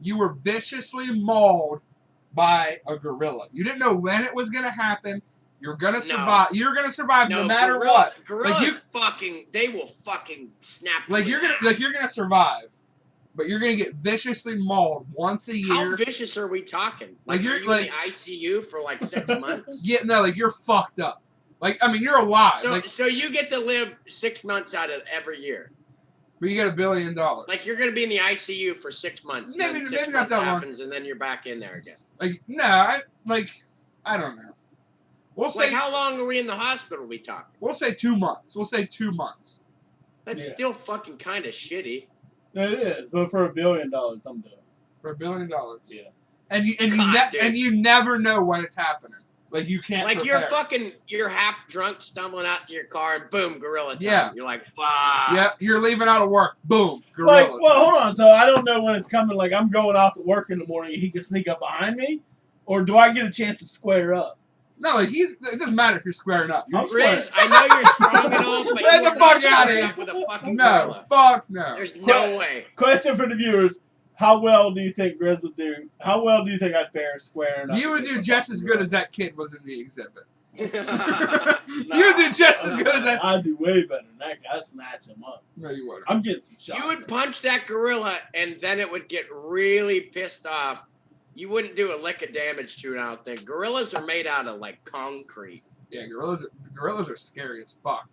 Speaker 1: you were viciously mauled by a gorilla? You didn't know when it was going to happen. You're going to survive. You're going to survive no matter what.
Speaker 2: Gorillas they will fucking snap.
Speaker 1: Like you're going to survive. But you're going to get viciously mauled once a
Speaker 2: How
Speaker 1: year.
Speaker 2: vicious are we talking?
Speaker 1: Like,
Speaker 2: Like
Speaker 1: you're-
Speaker 2: you're in the ICU for like 6 months.
Speaker 1: Yeah, no, like you're fucked up. Like, I mean, you're alive.
Speaker 2: So you get to live 6 months out of every year.
Speaker 1: But you get $1 billion.
Speaker 2: Like you're gonna be in the ICU for 6 months.
Speaker 1: Maybe-
Speaker 2: and then
Speaker 1: maybe
Speaker 2: 6
Speaker 1: not
Speaker 2: months
Speaker 1: that long.
Speaker 2: happens, and then you're back in there again.
Speaker 1: Like, no, I don't know. We'll
Speaker 2: Like
Speaker 1: say
Speaker 2: how long are we in the hospital? We talking?
Speaker 1: 2 months. We'll say 2 months.
Speaker 2: That's
Speaker 3: Yeah.
Speaker 2: still fucking kind of shitty.
Speaker 3: It is, but for $1 billion, I'm doing it.
Speaker 1: For $1 billion.
Speaker 3: Yeah.
Speaker 1: And
Speaker 2: God, dude.
Speaker 1: you never know when it's happening. Like you can't.
Speaker 2: Like
Speaker 1: prepare.
Speaker 2: you're half drunk, stumbling out to your car, and boom, gorilla time.
Speaker 1: Yeah.
Speaker 2: You're like, fuck.
Speaker 1: Yeah, you're leaving out of work. Boom.
Speaker 3: Like,
Speaker 1: Gorilla.
Speaker 3: well, hold on. So I don't know when it's coming. Like, I'm going off to work in the morning and he can sneak up behind me? Or do I get a chance to square up?
Speaker 1: No, like it doesn't matter if you're squaring up.
Speaker 3: I'm
Speaker 2: Riz, I know you're strong and all, but
Speaker 1: Get
Speaker 2: you
Speaker 1: the
Speaker 2: are
Speaker 1: fuck
Speaker 2: not
Speaker 1: outta
Speaker 2: squaring
Speaker 1: here.
Speaker 2: up with a fucking
Speaker 1: No,
Speaker 2: gorilla.
Speaker 1: fuck no.
Speaker 2: There's no way.
Speaker 3: Question for the viewers. How well do you think Grizz would do? How well do you think I'd fare squaring up?
Speaker 1: You would do
Speaker 3: against a
Speaker 1: just
Speaker 3: fucking
Speaker 1: as good
Speaker 3: gorilla?
Speaker 1: as that kid was in the exhibit.
Speaker 3: Nah,
Speaker 1: You would do just as good as that.
Speaker 3: I'd do way better than that guy. I'd snatch him up.
Speaker 1: No, you wouldn't.
Speaker 3: I'm getting some shots.
Speaker 2: You would punch that gorilla, and then it would get really pissed off. You wouldn't do a lick of damage to it, I don't think. Gorillas are made out of, like, concrete.
Speaker 1: Yeah, gorillas are scary as fuck.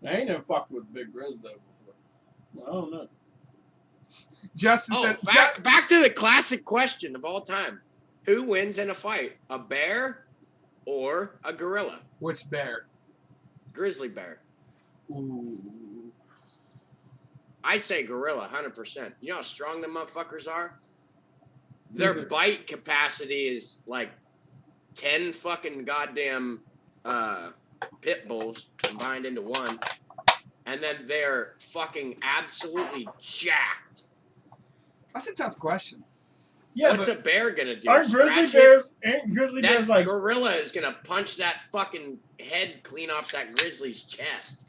Speaker 3: I ain't never fucked with a big Grizz though before. I don't know.
Speaker 1: Justin
Speaker 2: Oh,
Speaker 1: said.
Speaker 2: back to the classic question of all time. Who wins in a fight? A bear or a gorilla?
Speaker 1: Which bear?
Speaker 2: Grizzly bear.
Speaker 1: Ooh.
Speaker 2: I say gorilla, 100%. You know how strong them motherfuckers are? Their
Speaker 3: These are-
Speaker 2: bite capacity is like 10 fucking goddamn pit bulls combined into one. And then they're fucking absolutely jacked.
Speaker 1: That's a tough question.
Speaker 3: Yeah,
Speaker 2: What's
Speaker 3: but
Speaker 2: a bear gonna do?
Speaker 3: aren't grizzly
Speaker 2: Scratch it?
Speaker 3: bears? Ain't grizzly
Speaker 2: That
Speaker 3: bears like?
Speaker 2: gorilla is gonna punch that fucking head clean off that grizzly's chest.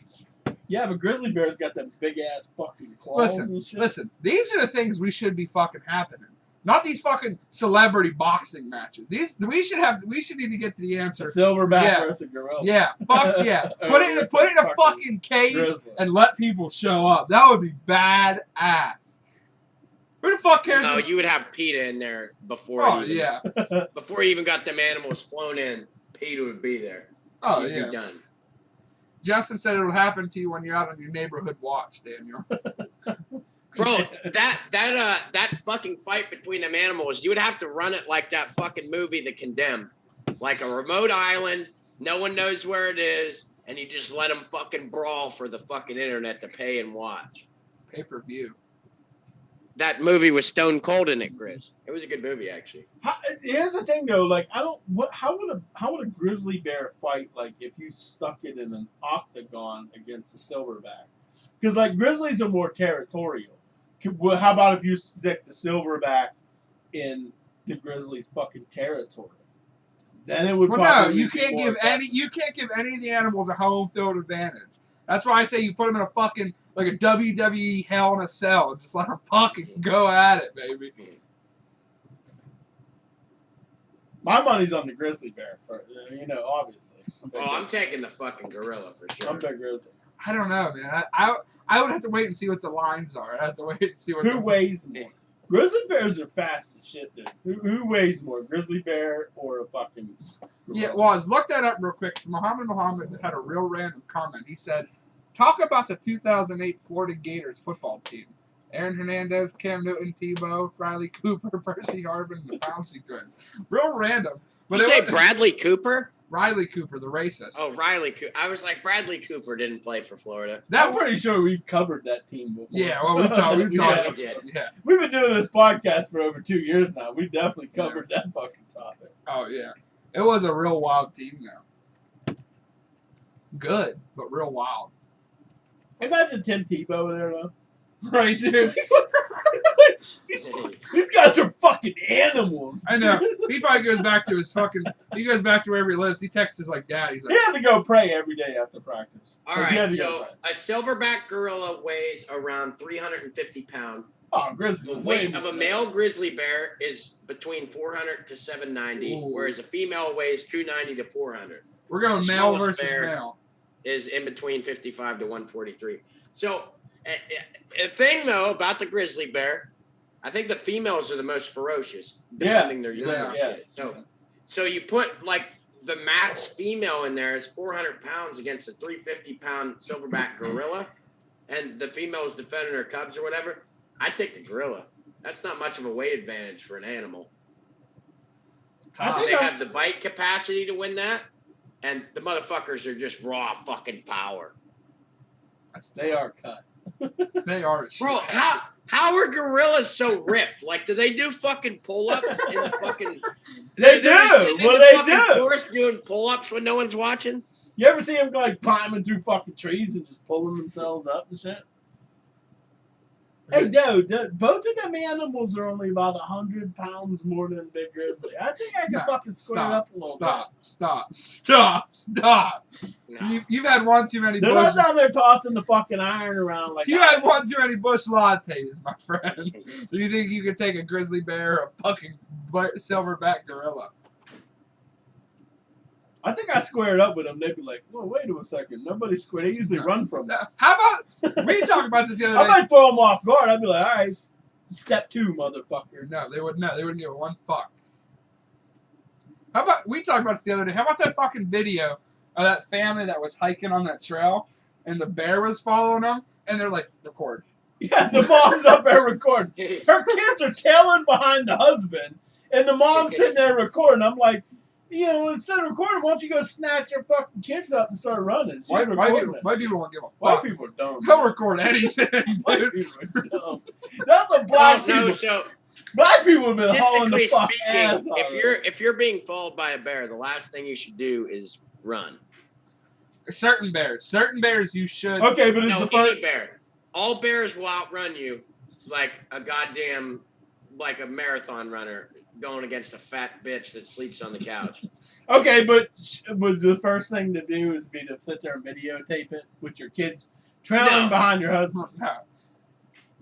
Speaker 3: Yeah, but grizzly bears got them big ass fucking claws and shit.
Speaker 1: Listen. These are the things we should be fucking happening. Not these fucking celebrity boxing matches. We should need to get to the answer.
Speaker 3: Silverback versus gorilla.
Speaker 1: Yeah, fuck yeah. Put it in a fucking cage
Speaker 3: grizzly.
Speaker 1: and let people show up. That would be badass. Who the fuck cares?
Speaker 2: No, you would have PETA in there before.
Speaker 1: Yeah.
Speaker 2: Before you even got them animals flown in, PETA would be there.
Speaker 1: Oh
Speaker 2: You'd
Speaker 1: yeah.
Speaker 2: Be done.
Speaker 1: Justin said it'll happen to you when you're out on your neighborhood watch, Daniel.
Speaker 2: Bro, that fucking fight between them animals, you would have to run it like that fucking movie, The Condemned. Like a remote island, no one knows where it is, and you just let them fucking brawl for the fucking internet to pay and watch.
Speaker 1: Pay-per-view.
Speaker 2: That movie was Stone Cold in it, Grizz. It was a good movie, actually.
Speaker 3: Here's the thing, though. Like, how would a grizzly bear fight? Like, if you stuck it in an octagon against a silverback? Because like grizzlies are more territorial. How about if you stick the silverback in the grizzly's fucking territory? Then it would.
Speaker 1: Well, no, you can't give any of the animals a home field advantage. That's why I say you put them in a fucking like a WWE Hell in a Cell and just let them fucking go at it, baby.
Speaker 3: My money's on the grizzly bear, obviously.
Speaker 2: I'm taking the fucking gorilla for sure.
Speaker 3: I'm big grizzly.
Speaker 1: I don't know, man. I would have to wait and see what the lines are. I have to wait and see what.
Speaker 3: Who weighs more? Grizzly bears are fast as shit, dude. Who weighs more, grizzly bear or a fucking? Gorilla?
Speaker 1: Yeah, well, I was looked that up real quick. Cause Muhammad had a real random comment. He said, "Talk about the 2008 Florida Gators football team: Aaron Hernandez, Cam Newton, Tebow, Riley Cooper, Percy Harvin, and the Pouncey twins." Real random. But
Speaker 2: you say Bradley Cooper?
Speaker 1: Riley Cooper, the racist.
Speaker 2: Oh, Riley Cooper. I was like, Bradley Cooper didn't play for Florida.
Speaker 3: I'm pretty sure we've covered that team before.
Speaker 1: Yeah, well, we've talked about
Speaker 2: it.
Speaker 1: Yeah.
Speaker 3: We've been doing this podcast for over 2 years now. We definitely covered that fucking topic.
Speaker 1: Oh, yeah. It was a real wild team, though. Good, but real wild.
Speaker 3: Imagine Tim Tebow there, though.
Speaker 1: Right, dude.
Speaker 3: These guys are fucking animals.
Speaker 1: I know. He probably goes back to his fucking. He goes back to wherever he lives. He texts his like dad. He's like,
Speaker 3: He had to go pray every day after practice.
Speaker 2: All
Speaker 3: Like, he had
Speaker 2: right,
Speaker 3: to go
Speaker 2: so
Speaker 3: pray.
Speaker 2: a silverback gorilla weighs around 350 pounds.
Speaker 3: Oh, grizzlies.
Speaker 2: The
Speaker 3: are way
Speaker 2: weight of
Speaker 3: more
Speaker 2: a
Speaker 3: than
Speaker 2: male
Speaker 3: that.
Speaker 2: grizzly bear is between 400 to 790,
Speaker 1: Ooh.
Speaker 2: whereas a female weighs 290 to 400.
Speaker 1: we're going
Speaker 2: The
Speaker 1: male
Speaker 2: smallest
Speaker 1: versus
Speaker 2: bear.
Speaker 1: male.
Speaker 2: Is in between 55 to 143. So, a thing though about the grizzly bear, I think the females are the most ferocious, defending their young and
Speaker 3: yeah.
Speaker 2: shit. So you put like the max female in there is 400 pounds against a 350-pound silverback gorilla, and the female's defending her cubs or whatever. I take the gorilla. That's not much of a weight advantage for an animal.
Speaker 3: I think
Speaker 2: They
Speaker 3: I'm-
Speaker 2: have the bite capacity to win that, and the motherfuckers are just raw fucking power.
Speaker 3: They are cut.
Speaker 1: They are.
Speaker 2: Bro, how are gorillas so ripped? Like, do they do fucking pull-ups in the fucking?
Speaker 3: They
Speaker 2: They're just
Speaker 3: do.
Speaker 2: sitting in
Speaker 3: Well,
Speaker 2: the
Speaker 3: they
Speaker 2: fucking
Speaker 3: do.
Speaker 2: forest doing pull-ups when no one's watching.
Speaker 3: You ever see them go like climbing through fucking trees and just pulling themselves up and shit? Hey, dude, both of them animals are only about 100 pounds more than a big grizzly. I think I can
Speaker 1: No,
Speaker 3: fucking square it up a little
Speaker 1: Stop.
Speaker 2: No.
Speaker 1: You've had one too many
Speaker 3: bit. They're not
Speaker 1: bush.
Speaker 3: down there tossing the fucking iron around like
Speaker 1: You
Speaker 3: I
Speaker 1: had one too many bush lattes, my friend. Do you think you could take a grizzly bear or a fucking silverback gorilla?
Speaker 3: I think I squared up with them. They'd be like, "Well, wait a second. Nobody squared. They usually run from us."
Speaker 1: How about we talked about this the other
Speaker 3: I
Speaker 1: day?
Speaker 3: might throw them off guard. I'd be like, "All right, step 2, motherfucker."
Speaker 1: No, they wouldn't. No, they wouldn't give it one fuck. How about we talked about this the other day? How about that fucking video of that family that was hiking on that trail and the bear was following them and they're like, record.
Speaker 3: Yeah, the mom's up there recording. Her kids are tailing behind the husband, and the mom's sitting there recording. I'm like, instead of recording, why don't you go snatch your fucking kids up and start running? She's
Speaker 1: White
Speaker 3: recording
Speaker 1: people
Speaker 3: that shit.
Speaker 1: won't give a
Speaker 3: White
Speaker 1: fuck.
Speaker 3: people are dumb.
Speaker 1: They'll record anything,
Speaker 3: White
Speaker 1: dude.
Speaker 3: people are dumb. That's what black
Speaker 2: No,
Speaker 3: people.
Speaker 2: so
Speaker 3: Black people have been hauling the
Speaker 2: statistically
Speaker 3: fuck ass
Speaker 2: speaking,
Speaker 3: out of it.
Speaker 2: if you're being followed by a bear, the last thing you should do is run.
Speaker 1: Certain bears you should.
Speaker 3: Okay, but it's
Speaker 2: No,
Speaker 3: the first.
Speaker 2: any bear. All bears will outrun you like a goddamn, like a marathon runner going against a fat bitch that sleeps on the couch.
Speaker 3: Okay, but the first thing to do is be to sit there and videotape it with your kids trailing
Speaker 2: No.
Speaker 3: behind your husband.
Speaker 1: No.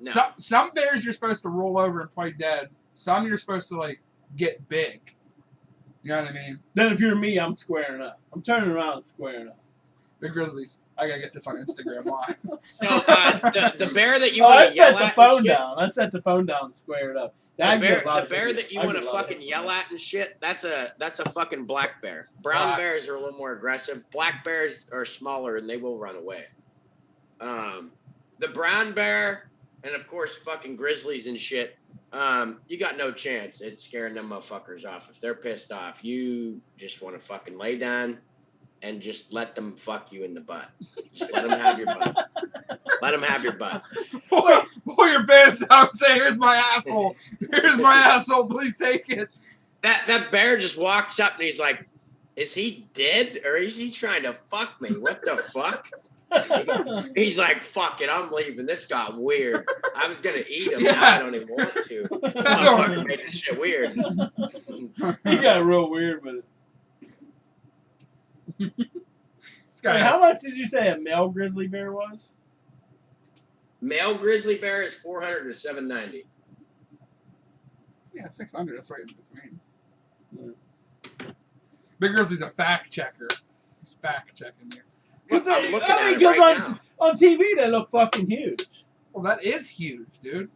Speaker 2: No.
Speaker 1: Some bears you're supposed to roll over and play dead Some you're supposed to like get big. You know what I mean?
Speaker 3: Then if you're me, I'm squaring up. I'm turning around and squaring up.
Speaker 1: Big Grizzlies. I gotta get this on Instagram Live.
Speaker 2: So the bear that you
Speaker 3: Oh,
Speaker 2: want
Speaker 3: I
Speaker 2: to yell
Speaker 3: set the
Speaker 2: at.
Speaker 3: phone
Speaker 2: and shit,
Speaker 3: down. I set the phone down and squared up.
Speaker 2: The bear that you want to fucking yell at and shit, that's a fucking black bear. Brown bears are a little more aggressive. Black bears are smaller and they will run away. The brown bear and of course fucking grizzlies and shit, you got no chance at scaring them motherfuckers off. If they're pissed off, you just want to fucking lay down and just let them fuck you in the butt. Just let them have your butt. Let them have your butt.
Speaker 1: Pull your pants out and say, "Here's my asshole. Here's my asshole. Please take it."
Speaker 2: That bear just walks up and he's like, "Is he dead or is he trying to fuck me? What the fuck?" He's like, "Fuck it, I'm leaving. This got weird. I was gonna eat him. Now I don't even want to. Motherfucker made this shit weird."
Speaker 3: He got real weird with it.
Speaker 1: Wait,
Speaker 3: how much did you say a male grizzly bear was?
Speaker 2: Male grizzly bear is $400 to $790.
Speaker 1: Yeah, 600. That's right in between. Big Grizzly's a fact checker. He's fact checking you.
Speaker 3: Because
Speaker 2: I'm looking at it right now.
Speaker 3: on TV they look fucking huge.
Speaker 1: Well, that is huge, dude.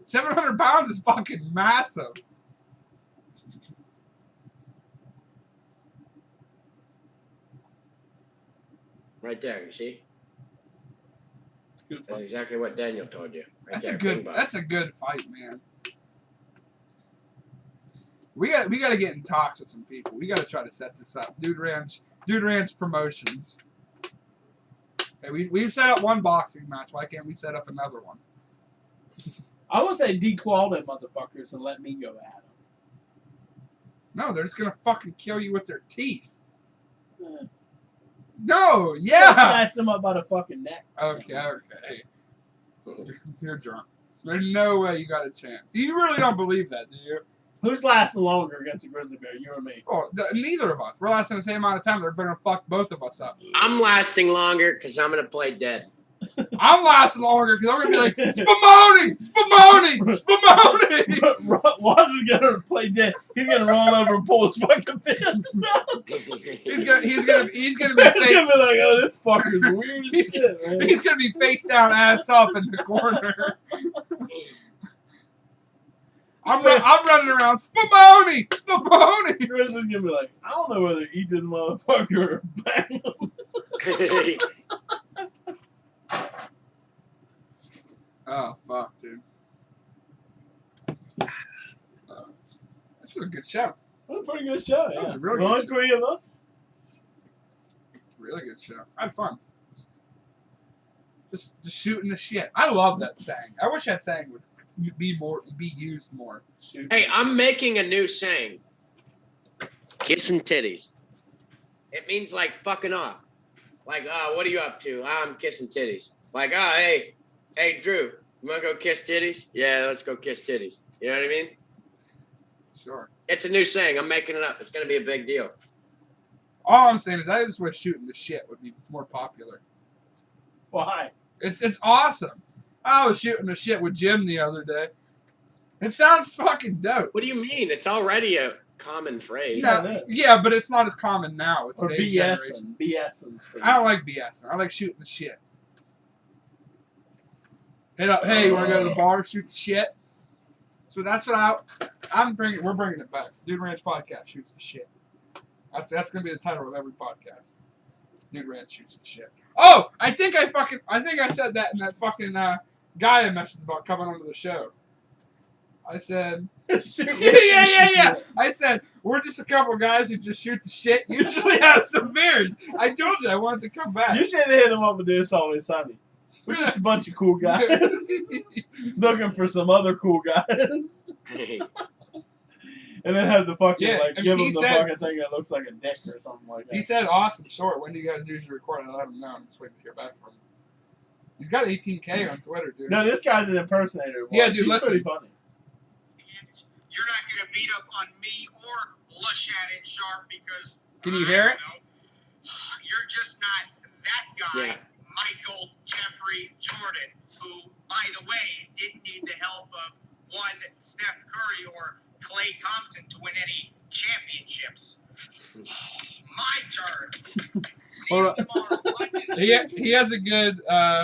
Speaker 1: 700 pounds is fucking massive.
Speaker 2: Right there, you see?
Speaker 3: It's good
Speaker 2: That's
Speaker 3: fight.
Speaker 2: exactly what Daniel told you. Right
Speaker 1: That's
Speaker 2: there,
Speaker 1: a good.
Speaker 2: bing bong.
Speaker 1: That's a good fight, man. We got to get in talks with some people. We got to try to set this up. Dude Ranch Promotions. Okay, we've set up one boxing match. Why can't we set up another one?
Speaker 3: I would say declaw them motherfuckers and let me go at them.
Speaker 1: No, they're just gonna fucking kill you with their teeth.
Speaker 3: Eh.
Speaker 1: No,
Speaker 3: I'll
Speaker 1: yeah.
Speaker 3: slice them up by the fucking neck. or
Speaker 1: Okay. You're drunk. There's no way you got a chance. You really don't believe that, do you?
Speaker 3: Who's lasting longer against a grizzly bear, you or me?
Speaker 1: Oh, neither of us. We're lasting the same amount of time. They're gonna fuck both of us up.
Speaker 2: I'm lasting longer because I'm going to play dead.
Speaker 1: I'm lasting longer because I'm gonna be like Spumoni,
Speaker 3: Waz is gonna play dead. He's gonna roll over and pull his fucking pants down.
Speaker 1: He's gonna be
Speaker 3: He's
Speaker 1: face.
Speaker 3: gonna be like, "Oh, this fucker's weird as shit, man."
Speaker 1: He's gonna be face down, ass up in the corner. I'm running around Spumoni.
Speaker 3: Grizzly's gonna be like, "I don't know whether to eat this motherfucker or bang him."
Speaker 1: Oh fuck, dude. This was a good show.
Speaker 3: What a pretty good show,
Speaker 1: That was
Speaker 3: yeah.
Speaker 1: a really
Speaker 3: Only
Speaker 1: good
Speaker 3: three of us.
Speaker 1: Really good show. I had fun. Just shooting the shit. I love that saying. I wish that saying would be used more.
Speaker 3: Shoot.
Speaker 2: Hey, I'm making a new saying. Kissing titties. It means like fucking off. Like, what are you up to? I'm kissing titties. Like, hey, Drew, you want to go kiss titties? Yeah, let's go kiss titties. You know what I mean?
Speaker 1: Sure.
Speaker 2: It's a new saying. I'm making it up. It's going to be a big deal.
Speaker 1: All I'm saying is I just wish shooting the shit would be more popular.
Speaker 3: Why?
Speaker 1: It's awesome. I was shooting the shit with Jim the other day. It sounds fucking dope.
Speaker 2: What do you mean? It's already a common phrase.
Speaker 1: No, yeah, but it's not as common now. It's
Speaker 3: Or
Speaker 1: today's generation.
Speaker 3: BSing.
Speaker 1: I don't like BSing. I like shooting the shit. Hit up. Hey, you want to go to the bar, shoot the shit? So that's what we're bringing it back. Dude Ranch Podcast shoots the shit. That's gonna be the title of every podcast. Dude Ranch shoots the shit. Oh, I think I said that in that fucking guy I messaged about coming onto the show. I said, yeah. I said, we're just a couple guys who just shoot the shit, usually have some beers. I told you I wanted to come back.
Speaker 3: You should have hit him up and do It's Always Sunny. We're just a bunch of cool guys looking for some other cool guys. And then have the fucking, give him the fucking thing that looks like a dick or something like that.
Speaker 1: He said, awesome, short. When do you guys usually record? I let him know. I'm just waiting to hear back from him. He's got 18K on Twitter, dude.
Speaker 3: No, this guy's an impersonator.
Speaker 1: Yeah, dude,
Speaker 3: He's
Speaker 1: listen.
Speaker 3: pretty funny.
Speaker 4: You're not going to beat up on me or Lushat and Sharp because...
Speaker 1: Can you hear it?
Speaker 4: You're just not that guy,
Speaker 2: Yeah.
Speaker 4: Michael Jeffrey Jordan, who, by the way, didn't need the help of one Steph Curry Curry or Klay Thompson to win any championships. My turn. See you tomorrow.
Speaker 1: He has a good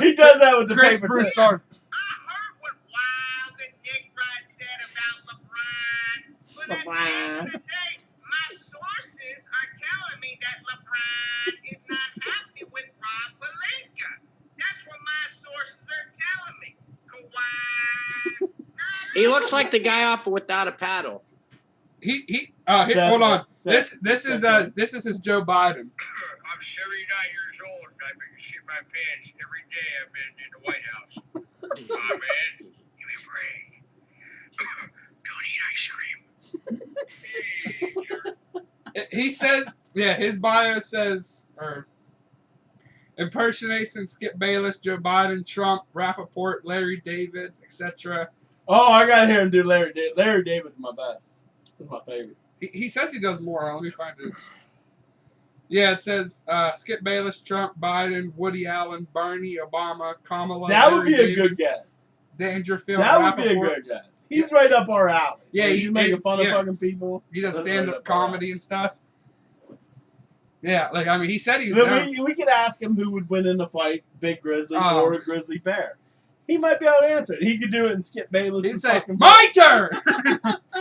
Speaker 3: He does that with the
Speaker 1: Chris
Speaker 3: paper.
Speaker 1: Broussard.
Speaker 4: I heard what Wild and Nick Wright said about LeBron. But at the end of the day, my sources are telling me that LeBron is not happy with Rob Pelinka. That's what my sources are telling me. Kawhi.
Speaker 2: He looks like the guy off of Without a Paddle.
Speaker 1: Hold on. This is his Joe Biden.
Speaker 4: I'm 79 years old and I've been shit my pants every day I've been in the White House. Aw, man, give me a break. Don't eat ice cream.
Speaker 1: He says, his bio says, impersonation, Skip Bayless, Joe Biden, Trump, Rappaport, Larry David, etc.
Speaker 3: Oh, I gotta hear him do Larry David. Larry David's my best. He's my favorite.
Speaker 1: He says he does more. Let me find his. Yeah, it says Skip Bayless, Trump, Biden, Woody Allen, Bernie, Obama, Kamala.
Speaker 3: That would
Speaker 1: Larry
Speaker 3: be a
Speaker 1: David,
Speaker 3: good guess.
Speaker 1: Dangerfield.
Speaker 3: That would be a
Speaker 1: Rappaport.
Speaker 3: good guess. He's right up our alley.
Speaker 1: Yeah,
Speaker 3: he's making fun of
Speaker 1: yeah.
Speaker 3: fucking people.
Speaker 1: He does
Speaker 3: That's
Speaker 1: stand
Speaker 3: right
Speaker 1: up
Speaker 3: up our
Speaker 1: comedy and stuff. Yeah, like I mean, he said he was down.
Speaker 3: We could ask him who would win in the fight, big grizzly
Speaker 1: Oh.
Speaker 3: or a grizzly bear. He might be able to answer it. He could do it in Skip Bayless.
Speaker 1: He'd say, "My turn."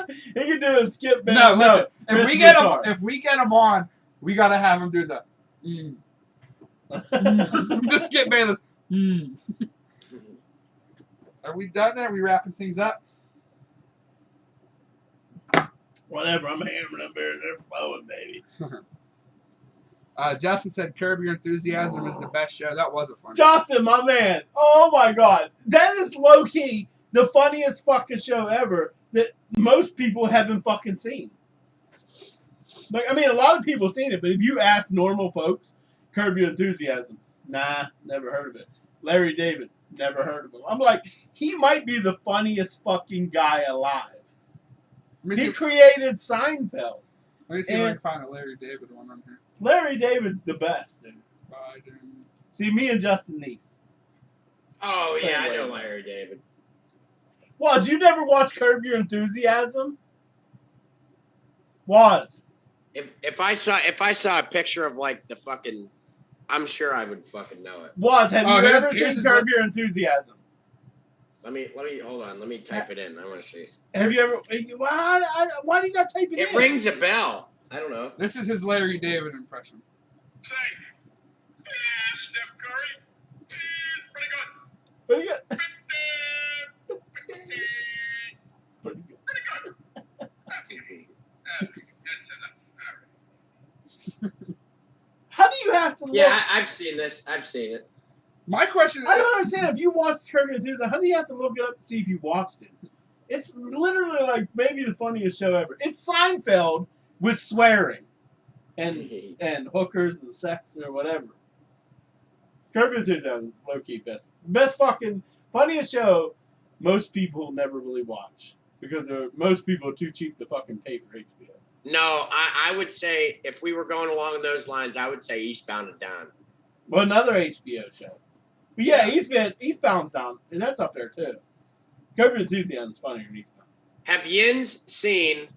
Speaker 3: He could do it in Skip Bayless.
Speaker 1: No, listen.
Speaker 3: Chris
Speaker 1: If we get him on, we gotta have him do the. The Skip Bayless. Are we done there? Are we wrapping things up?
Speaker 3: Whatever. I'm hammering up there. They're flowing, baby.
Speaker 1: Justin said Curb Your Enthusiasm is the best show. That was a fun.
Speaker 3: Justin, my man. Oh my God. That is low key the funniest fucking show ever that most people haven't fucking seen. Like, I mean, a lot of people have seen it, but if you ask normal folks, Curb Your Enthusiasm, nah, never heard of it. Larry David, never heard of him. I'm like, he might be the funniest fucking guy alive. He created Seinfeld.
Speaker 1: Let me see if I can find a Larry David one on here.
Speaker 3: Larry David's the best, dude.
Speaker 1: Biden.
Speaker 3: See, me and Justin Neese.
Speaker 2: Oh,
Speaker 3: Same
Speaker 2: yeah, I
Speaker 3: way.
Speaker 2: know Larry David.
Speaker 3: Waz, you never watched Curb Your Enthusiasm? Waz.
Speaker 2: If I saw a picture of like the fucking, I'm sure I would fucking know it.
Speaker 3: Waz, have you
Speaker 1: here's
Speaker 3: ever seen
Speaker 1: his
Speaker 3: Curb Your Enthusiasm?
Speaker 2: Let me hold on. Let me type it in. I want to see.
Speaker 3: Have you ever? Why do you got to type it in?
Speaker 2: It rings a bell. I don't know.
Speaker 1: This is his Larry David impression.
Speaker 4: Say, yeah, Steph Curry. Pretty good.
Speaker 3: Pretty good.
Speaker 4: Pretty
Speaker 3: Pretty good.
Speaker 4: good. That's enough. All right.
Speaker 3: How do you have to look?
Speaker 2: Yeah, I've seen this. I've seen it.
Speaker 1: My question
Speaker 3: I
Speaker 1: is,
Speaker 3: don't understand. If you watched Curb Your Enthusiasm, how do you have to look it up to see if you watched it? It's literally like maybe the funniest show ever. It's Seinfeld with swearing and hookers and sex or whatever. Curb Your Enthusiasm, low key best fucking funniest show. Most people never really watch because most people are too cheap to fucking pay for HBO.
Speaker 2: No, I would say if we were going along those lines, I would say Eastbound and Down.
Speaker 3: Well, another HBO show. But yeah, Eastbound's down, and that's up there too. Curb Your Enthusiasm's funnier than Eastbound.
Speaker 2: Have Yins seen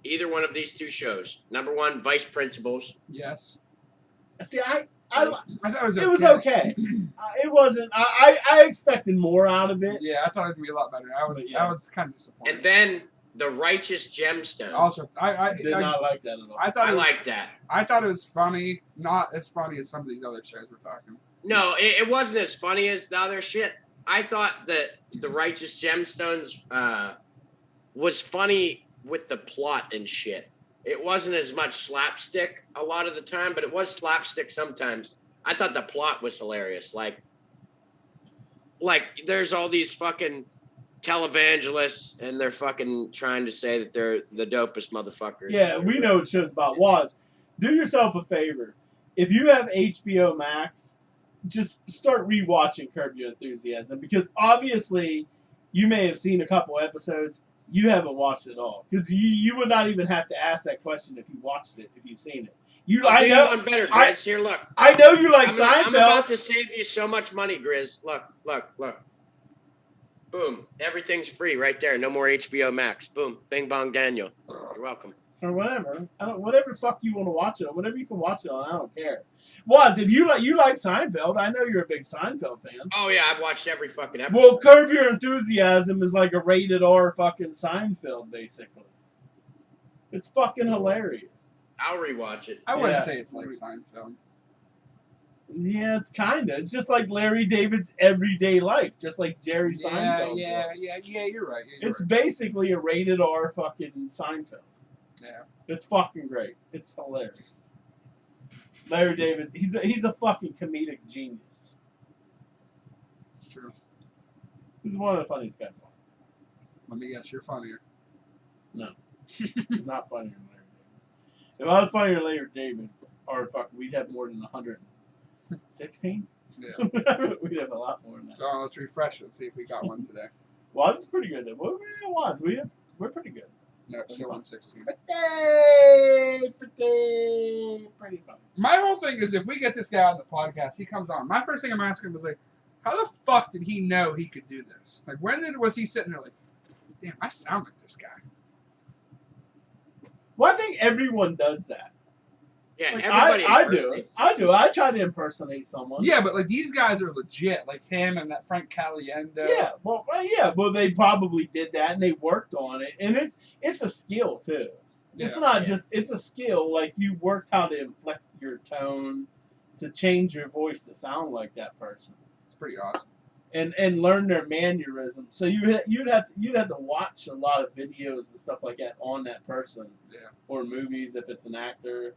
Speaker 2: either one of these two shows? Number one, Vice Principals.
Speaker 1: yes.
Speaker 3: See, I
Speaker 1: thought it was okay.
Speaker 3: it was okay. It wasn't. I expected more out of it.
Speaker 1: Yeah, I thought it was gonna be a lot better. I was kind of disappointed.
Speaker 2: And then The Righteous Gemstone.
Speaker 1: Also, I
Speaker 3: Did not like that at all.
Speaker 1: I thought
Speaker 2: I
Speaker 1: it was,
Speaker 2: like that.
Speaker 1: I thought it was funny, not as funny as some of these other shows we're talking.
Speaker 2: No, it wasn't as funny as the other shit. I thought that The Righteous Gemstones was funny with the plot and shit. It wasn't as much slapstick a lot of the time, but it was slapstick sometimes. I thought the plot was hilarious. Like there's all these fucking televangelists, and they're fucking trying to say that they're the dopest motherfuckers.
Speaker 3: Yeah, we know what show's about. Was do yourself a favor. If you have HBO Max, just start rewatching Curb Your Enthusiasm because obviously you may have seen a couple episodes. You haven't watched it all because you would not even have to ask that question if you watched it, if you've seen it.
Speaker 2: I know. One better, Grizz. Here, look.
Speaker 3: I know you like Seinfeld.
Speaker 2: I'm about to save you so much money, Grizz. Look. Boom. Everything's free right there. No more HBO Max. Boom. Bing bong Daniel. You're welcome.
Speaker 3: Or whatever. Whatever the fuck you want to watch it on. Whatever you can watch it on, I don't care. Was, if you like Seinfeld, I know you're a big Seinfeld fan.
Speaker 2: Oh yeah, I've watched every fucking episode.
Speaker 3: Well, Curb Your Enthusiasm is like a rated R fucking Seinfeld, basically. It's fucking hilarious.
Speaker 2: I'll rewatch it.
Speaker 1: I wouldn't
Speaker 3: Yeah.
Speaker 1: say it's like Seinfeld.
Speaker 3: Yeah, it's kinda. It's just like Larry David's everyday life, just like Jerry Seinfeld's life.
Speaker 1: Yeah, you're right.
Speaker 3: It's basically a rated R fucking Seinfeld.
Speaker 1: Yeah.
Speaker 3: It's fucking great. It's hilarious. Larry David, he's a fucking comedic genius.
Speaker 1: It's true.
Speaker 3: He's one of the funniest guys alive.
Speaker 1: Let me guess, you're funnier.
Speaker 3: No. He's not funnier than Larry David. If I was funnier than Larry David, or fuck, we'd have more than 116?
Speaker 1: Yeah.
Speaker 3: We'd have a lot more than that.
Speaker 1: Oh, let's refresh it and see if we got one today.
Speaker 3: Was is pretty good. Well, it was. We're pretty good.
Speaker 1: No, it's still 116.
Speaker 3: Pretty fun.
Speaker 1: My whole thing is if we get this guy on the podcast, he comes on. My first thing I'm asking him is like, how the fuck did he know he could do this? Like, was he sitting there like, damn, I sound like this guy?
Speaker 3: Well, I think everyone does that.
Speaker 2: Yeah,
Speaker 3: Like,
Speaker 2: everybody.
Speaker 3: I do.
Speaker 2: impersonates.
Speaker 3: I do. I try to impersonate someone.
Speaker 1: Yeah, but like these guys are legit. Like him and that Frank Caliendo.
Speaker 3: Yeah. Well, they probably did that and they worked on it, and it's a skill too. It's
Speaker 1: Yeah.
Speaker 3: not just it's a skill. Like you worked how to inflect your tone, to change your voice to sound like that person,
Speaker 1: It's pretty awesome.
Speaker 3: and learn their mannerisms. So you'd have to watch a lot of videos and stuff like that on that person.
Speaker 1: Yeah.
Speaker 3: Or movies if it's an actor.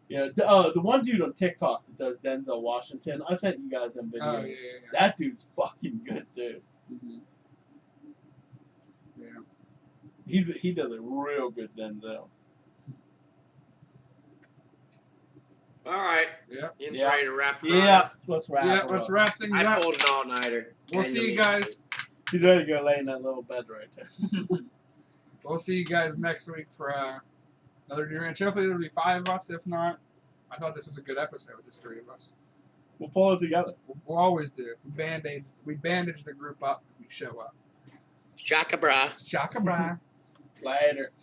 Speaker 3: Yeah, the one dude on TikTok that does Denzel Washington, I sent you guys them videos.
Speaker 1: Oh, yeah.
Speaker 3: That dude's fucking good too.
Speaker 1: Mm-hmm. Yeah.
Speaker 3: He does a real good Denzel.
Speaker 2: All right.
Speaker 1: Yeah.
Speaker 2: Ian's
Speaker 3: Yeah.
Speaker 2: ready to wrap. it
Speaker 3: Yeah,
Speaker 2: up.
Speaker 3: let's wrap.
Speaker 1: Yeah,
Speaker 3: it
Speaker 1: let's
Speaker 3: up.
Speaker 1: wrap things
Speaker 2: I
Speaker 1: up.
Speaker 2: pulled an all-nighter.
Speaker 1: We'll
Speaker 2: Daniel
Speaker 1: see you
Speaker 2: needs
Speaker 1: guys.
Speaker 2: it.
Speaker 3: He's ready to go lay in that little bed right there.
Speaker 1: We'll see you guys next week for another New Ranch. Hopefully there'll be 5 of us. If not, I thought this was a good episode with just 3 of us.
Speaker 3: We'll pull it together.
Speaker 1: We'll always do. We bandage the group up. We show up.
Speaker 2: Shaka bra.
Speaker 1: Shaka bra.
Speaker 3: Later.